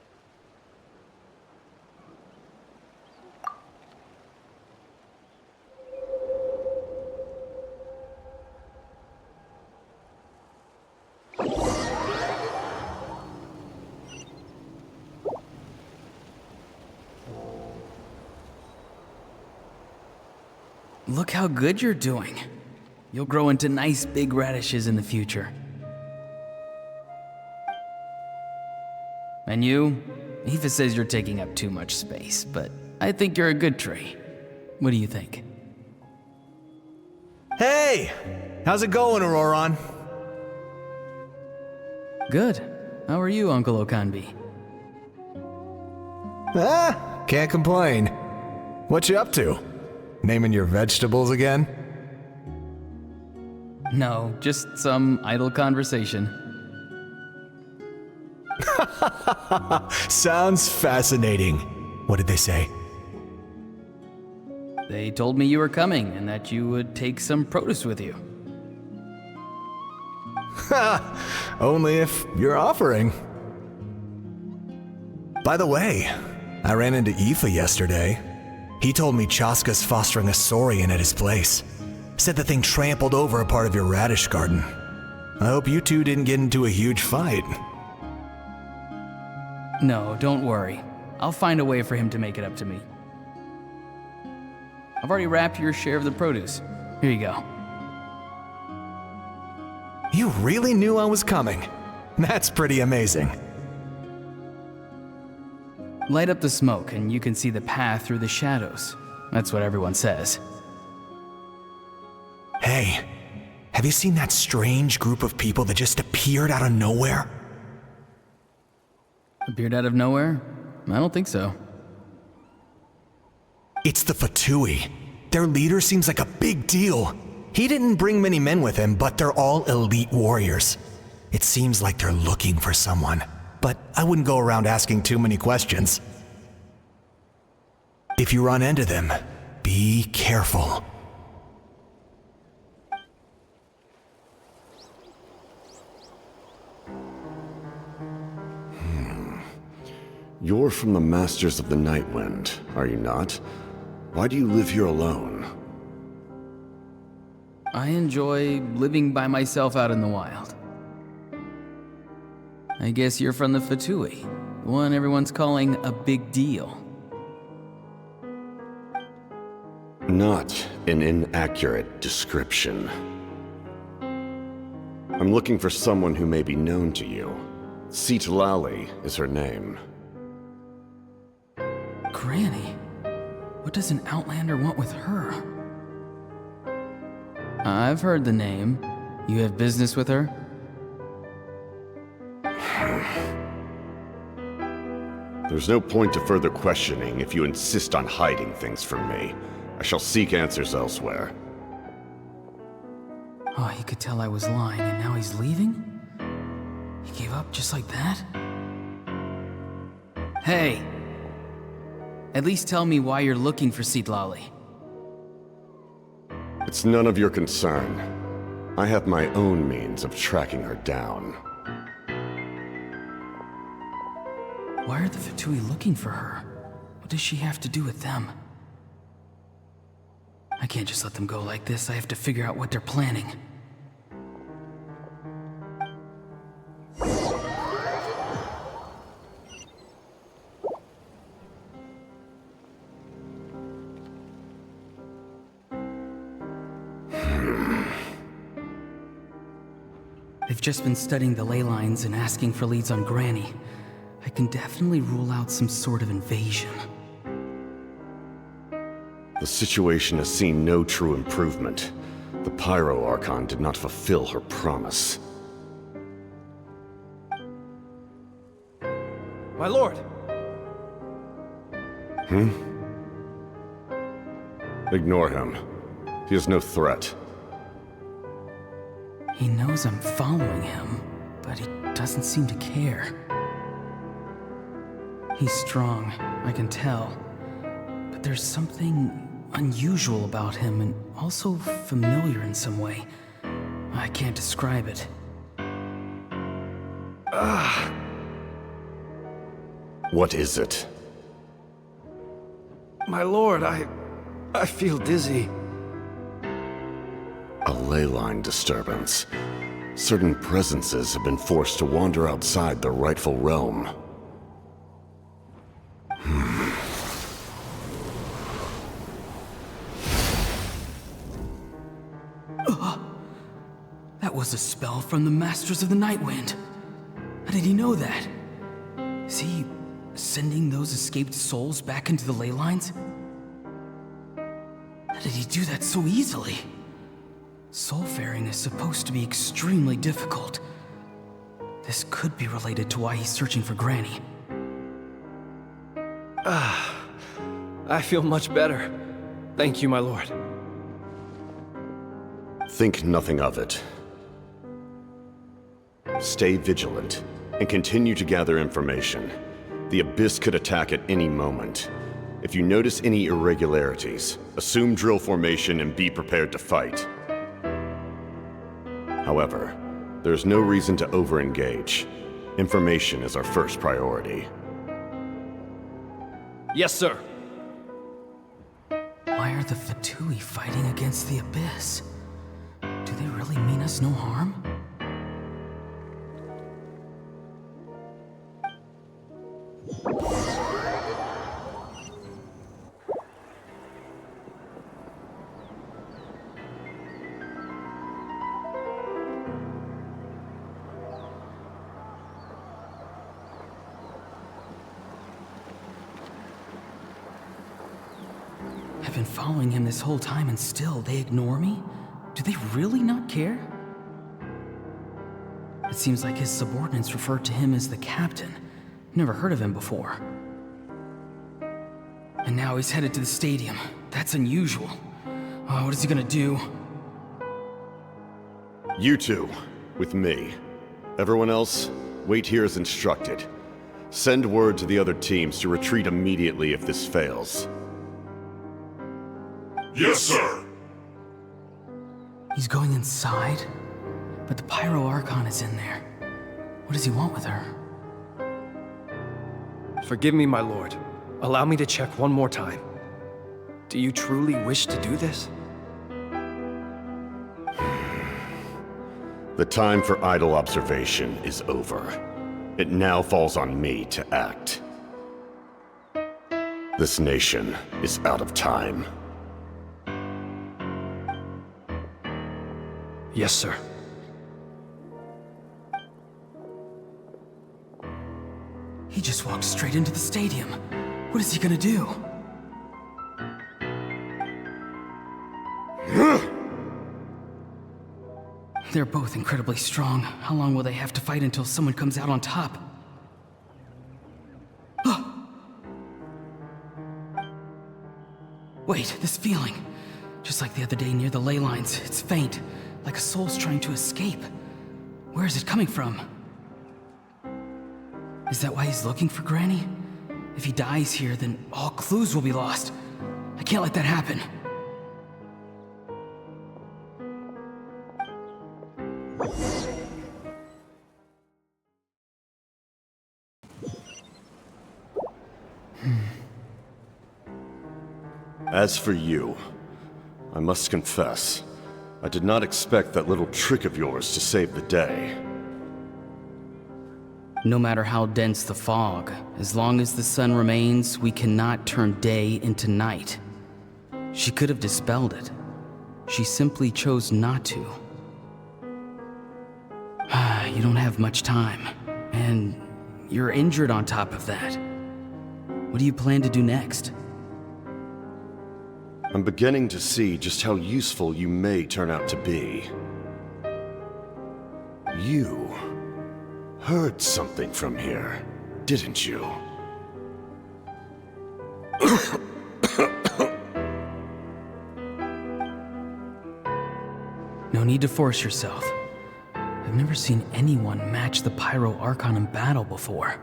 Look how good you're doing. You'll grow into nice big radishes in the future. And you? Aoife says you're taking up too much space, but I think you're a good tree. What do you think? Hey! How's it going, Auroron? Good. How are you, Uncle Okanbi? Can't complain. What you up to? Naming your vegetables again? No, just some idle conversation. Sounds fascinating. What did they say? They told me you were coming and that you would take some produce with you. Only if you're offering. By the way, I ran into Aoife yesterday. He told me Chaska's fostering a saurian at his place. Said the thing trampled over a part of your radish garden. I hope you two didn't get into a huge fight. No, don't worry. I'll find a way for him to make it up to me. I've already wrapped your share of the produce. Here you go. You really knew I was coming. That's pretty amazing. Light up the smoke and you can see the path through the shadows. That's what everyone says. Hey, have you seen that strange group of people that just appeared out of nowhere? Appeared out of nowhere? I don't think so. It's the Fatui. Their leader seems like a big deal. He didn't bring many men with him, but they're all elite warriors. It seems like they're looking for someone, but I wouldn't go around asking too many questions. If you run into them, be careful. You're from the Masters of the Nightwind, are you not? Why do you live here alone? I enjoy living by myself out in the wild. I guess you're from the Fatui, the one everyone's calling a big deal. Not an inaccurate description. I'm looking for someone who may be known to you. Citlali is her name. Granny? What does an Outlander want with her? I've heard the name. You have business with her? There's no point to further questioning if you insist on hiding things from me. I shall seek answers elsewhere. Oh, he could tell I was lying and now he's leaving? He gave up just like that? Hey! At least tell me why you're looking for Citlali. It's none of your concern. I have my own means of tracking her down. Why are the Fatui looking for her? What does she have to do with them? I can't just let them go like this. I have to figure out what they're planning. They've just been studying the ley lines and asking for leads on Granny. I can definitely rule out some sort of invasion. The situation has seen no true improvement. The Pyro Archon did not fulfill her promise. My lord! Ignore him. He is no threat. He knows I'm following him, but he doesn't seem to care. He's strong, I can tell. But there's something unusual about him and also familiar in some way. I can't describe it. What is it? My lord, I feel dizzy. A ley line disturbance. Certain presences have been forced to wander outside their rightful realm. That was a spell from the Masters of the Nightwind. How did he know that? Is he sending those escaped souls back into the ley lines? How did he do that so easily? Soulfaring is supposed to be extremely difficult. This could be related to why he's searching for Granny. I feel much better. Thank you, my lord. Think nothing of it. Stay vigilant, and continue to gather information. The Abyss could attack at any moment. If you notice any irregularities, assume drill formation and be prepared to fight. However, there's no reason to over-engage. Information is our first priority. Yes, sir. are the Fatui fighting against the Abyss? Do they really mean us no harm? I've been following him this whole time and still they ignore me? Do they really not care? It seems like his subordinates refer to him as the captain. Never heard of him before. And now he's headed to the stadium. That's unusual. Oh, what is he gonna do? You two, with me. Everyone else, wait here as instructed. Send word to the other teams to retreat immediately if this fails. Yes, sir. He's going inside? But the Pyro Archon is in there. What does he want with her? Forgive me, my lord. Allow me to check one more time. Do you truly wish to do this? The time for idle observation is over. It now falls on me to act. This nation is out of time. Yes, sir. He just walked straight into the stadium. What is he gonna do? They're both incredibly strong. How long will they have to fight until someone comes out on top? Wait, this feeling. Just like the other day near the ley lines, it's faint, like a soul's trying to escape. Where is it coming from? Is that why he's looking for Granny? If he dies here, then all clues will be lost. I can't let that happen. As for you, I must confess, I did not expect that little trick of yours to save the day. No matter how dense the fog, as long as the sun remains, we cannot turn day into night. She could have dispelled it. She simply chose not to. You don't have much time, and you're injured on top of that. What do you plan to do next? I'm beginning to see just how useful you may turn out to be. You heard something from here, didn't you? No need to force yourself. I've never seen anyone match the Pyro Archon in battle before.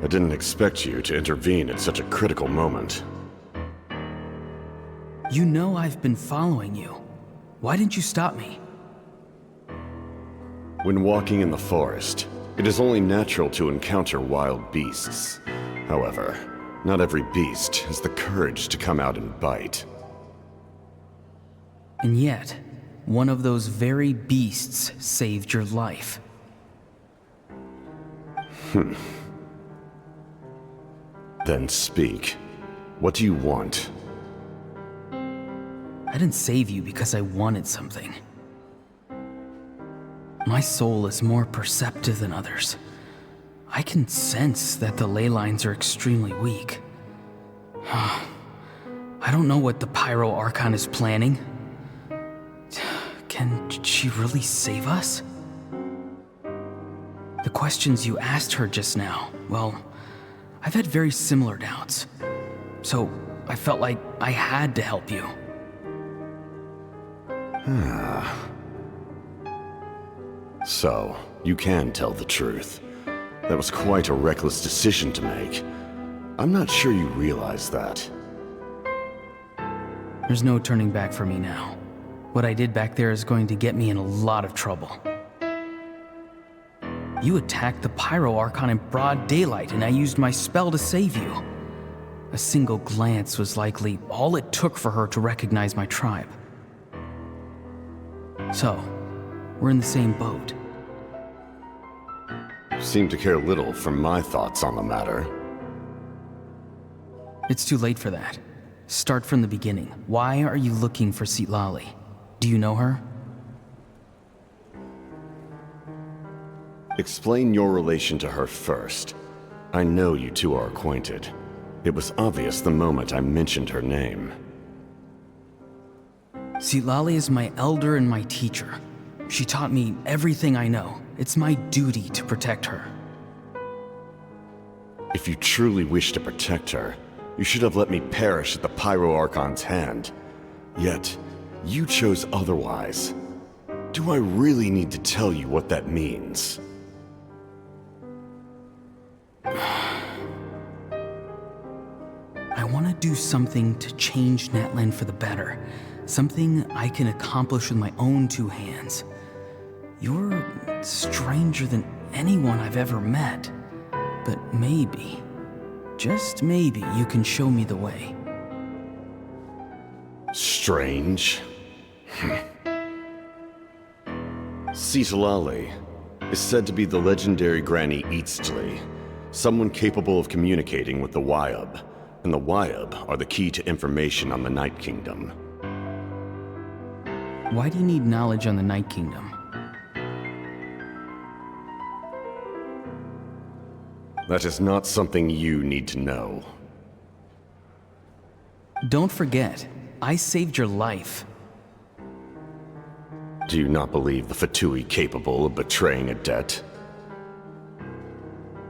I didn't expect you to intervene at such a critical moment. You know I've been following you. Why didn't you stop me? When walking in the forest, it is only natural to encounter wild beasts. However, not every beast has the courage to come out and bite. And yet, one of those very beasts saved your life. Then speak. What do you want? I didn't save you because I wanted something. My soul is more perceptive than others. I can sense that the ley lines are extremely weak. I don't know what the Pyro Archon is planning. Can she really save us? The questions you asked her just now, well, I've had very similar doubts. So I felt like I had to help you. So, you can tell the truth. That was quite a reckless decision to make. I'm not sure you realize that. There's no turning back for me now. What I did back there is going to get me in a lot of trouble. You attacked the Pyro Archon in broad daylight, and I used my spell to save you. A single glance was likely all it took for her to recognize my tribe. So, we're in the same boat. You seem to care little for my thoughts on the matter. It's too late for that. Start from the beginning. Why are you looking for Citlali? Do you know her? Explain your relation to her first. I know you two are acquainted. It was obvious the moment I mentioned her name. Citlali is my elder and my teacher. She taught me everything I know. It's my duty to protect her. If you truly wish to protect her, you should have let me perish at the Pyro Archon's hand. Yet, you chose otherwise. Do I really need to tell you what that means? I want to do something to change Natlan for the better. Something I can accomplish with my own two hands. You're stranger than anyone I've ever met. But maybe, just maybe, you can show me the way. Strange? Citlali is said to be the legendary Granny Eastli, someone capable of communicating with the Wyub, and the Wyub are the key to information on the Night Kingdom. Why do you need knowledge on the Night Kingdom? That is not something you need to know. Don't forget, I saved your life. Do you not believe the Fatui capable of betraying a debt?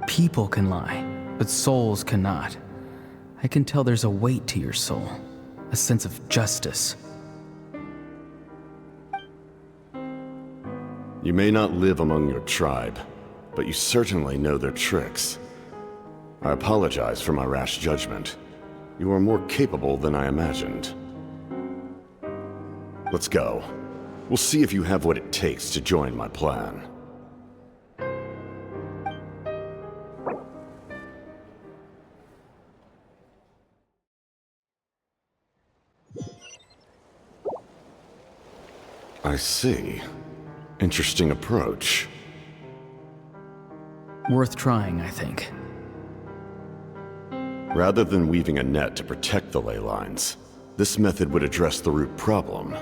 People can lie, but souls cannot. I can tell there's a weight to your soul, a sense of justice. You may not live among your tribe, but you certainly know their tricks. I apologize for my rash judgment. You are more capable than I imagined. Let's go. We'll see if you have what it takes to join my plan. I see. Interesting approach. Worth trying, I think. Rather than weaving a net to protect the ley lines, this method would address the root problem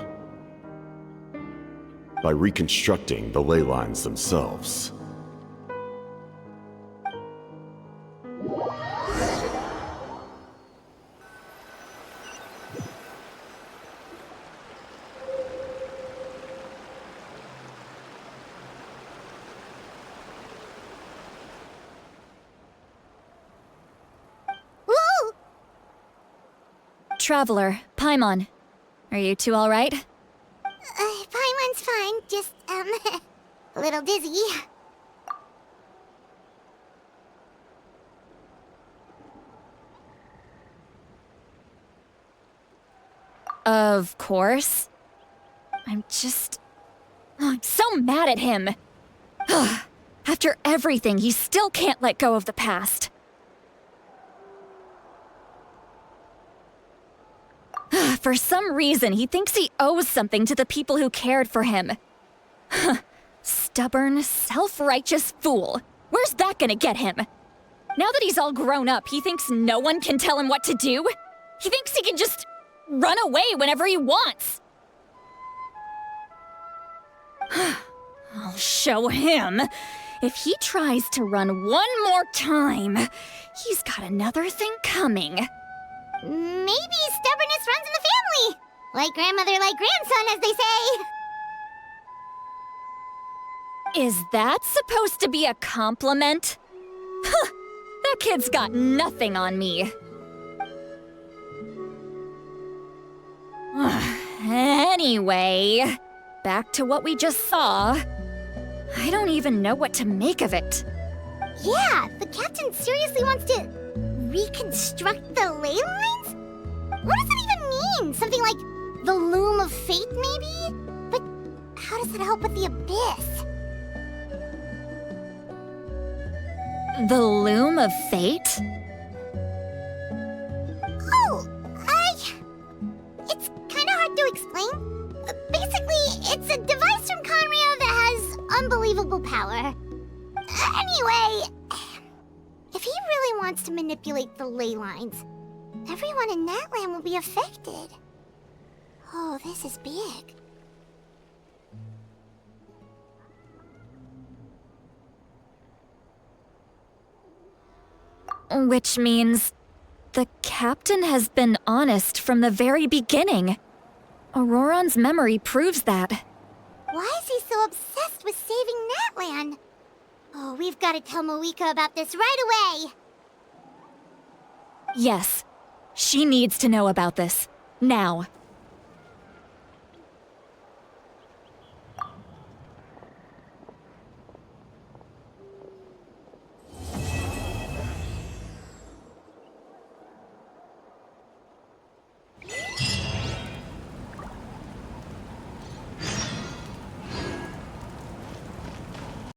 by reconstructing the ley lines themselves. Traveler, Paimon. Are you two alright? Paimon's fine, just, a little dizzy. Of course. I'm so mad at him. After everything, he still can't let go of the past. For some reason, he thinks he owes something to the people who cared for him. Stubborn, self-righteous fool. Where's that gonna get him? Now that he's all grown up, he thinks no one can tell him what to do? He thinks he can just run away whenever he wants. I'll show him. If he tries to run one more time, he's got another thing coming. Maybe stubbornness runs in the family. Like grandmother, like grandson, as they say. Is that supposed to be a compliment? Huh, that kid's got nothing on me. Anyway, back to what we just saw. I don't even know what to make of it. Yeah, the captain seriously wants to reconstruct the ley lines? What does that even mean? Something like the loom of fate, maybe? But how does that help with the abyss? The loom of fate? unstoppable power. Anyway, if he really wants to manipulate the ley lines, everyone in Natlan will be affected. Oh, this is big. Which means the captain has been honest from the very beginning. Auroron's memory proves that. Why is he so obsessed with saving Natlan? Oh, we've got to tell Moeka about this right away. Yes, she needs to know about this. Now.